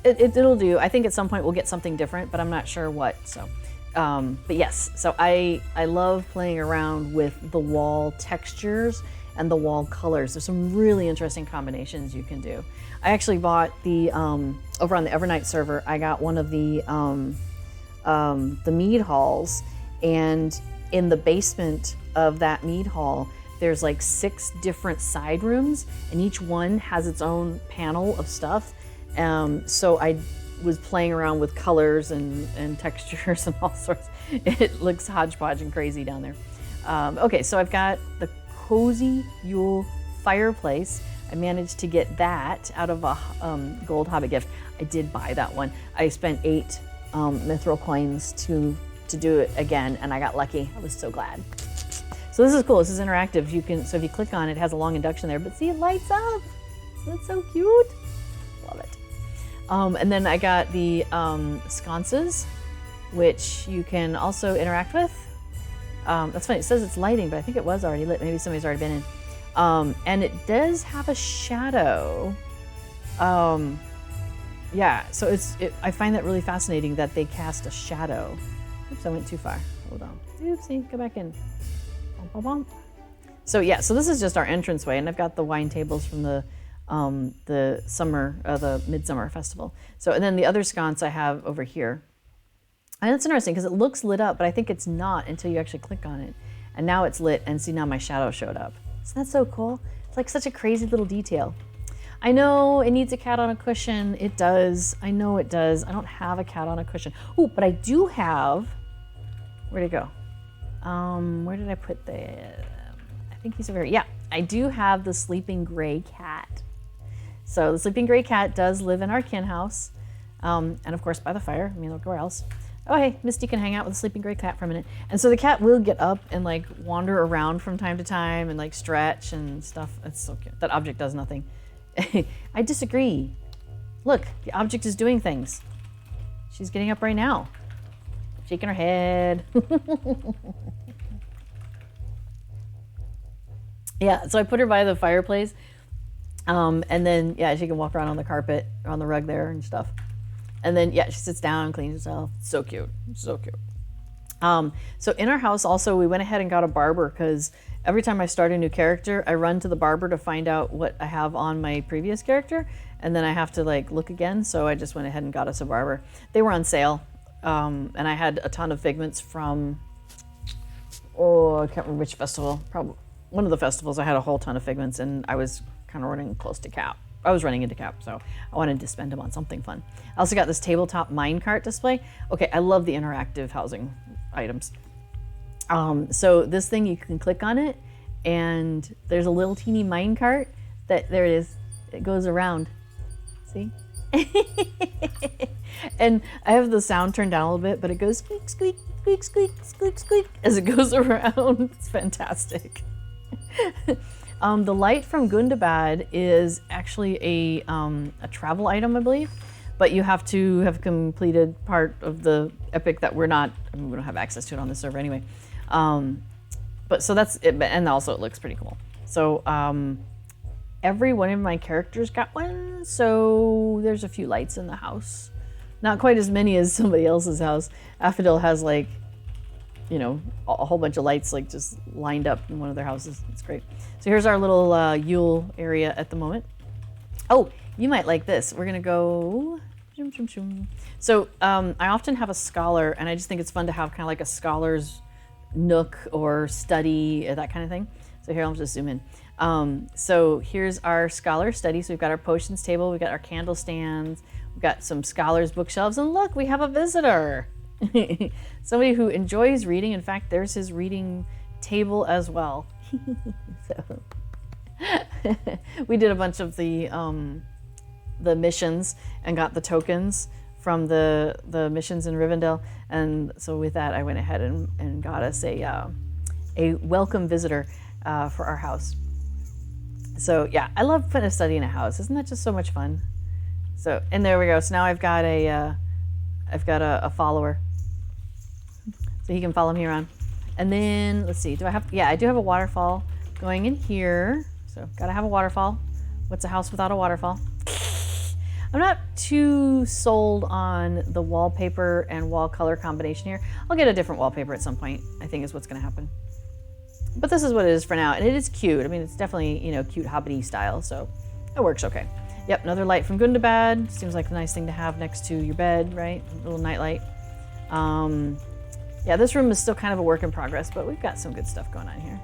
It'll do. I think at some point we'll get something different, but I'm not sure what. So, but yes, so I love playing around with the wall textures and the wall colors. There's some really interesting combinations you can do. I actually bought the, over on the Evernight server, I got one of the mead halls, and in the basement of that mead hall, there's like 6 different side rooms, and each one has its own panel of stuff. So I was playing around with colors and textures and all sorts. It looks hodgepodge and crazy down there. Okay, so I've got the cozy Yule fireplace. I managed to get that out of a gold Hobbit gift. I did buy that one. I spent 8 mithril coins to do it again, and I got lucky. I was so glad. So this is cool. This is interactive. So if you click on it, it has a long induction there, but see, it lights up. That's so cute. Love it. And then I got the sconces, which you can also interact with. That's funny. It says it's lighting, but I think it was already lit. Maybe somebody's already been in. And it does have a shadow. Yeah, so I find that really fascinating that they cast a shadow. Oops, I went too far. Hold on. Oopsie, go back in. Bum, bum, bum. So yeah, so this is just our entranceway, and I've got the wine tables from the Midsummer Festival. So, and then the other sconce I have over here. And it's interesting because it looks lit up, but I think it's not until you actually click on it. And now it's lit, and see, now my shadow showed up. Isn't that so cool? It's like such a crazy little detail. I know it needs a cat on a cushion. It does. I know it does. I don't have a cat on a cushion. Ooh, but I do have, where'd it go? Where did I put I think he's over here. Yeah, I do have the sleeping gray cat. So the sleeping gray cat does live in our kin house. And of course by the fire. I mean, look where else. Oh, hey, Misty can hang out with the sleeping gray cat for a minute. And so the cat will get up and like wander around from time to time and like stretch and stuff. It's so cute. That object does nothing. I disagree. Look, the object is doing things. She's getting up right now. Shaking her head. Yeah, so I put her by the fireplace. And then, yeah, she can walk around on the carpet, on the rug there and stuff. And then, yeah, she sits down and cleans herself. So cute. So cute. So in our house also, we went ahead and got a barber because every time I start a new character, I run to the barber to find out what I have on my previous character. And then I have to like look again. So I just went ahead and got us a barber. They were on sale. And I had a ton of figments from, I can't remember which festival. Probably one of the festivals. I had a whole ton of figments and I was kind of running close to cap. I was running into cap, so I wanted to spend them on something fun. I also got this tabletop minecart display. Okay, I love the interactive housing items. So this thing, you can click on it, and there's a little teeny minecart that, there it is. It goes around. See? And I have the sound turned down a little bit, but it goes squeak, squeak, squeak, squeak, squeak, squeak as it goes around. It's fantastic. The light from Gundabad is actually a travel item, I believe, but you have to have completed part of the epic that we don't have access to it on the server anyway. But so that's it, and also it looks pretty cool. So every one of my characters got one, so there's a few lights in the house. Not quite as many as somebody else's house. Affodil has like, you know, a whole bunch of lights like just lined up in one of their houses. It's great. So here's our little Yule area at the moment. Oh, you might like this. We're gonna go. So I often have a scholar, and I just think it's fun to have kind of like a scholar's nook or study, that kind of thing. So here, I'll just zoom in. So here's our scholar study. So we've got our potions table, we've got our candle stands, we've got some scholars bookshelves, and look, we have a visitor. Somebody who enjoys reading. In fact, there's his reading table as well. So we did a bunch of the missions and got the tokens from the missions in Rivendell, and so with that I went ahead and got us a welcome visitor for our house. So yeah, I love putting a study in a house. Isn't that just so much fun? So, and there we go. So now I've got a follower, so he can follow me around. And then let's see, I do have a waterfall going in here. So gotta have a waterfall. What's a house without a waterfall? I'm not too sold on the wallpaper and wall color combination here. I'll get a different wallpaper at some point, I think is what's gonna happen. But this is what it is for now, and it is cute. I mean, it's definitely, you know, cute Hobbit-y style, so it works okay. Yep, another light from Gundabad. Seems like a nice thing to have next to your bed, right? A little night light. Yeah, this room is still kind of a work in progress, but we've got some good stuff going on here.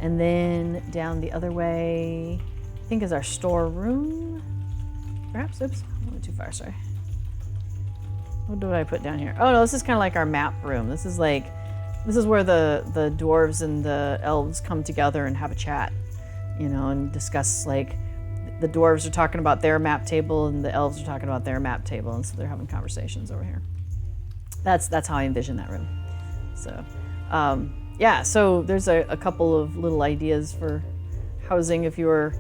And then down the other way, I think is our storeroom. Perhaps, oops, I went too far, sorry. What did I put down here? Oh no, this is kind of like our map room. This is where the dwarves and the elves come together and have a chat, you know, and discuss, like, the dwarves are talking about their map table and the elves are talking about their map table, and so they're having conversations over here. That's how I envision that room. So, yeah, so there's a couple of little ideas for housing if you're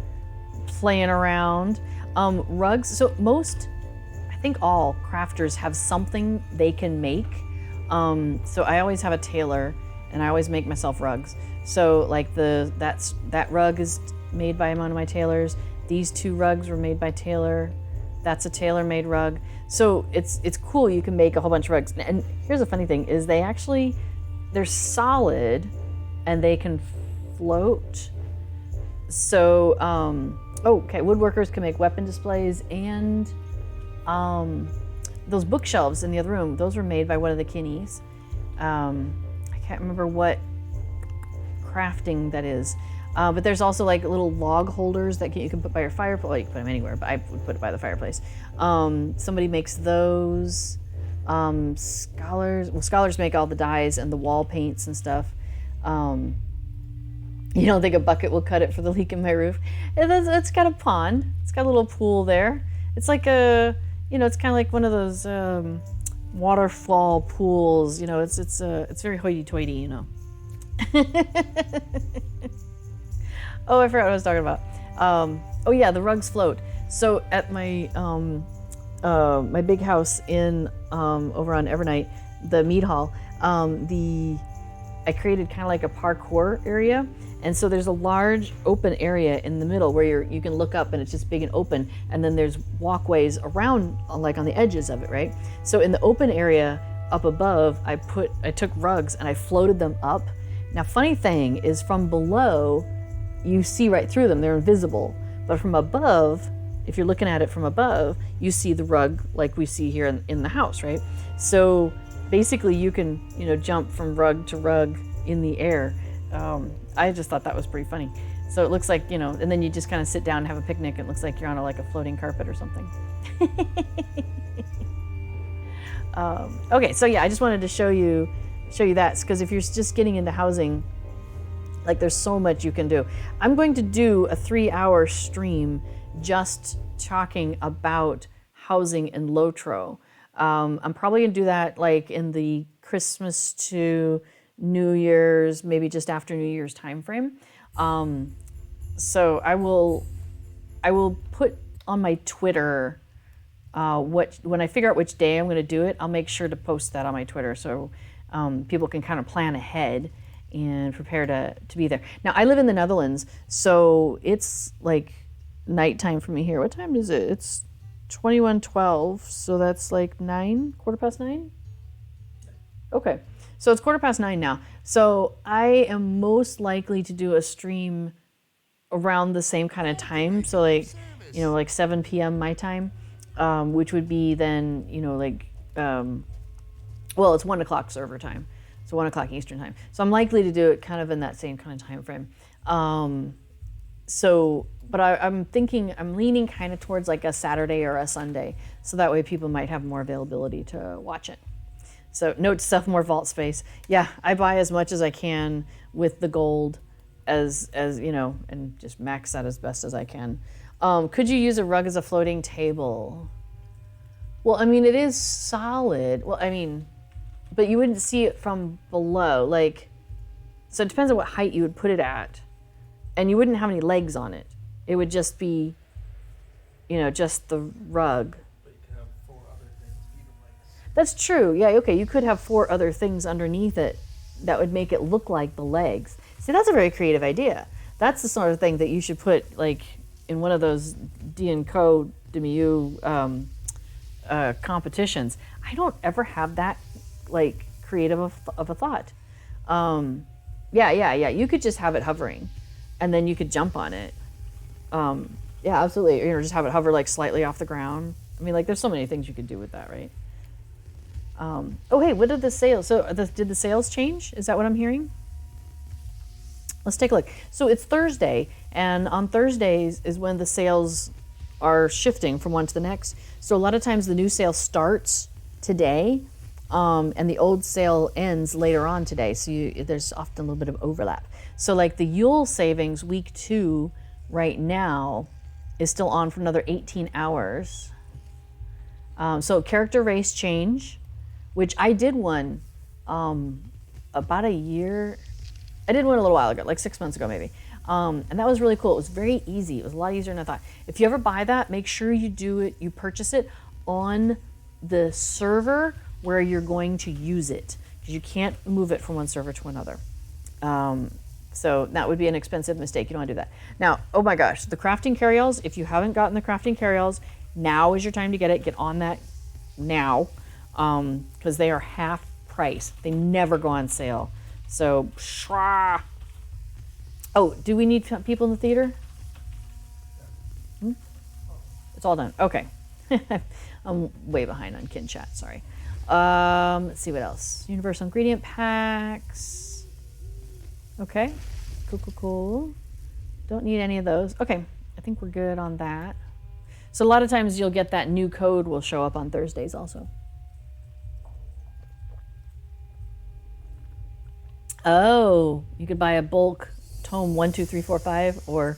playing around. Rugs, so I think all crafters have something they can make. So I always have a tailor, and I always make myself rugs. So like that rug is made by one of my tailors. These two rugs were made by tailor. That's a tailor-made rug. So it's cool. You can make a whole bunch of rugs. And here's the funny thing is they're solid and they can float. So, okay, woodworkers can make weapon displays, and those bookshelves in the other room, those were made by one of the Kinnies. I can't remember what crafting that is. But there's also like little log holders that you can put by your fireplace. Well, you can put them anywhere, but I would put it by the fireplace. Somebody makes those. Scholars make all the dyes and the wall paints and stuff. You don't think a bucket will cut it for the leak in my roof? It's got a pond. It's got a little pool there. It's like it's kind of like one of those waterfall pools. You know, it's very hoity-toity. You know. Oh, I forgot what I was talking about. Oh yeah, the rugs float. So at my my big house in over on Evernight, the mead hall, I created kind of like a parkour area, and so there's a large open area in the middle where you can look up and it's just big and open, and then there's walkways around, like on the edges of it, right? So in the open area up above, I took rugs and I floated them up. Now, funny thing is, from below, you see right through them; they're invisible. But from above, if you're looking at it from above, you see the rug like we see here in the house, right? So basically you can, jump from rug to rug in the air. I just thought that was pretty funny. So it looks like, and then you just kind of sit down and have a picnic. It looks like you're on like a floating carpet or something. Okay, so yeah, I just wanted to show you that, because if you're just getting into housing, like, there's so much you can do. I'm going to do a 3-hour stream just talking about housing in Lotro. I'm probably gonna do that like in the Christmas to New Year's, maybe just after New Year's time frame. So I will put on my Twitter when I figure out which day I'm going to do it. I'll make sure to post that on my Twitter so people can kind of plan ahead and prepare to be there. Now I live in the Netherlands, so it's like nighttime for me here. What time is it? It's 21:12, so that's like 9, 9:15. Okay, so it's 9:15 now. So I am most likely to do a stream around the same kind of time. So like, like 7 p.m. my time, which would be then, well, it's 1 o'clock server time. So 1 o'clock Eastern time. So I'm likely to do it kind of in that same kind of time frame. But I'm leaning kind of towards like a Saturday or a Sunday. So that way people might have more availability to watch it. So note to self, more vault space. Yeah, I buy as much as I can with the gold as and just max that as best as I can. Could you use a rug as a floating table? Well, I mean, it is solid. Well, I mean, but you wouldn't see it from below. So it depends on what height you would put it at. And you wouldn't have any legs on it. It would just be, just the rug. But you can have 4 other things, even legs. That's true. Yeah, okay. You could have 4 other things underneath it that would make it look like the legs. See, that's a very creative idea. That's the sort of thing that you should put like in one of those D&Co Demiu competitions. I don't ever have that like creative of a thought. Yeah. You could just have it hovering, and then you could jump on it. Yeah, absolutely. Just have it hover like slightly off the ground. I mean, like there's so many things you could do with that, right? Oh, hey, what did the sales? So did the sales change? Is that what I'm hearing? Let's take a look. So it's Thursday, and on Thursdays is when the sales are shifting from one to the next. So a lot of times the new sale starts today, and the old sale ends later on today. So there's often a little bit of overlap. So like the Yule savings week 2 right now is still on for another 18 hours. So character race change, which I did one about a year. I did one a little while ago, like 6 months ago maybe. And that was really cool. It was very easy. It was a lot easier than I thought. If you ever buy that, make sure you purchase it on the server where you're going to use it, because you can't move it from one server to another. So that would be an expensive mistake. You don't want to do that. Now, oh my gosh, the crafting carryalls, if you haven't gotten the crafting carryalls, now is your time to get it. Get on that now, because they are half price. They never go on sale. So, oh, do we need people in the theater? It's all done. Okay. I'm way behind on Kin Chat, sorry. Let's see what else. Universal ingredient packs. Okay. Cool. Don't need any of those. Okay. I think we're good on that. So a lot of times you'll get that new code will show up on Thursdays also. Oh, you could buy a bulk tome 1, 2, 3, 4, 5 or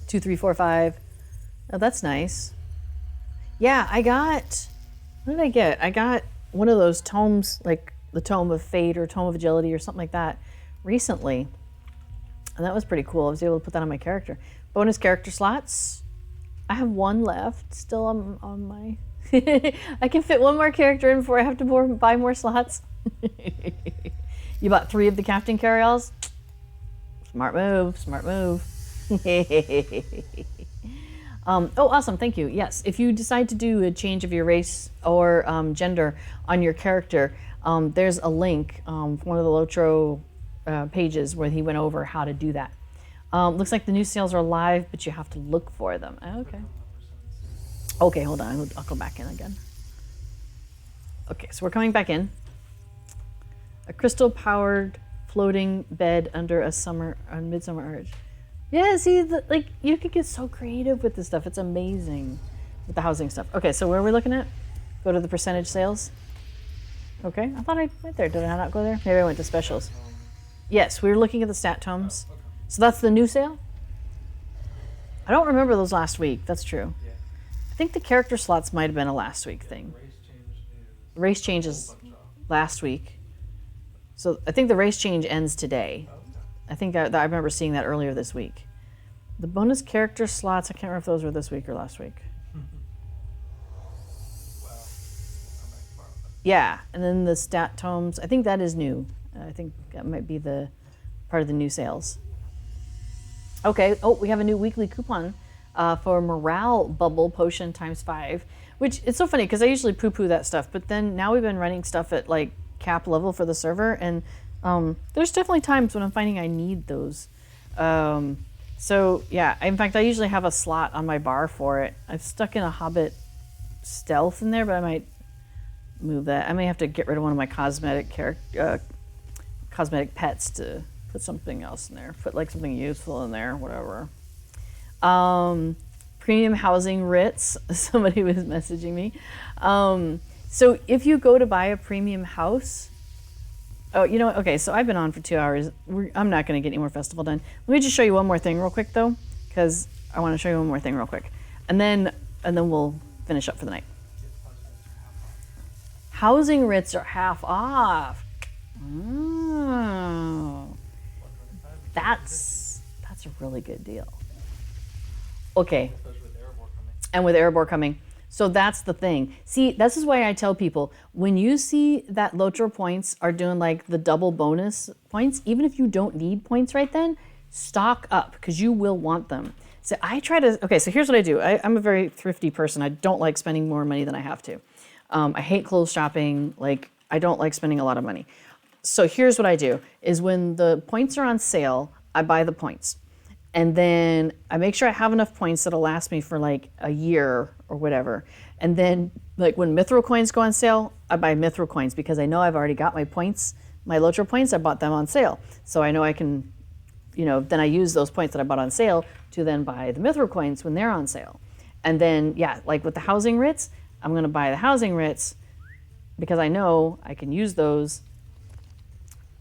2, 3, 4, 5. Oh, that's nice. Yeah, what did I get? I got one of those tomes, like the Tome of Fate or Tome of Agility or something like that recently. And that was pretty cool. I was able to put that on my character. Bonus character slots. I have 1 left still on my... I can fit 1 more character in before I have to buy more slots. You bought 3 of the captain carryalls? Smart move. Oh, awesome, thank you. Yes, if you decide to do a change of your race or gender on your character, there's a link from one of the Lotro pages where he went over how to do that. Looks like the new sales are live, but you have to look for them. Okay, hold on, I'll go back in again. Okay, so we're coming back in. A crystal-powered floating bed under a midsummer arch. Yeah, see, you could get so creative with this stuff. It's amazing with the housing stuff. Okay, so where are we looking at? Go to the percentage sales. Okay, I thought I went there. Did I not go there? Maybe I went to specials. Yes, we were looking at the stat tomes. So that's the new sale? I don't remember those last week. That's true. Yeah. I think the character slots might have been a last week thing. Race change The race changes last week. So I think the race change ends today. I think I remember seeing that earlier this week. The bonus character slots, I can't remember if those were this week or last week. Yeah, and then the stat tomes, I think that is new. I think that might be the part of the new sales. Okay, we have a new weekly coupon for Morale Bubble Potion ×5, which it's so funny because I usually poo-poo that stuff, but then now we've been running stuff at like cap level for the server, and there's definitely times when I'm finding I need those. So yeah, in fact, I usually have a slot on my bar for it. I've stuck in a Hobbit stealth in there, but I might move that. I may have to get rid of one of my cosmetic pets to put something else in there. Put like something useful in there, whatever. Premium housing writs. Somebody was messaging me. So if you go to buy a premium house, oh, you know what? Okay, so I've been on for 2 hours. I'm not going to get any more festival done. Let me just show you one more thing real quick, though, because I want to show you one more thing real quick, and then we'll finish up for the night. Housing writs are half off. Oh, that's a really good deal. Okay, and with Erebor coming. So that's the thing. See, this is why I tell people, when you see that Lotro points are doing like the double bonus points, even if you don't need points right then, stock up because you will want them. So I try to, okay, so here's what I do. I'm a very thrifty person. I don't like spending more money than I have to. I hate clothes shopping. Like, I don't like spending a lot of money. So here's what I do, is when the points are on sale, I buy the points. And then I make sure I have enough points that'll last me for like a year or whatever. And then like when Mithril coins go on sale, I buy Mithril coins because I know I've already got my points, my Lotro points, I bought them on sale. So I know I can, then I use those points that I bought on sale to then buy the Mithril coins when they're on sale. And then, yeah, like with the housing writs, I'm gonna buy the housing writs because I know I can use those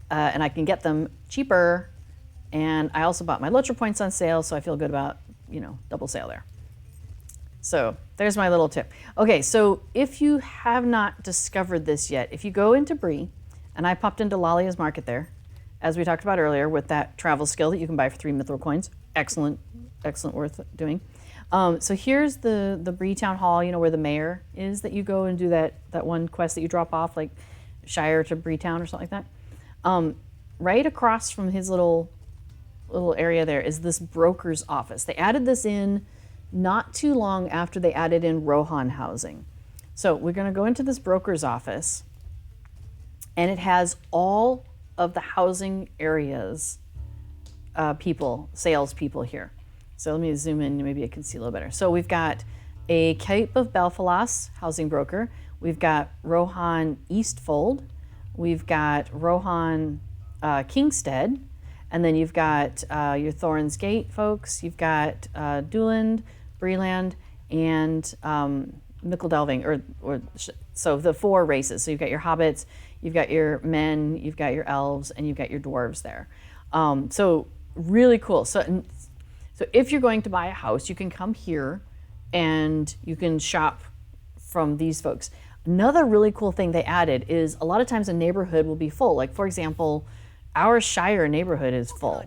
and I can get them cheaper. And I also bought my Lotro points on sale, so I feel good about, double sale there. So there's my little tip. Okay, so if you have not discovered this yet, if you go into Bree, and I popped into Lalia's market there, as we talked about earlier, with that travel skill that you can buy for 3 Mithril coins. Excellent, worth doing. So here's the Bree Town Hall, where the mayor is, that you go and do that one quest that you drop off, like Shire to Bree Town or something like that. Right across from his little area there is this broker's office. They added this in not too long after they added in Rohan housing. So we're going to go into this broker's office, and it has all of the housing areas salespeople here. So let me zoom in, maybe I can see a little better. So we've got a Cape of Belfalas housing broker. We've got Rohan Eastfold. We've got Rohan Kingstead. And then you've got your Thorin's Gate folks. You've got Dooland, Breeland, and Mickle Delving. So the 4 races. So you've got your hobbits, you've got your men, you've got your elves, and you've got your dwarves there. So really cool. So if you're going to buy a house, you can come here and you can shop from these folks. Another really cool thing they added is a lot of times a neighborhood will be full. Like, for example, our Shire neighborhood is full.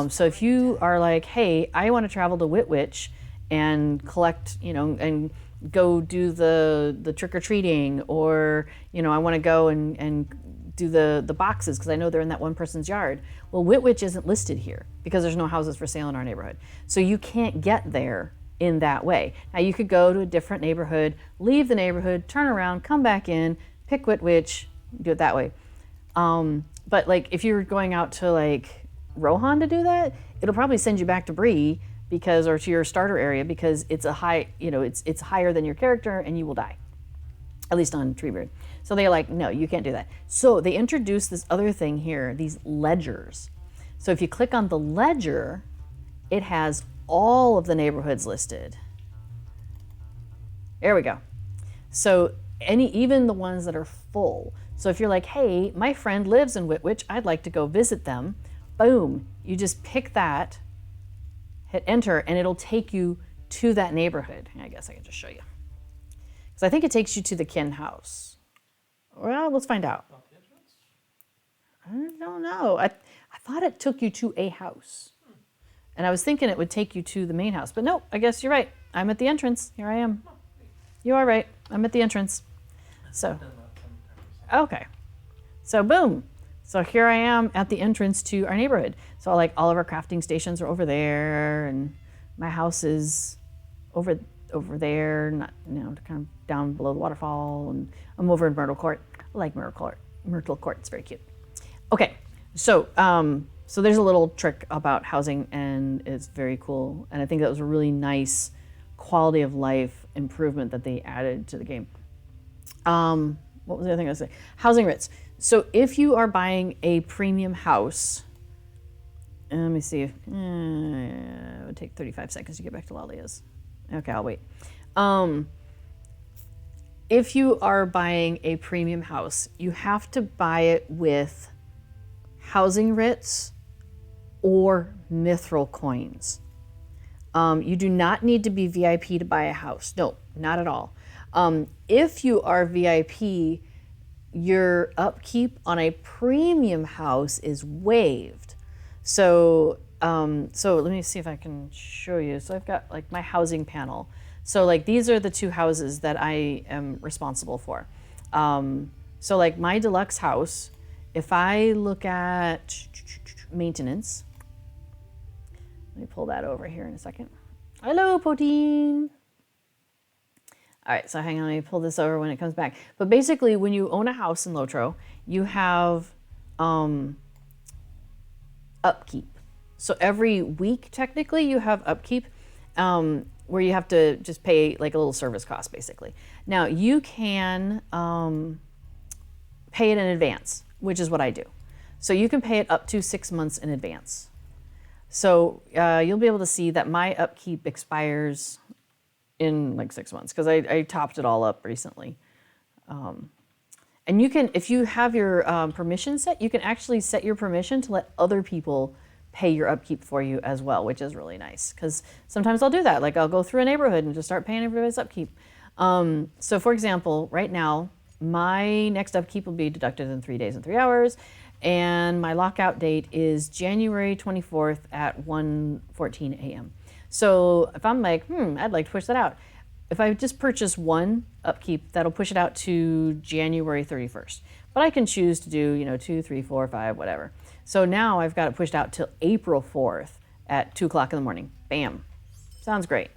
So if you are like, hey, I want to travel to Whitwich and collect, and go do the trick-or-treating, or, I want to go and do the boxes because I know they're in that one person's yard. Well, Whitwich isn't listed here because there's no houses for sale in our neighborhood. So you can't get there in that way. Now you could go to a different neighborhood, leave the neighborhood, turn around, come back in, pick Whitwich, do it that way. But like if you're going out to like Rohan to do that, it'll probably send you back to Bree or to your starter area because it's a high, it's higher than your character and you will die. At least on Treebeard. So they're like, no, you can't do that. So they introduced this other thing here, these ledgers. So if you click on the ledger, it has all of the neighborhoods listed. There we go. So even the ones that are full. So if you're like, hey, my friend lives in Whitwich, I'd like to go visit them, boom, you just pick that, hit enter, and it'll take you to that neighborhood. I guess I can just show you. Because I think it takes you to the kin house. Well, let's find out. Not the entrance? I don't know. I thought it took you to a house. And I was thinking it would take you to the main house. But no, I guess you're right. I'm at the entrance. Here I am. You are right. I'm at the entrance. So, Done that 10 times. okay. So boom. So here I am at the entrance to our neighborhood. So like all of our crafting stations are over there, and my house is over there, not kind of down below the waterfall, and I'm over in Myrtle Court. I like Myrtle Court. Myrtle Court, it's very cute. Okay, so so there's a little trick about housing, and it's very cool. And I think that was a really nice quality of life improvement that they added to the game. What was the other thing I was saying? Housing writs. So if you are buying a premium house, let me see. It would take 35 seconds to get back to Lalia's. Okay, I'll wait. If you are buying a premium house, you have to buy it with housing writs or mithril coins. You do not need to be VIP to buy a house. No, not at all. If you are VIP, your upkeep on a premium house is waived. So let me see if I can show you. So I've got like my housing panel. So like these are the two houses that I am responsible for. So like my deluxe house, if I look at maintenance, let me pull that over here in a second. Hello, Podium. All right, so hang on, let me pull this over when it comes back. But basically, when you own a house in Lotro, you have upkeep. So every week, technically, you have upkeep where you have to just pay like a little service cost, basically. Now, you can pay it in advance, which is what I do. So you can pay it up to 6 months in advance. So you'll be able to see that my upkeep expires in like 6 months because I topped it all up recently. And you can, if you have your permission set, you can actually set your permission to let other people pay your upkeep for you as well, which is really nice because sometimes I'll do that. Like I'll go through a neighborhood and just start paying everybody's upkeep. So for example, right now, my next upkeep will be deducted in 3 days and 3 hours. And my lockout date is January 24th at 1:14 a.m. So if I'm like, I'd like to push that out. If I just purchase one upkeep, that'll push it out to January 31st. But I can choose to do, 2, 3, 4, 5, whatever. So now I've got it pushed out till April 4th at 2 o'clock in the morning. Bam. Sounds great.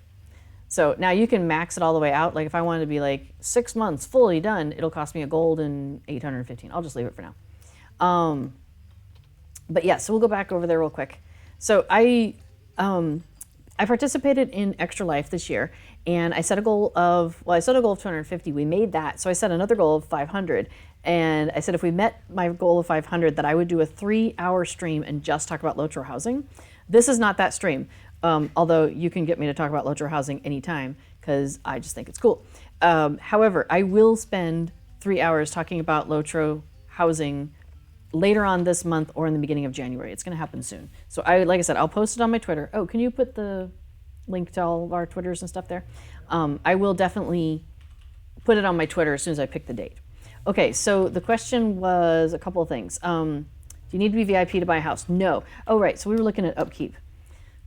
So now you can max it all the way out. Like if I wanted to be like 6 months fully done, it'll cost me a gold and 815. I'll just leave it for now. But yeah, so we'll go back over there real quick. So I participated in Extra Life this year, and I set a goal of 250. We made that. So I set another goal of 500. And I said if we met my goal of 500, that I would do a 3-hour stream and just talk about Lotro housing. This is not that stream, although you can get me to talk about Lotro housing anytime because I just think it's cool. However, I will spend 3 hours talking about Lotro housing later on this month or in the beginning of January. It's going to happen soon. So like I said, I'll post it on my Twitter. Oh, can you put the link to all of our Twitters and stuff there? I will definitely put it on my Twitter as soon as I pick the date. Okay, so the question was a couple of things. Do you need to be VIP to buy a house? No. Oh, right, so we were looking at upkeep.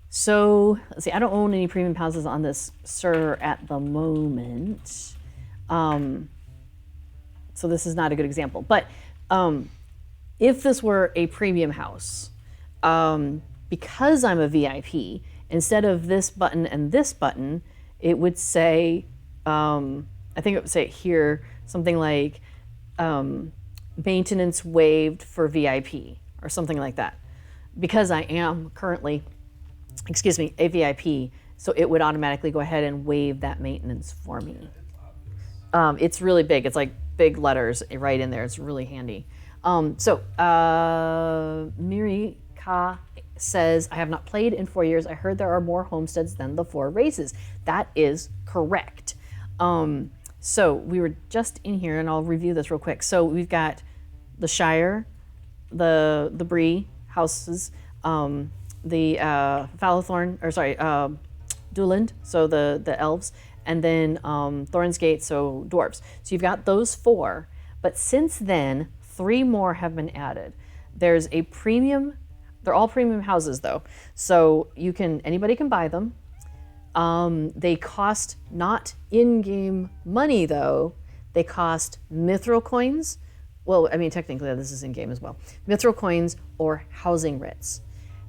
So, let's see, I don't own any premium houses on this server at the moment. So this is not a good example. But if this were a premium house, because I'm a VIP, instead of this button and this button, it would say, I think it would say here, something like maintenance waived for VIP or something like that. Because I am currently, a VIP, so it would automatically go ahead and waive that maintenance for me. It's really big. It's like big letters right in there. It's really handy. Mirika says, I have not played in 4 years. I heard there are more homesteads than the 4 races. That is correct. So we were just in here, and I'll review this real quick. So we've got the Shire, the Bree houses, the Duland, so the elves, and then Thorn's Gate, so dwarves. So you've got those 4, But since then, 3 more have been added. There's a premium, they're all premium houses though. So anybody can buy them. They cost not in-game money though. They cost mithril coins. Well, I mean, technically this is in-game as well. Mithril coins or housing writs.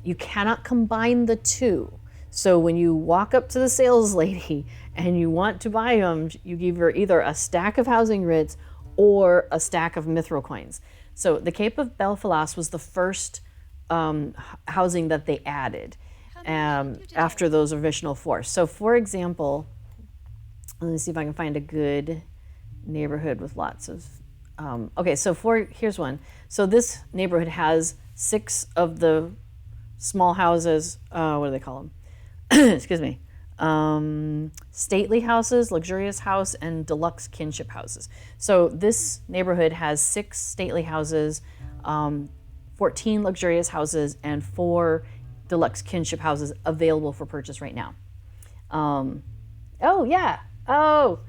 You cannot combine the two. So when you walk up to the sales lady and you want to buy them, you give her either a stack of housing writs or a stack of mithril coins. So the Cape of Belfalas was the first housing that they added after those original 4. So for example, let me see if I can find a good neighborhood with lots of, okay, so here's one. So this neighborhood has 6 of the small houses, what do they call them? Excuse me. Stately houses, luxurious house, and deluxe kinship houses. So this neighborhood has 6 stately houses, 14 luxurious houses, and 4 deluxe kinship houses available for purchase right now. Oh yeah. Oh,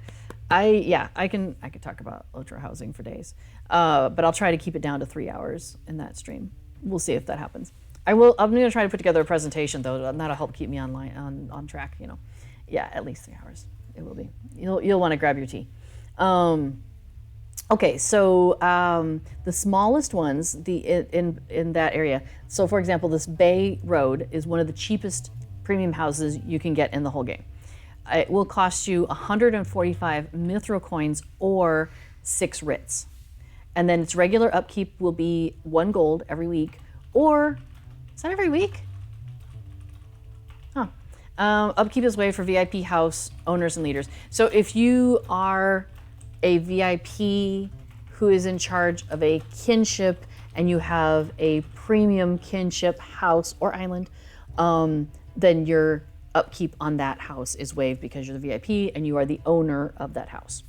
I could talk about Lotro housing for days, but I'll try to keep it down to 3 hours in that stream. We'll see if that happens. I'm going to try to put together a presentation though, and that'll help keep me on track. You know, yeah, at least 3 hours. It will be. You'll want to grab your tea. Okay, so the smallest ones, in that area. So for example, this Bay Road is one of the cheapest premium houses you can get in the whole game. It will cost you 145 mithril coins or 6 writs. And then its regular upkeep will be 1 gold every week, or is that every week? Huh. Upkeep is waived for VIP house owners and leaders. So if you are a VIP who is in charge of a kinship and you have a premium kinship house or island, then your upkeep on that house is waived because you're the VIP and you are the owner of that house.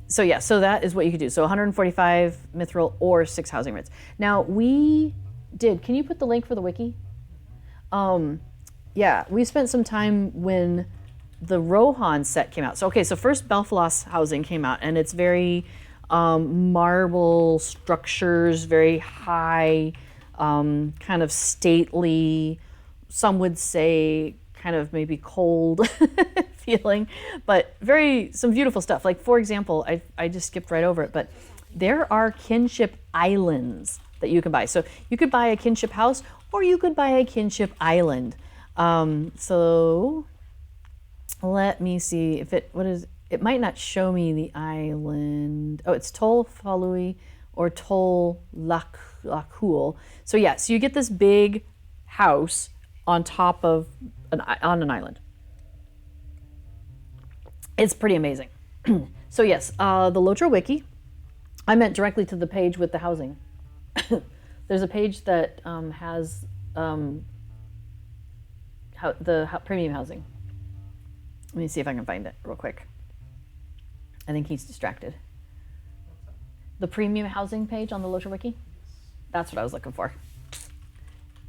So yeah, so that is what you could do. So 145 mithril or 6 housing writs. Now can you put the link for the wiki? Yeah, we spent some time when the Rohan set came out. So first Belfalas housing came out, and it's very marble structures, very high, kind of stately, some would say kind of maybe cold feeling, but some beautiful stuff. Like for example, I just skipped right over it, but there are kinship islands that you can buy. So you could buy a kinship house or you could buy a kinship island. So let me see if it might not show me the island. Oh, it's Tol Falui or Tol Lakul. So yeah, so you get this big house on top of on an island. It's pretty amazing. So yes, the Lotro wiki. I meant directly to the page with the housing. There's a page that has premium housing. Let me see if I can find it real quick. I think he's distracted. The premium housing page on the Lotro wiki. That's what I was looking for.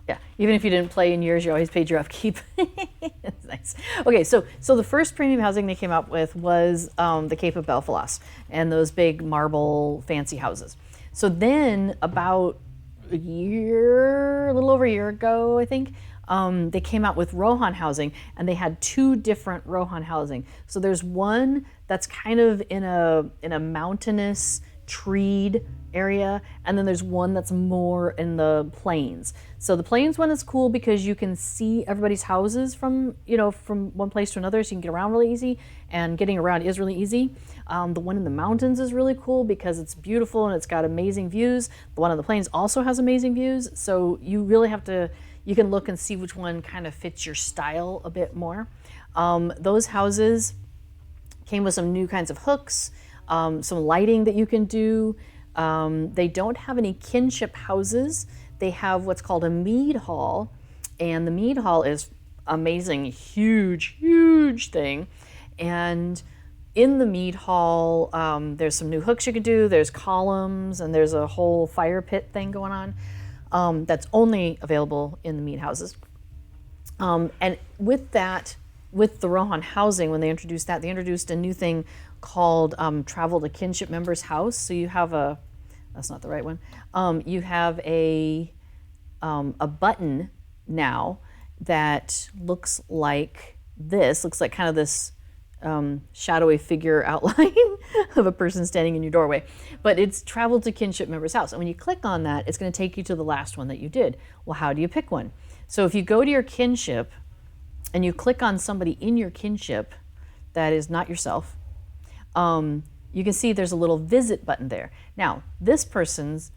Yeah, even if you didn't play in years, you always paid your upkeep. That's nice. Okay, so the first premium housing they came out with was the Cape of Belfalas and those big marble fancy houses. So then about a little over a year ago, I think, they came out with Rohan housing, and they had 2 different Rohan housing. So there's one that's kind of in a mountainous, treed area, and then there's one that's more in the plains. So the plains one is cool because you can see everybody's houses from one place to another, so you can get around really easy, and getting around is really easy. The one in the mountains is really cool because it's beautiful and it's got amazing views. The one on the plains also has amazing views, so you really have to, you can look and see which one kind of fits your style a bit more. Those houses came with some new kinds of hooks, some lighting that you can do. They don't have any kinship houses. They have what's called a mead hall, and the mead hall is amazing, huge thing. And in the mead hall, there's some new hooks you could do. There's columns, and there's a whole fire pit thing going on that's only available in the mead houses. And with that, with the Rohan housing, when they introduced that, they introduced a new thing called Travel to Kinship Member's House. So you have that's not the right one. You have a button now that looks like this, looks like kind of this shadowy figure outline of a person standing in your doorway. But it's Travel to Kinship Member's House. And when you click on that, it's going to take you to the last one that you did. Well, how do you pick one? So if you go to your kinship and you click on somebody in your kinship that is not yourself, you can see there's a little visit button there. Now, this person's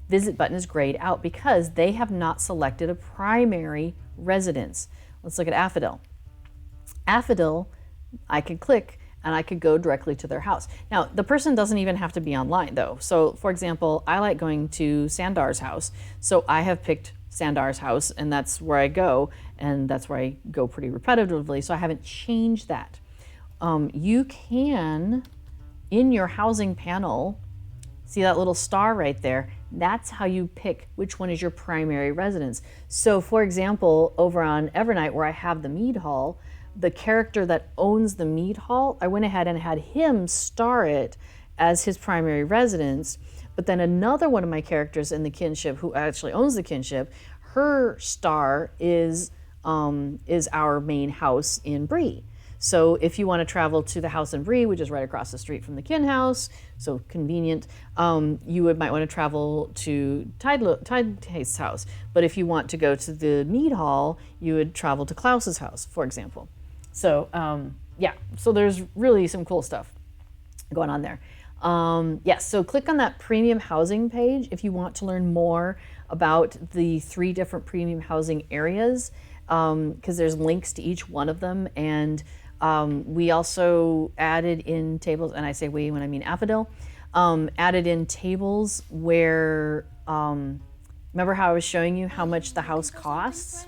visit button is grayed out because they have not selected a primary residence. Let's look at Affidel. Affidel, I could click and I could go directly to their house. Now, the person doesn't even have to be online though. So for example, I like going to Sandar's house. So I have picked Sandar's house and that's where I go, and that's where I go pretty repetitively. So I haven't changed that. You can, in your housing panel, see that little star right there? That's how you pick which one is your primary residence. So for example, over on Evernight where I have the mead hall, the character that owns the mead hall, I went ahead and had him star it as his primary residence. But then another one of my characters in the kinship who actually owns the kinship, her star is our main house in Bree. So if you want to travel to the house in Bree, which is right across the street from the kin house, so convenient, you might want to travel to Tide's house. But if you want to go to the mead hall, you would travel to Klaus's house, for example. So yeah, so there's really some cool stuff going on there. Yes, so click on that premium housing page if you want to learn more about the 3 different premium housing areas, because there's links to each one of them. And we also added in tables, and I say we when I mean Affidel, added in tables where, remember how I was showing you how much the house costs?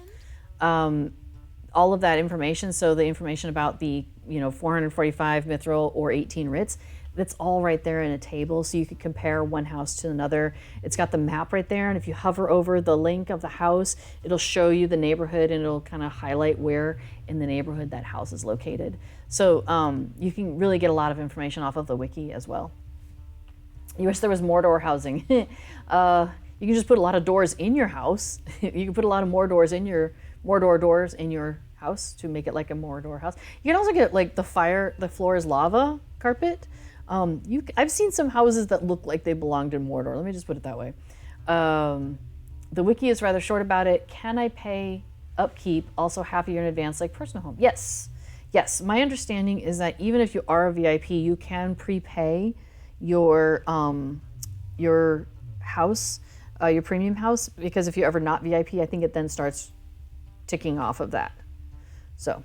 All of that information, so the information about the 445 Mithril or 18 Ritz, that's all right there in a table, so you could compare one house to another. It's got the map right there, and if you hover over the link of the house, it'll show you the neighborhood, and it'll kind of highlight where in the neighborhood that house is located. So you can really get a lot of information off of the wiki as well. You wish there was Mordor housing. You can just put a lot of doors in your house. You can put a lot of Mordor doors in your house to make it like a Mordor house. You can also get like the floor is lava carpet. I've seen some houses that look like they belonged in Mordor. Let me just put it that way. The wiki is rather short about it. Can I pay upkeep also half a year in advance like personal home? Yes. Yes. My understanding is that even if you are a VIP, you can prepay your house, your premium house, because if you're ever not VIP, I think it then starts ticking off of that. So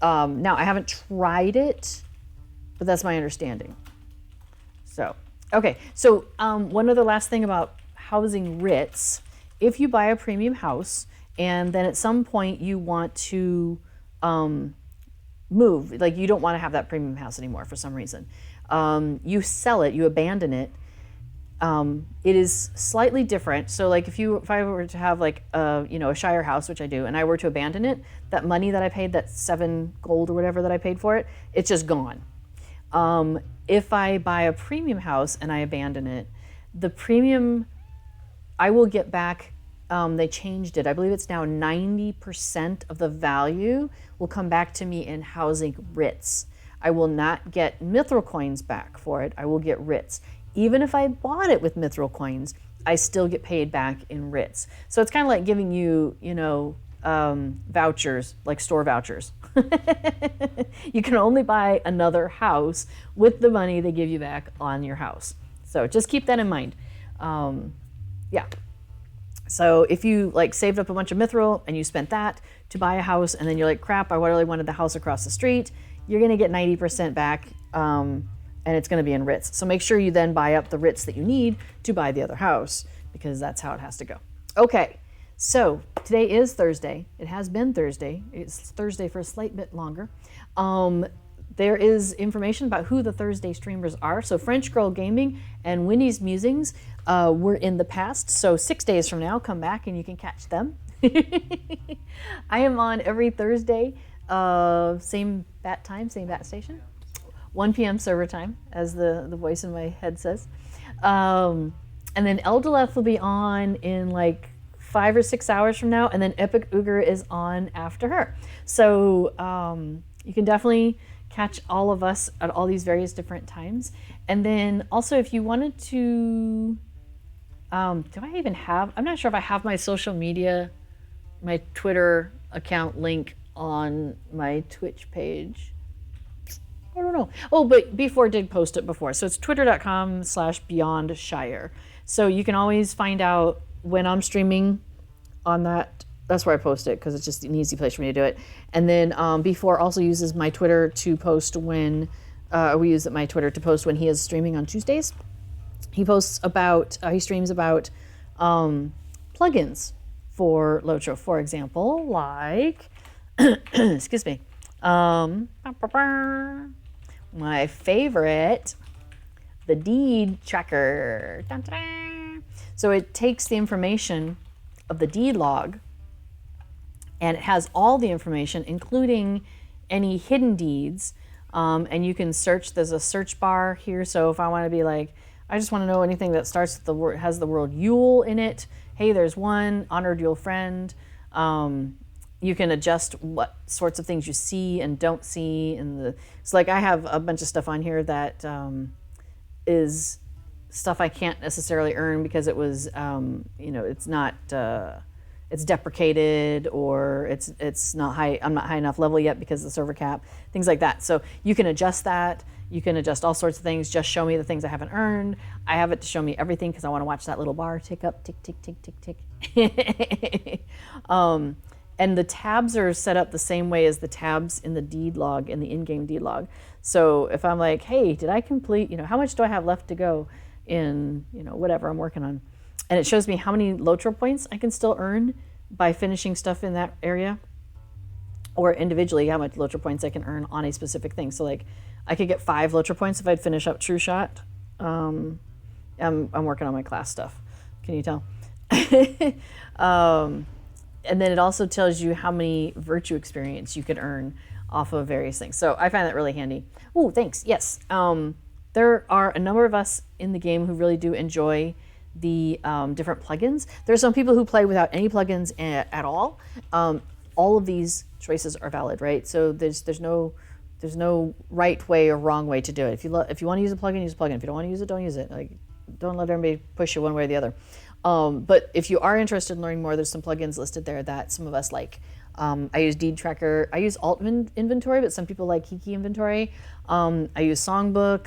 now I haven't tried it, but that's my understanding. So, okay. So one other last thing about housing writs, if you buy a premium house and then at some point you want to move, like you don't want to have that premium house anymore for some reason, you sell it, you abandon it, it is slightly different. So like if I were to have like a Shire house, which I do, and I were to abandon it, that money that I paid, that 7 gold or whatever that I paid for it, it's just gone. If I buy a premium house and I abandon it, the premium I will get back. They changed it. I believe it's now 90% of the value will come back to me in housing writs. I will not get mithril coins back for it. I will get writs. Even if I bought it with mithril coins, I still get paid back in writs. So it's kind of like giving you, vouchers, like store vouchers. You can only buy another house with the money they give you back on your house. So just keep that in mind. Yeah. So if you like saved up a bunch of mithril and you spent that to buy a house, and then you're like, crap, I really wanted the house across the street, you're going to get 90% back, and it's going to be in writs. So make sure you then buy up the writs that you need to buy the other house, because that's how it has to go. Okay, so today is Thursday. It has been Thursday. It's Thursday for a slight bit longer. There is information about who the Thursday streamers are. So French Girl Gaming and Winnie's Musings were in the past. So 6 days from now, come back and you can catch them. I am on every Thursday, same bat time, same bat station. 1 p.m. server time, as the voice in my head says. And then Eldeleth will be on in like 5 or 6 hours from now, and then Epic Ogre is on after her. So you can definitely catch all of us at all these various different times. And then also, if you wanted to, do I even have, I'm not sure if I have my social media, my Twitter account link on my Twitch page. I don't know. Oh, but B4 did post it before. So it's twitter.com/beyondshire. So you can always find out when I'm streaming on that. That's where I post it because it's just an easy place for me to do it. And then B4 also uses my Twitter to post when, we use my Twitter to post when he is streaming on Tuesdays. He posts about, he streams about plugins for Lotro, for example, like, excuse me, my favorite, the deed tracker. Dun, dun, dun. So it takes the information of the deed log and it has all the information, including any hidden deeds. And you can search, there's a search bar here. So if I want to be like, I just want to know anything that starts with the word, has the word Yule in it. Hey, there's one, honored Yule friend. You can adjust what sorts of things you see and don't see. So like I have a bunch of stuff on here that is stuff I can't necessarily earn because it was, it's not, it's deprecated or it's not high, I'm not high enough level yet because of the server cap, things like that. So you can adjust that. You can adjust all sorts of things. Just show me the things I haven't earned. I have it to show me everything because I want to watch that little bar tick up, tick, tick, tick, tick, tick. And the tabs are set up the same way as the tabs in the deed log, in the in-game deed log. So if I'm like, hey, did I complete, how much do I have left to go in, whatever I'm working on? And it shows me how many Lotro points I can still earn by finishing stuff in that area, or individually how much Lotro points I can earn on a specific thing. So like I could get 5 Lotro points if I'd finish up True Shot. I'm working on my class stuff. Can you tell? And then it also tells you how many virtue experience you can earn off of various things. So I find that really handy. Oh, thanks. Yes. There are a number of us in the game who really do enjoy the different plugins. There are some people who play without any plugins at all. All of these choices are valid, right? So there's no right way or wrong way to do it. If you want to use a plugin, use a plugin. If you don't want to use it, don't use it. Like, don't let everybody push you one way or the other. But if you are interested in learning more, there's some plugins listed there that some of us like. I use Deed Tracker. I use Alt Inventory, but some people like Kiki Inventory. I use Songbook.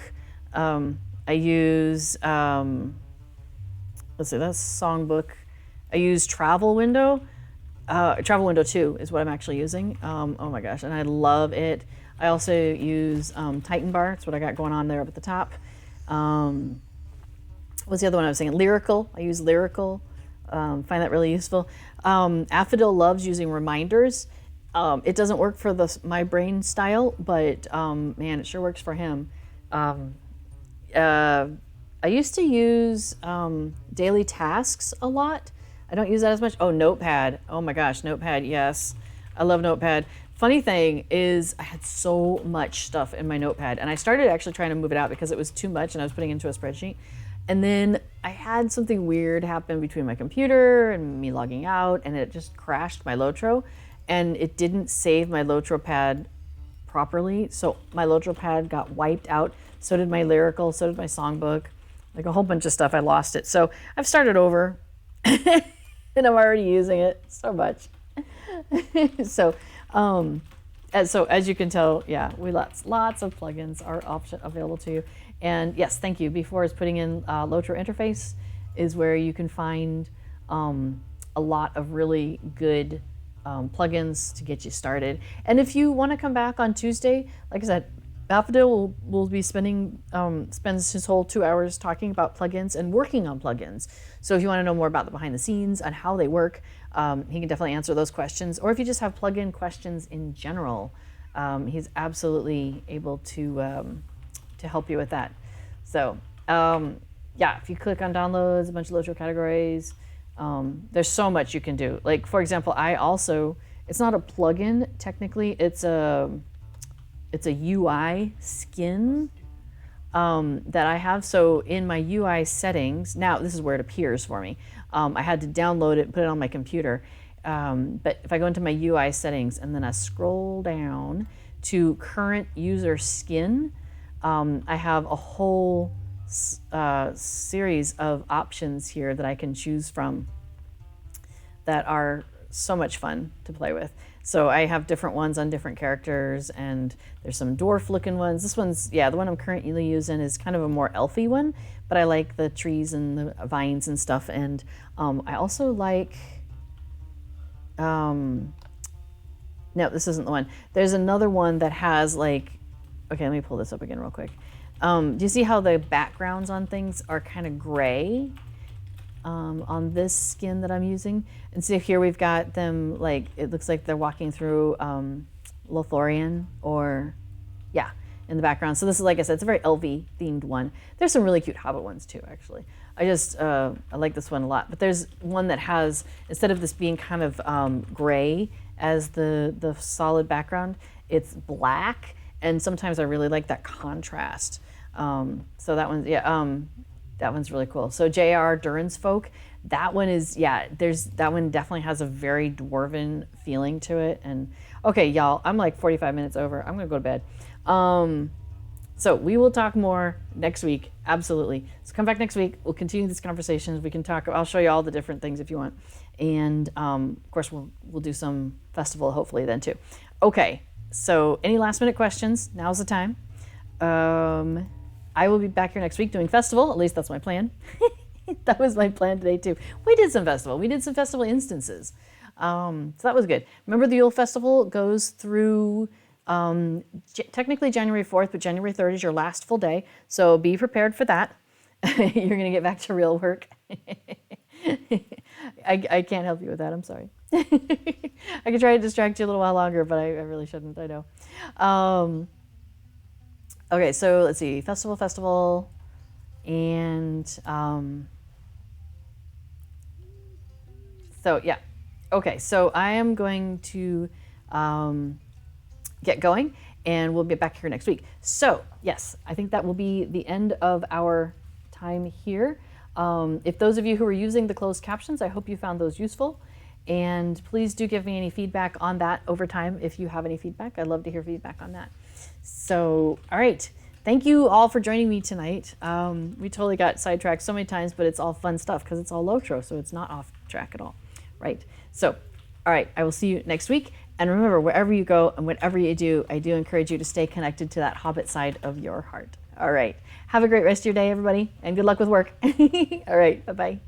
I use, let's see, that's Songbook. I use Travel Window. Travel Window 2 is what I'm actually using. Oh my gosh, and I love it. I also use Titan Bar. That's what I got going on there up at the top. What's the other one I was saying? Lyrical. I use Lyrical. Find that really useful. Affodil loves using reminders. It doesn't work for my brain style, but man, it sure works for him. I used to use daily tasks a lot. I don't use that as much. Oh, Notepad. Oh my gosh, Notepad. Yes, I love Notepad. Funny thing is, I had so much stuff in my Notepad, and I started actually trying to move it out because it was too much, and I was putting it into a spreadsheet. And then I had something weird happen between my computer and me logging out, and it just crashed my Lotro, and it didn't save my Lotro pad properly. So my Lotro pad got wiped out. So did my Lyrical, so did my Songbook, like a whole bunch of stuff. I lost it. So I've started over, and I'm already using it so much. So as you can tell, yeah, lots of plugins are available to you. And yes, thank you. B4 is putting in Lotro interface is where you can find a lot of really good plugins to get you started. And if you want to come back on Tuesday, like I said, Affodil will be spends his whole 2 hours talking about plugins and working on plugins. So if you want to know more about the behind the scenes and how they work, he can definitely answer those questions. Or if you just have plugin questions in general, he's absolutely able to help you with that. So yeah, if you click on downloads, a bunch of Lotro categories, there's so much you can do. Like, for example, it's not a plugin technically, it's a it's a UI skin that I have. So in my UI settings, now this is where it appears for me. I had to download it, put it on my computer. But if I go into my UI settings and then I scroll down to current user skin, I have a whole series of options here that I can choose from that are so much fun to play with. So I have different ones on different characters, and there's some dwarf looking ones. This one's, yeah, the one I'm currently using is kind of a more elfy one, but I like the trees and the vines and stuff. And I also like, no, this isn't the one. There's another one that has like, okay, let me pull this up again real quick. Do you see how the backgrounds on things are kind of gray on this skin that I'm using? And see here we've got them like, it looks like they're walking through Lothlorien, or yeah, in the background. So this is, like I said, it's a very elfy themed one. There's some really cute Hobbit ones too, actually. I like this one a lot. But there's one that has, instead of this being kind of gray as the solid background, it's black. And sometimes I really like that contrast. So that one's, yeah, that one's really cool. So J.R. Durin's Folk, that one is, yeah, that one definitely has a very dwarven feeling to it. And okay, y'all, I'm like 45 minutes over. I'm gonna go to bed. So we will talk more next week, absolutely. So come back next week. We'll continue these conversations. We can talk. I'll show you all the different things if you want, and of course we'll do some festival hopefully then too. Okay. So any last minute questions? Now's the time. I will be back here next week doing festival. At least that's my plan. That was my plan today too. We did some festival. We did some festival instances. So that was good. Remember, the Yule Festival goes through technically January 4th, but January 3rd is your last full day. So be prepared for that. You're going to get back to real work. I can't help you with that. I'm sorry. I could try to distract you a little while longer, but I really shouldn't. I know. Okay, so let's see. Festival, and so yeah. Okay, so I am going to get going, and we'll be back here next week. So yes, I think that will be the end of our time here. If those of you who are using the closed captions, I hope you found those useful. And please do give me any feedback on that over time if you have any feedback. I'd love to hear feedback on that. So, all right. Thank you all for joining me tonight. We totally got sidetracked so many times, but it's all fun stuff because it's all Lotro, so it's not off track at all. Right? So, all right. I will see you next week. And remember, wherever you go and whatever you do, I do encourage you to stay connected to that Hobbit side of your heart. All right. Have a great rest of your day, everybody, and good luck with work. All right. Bye-bye.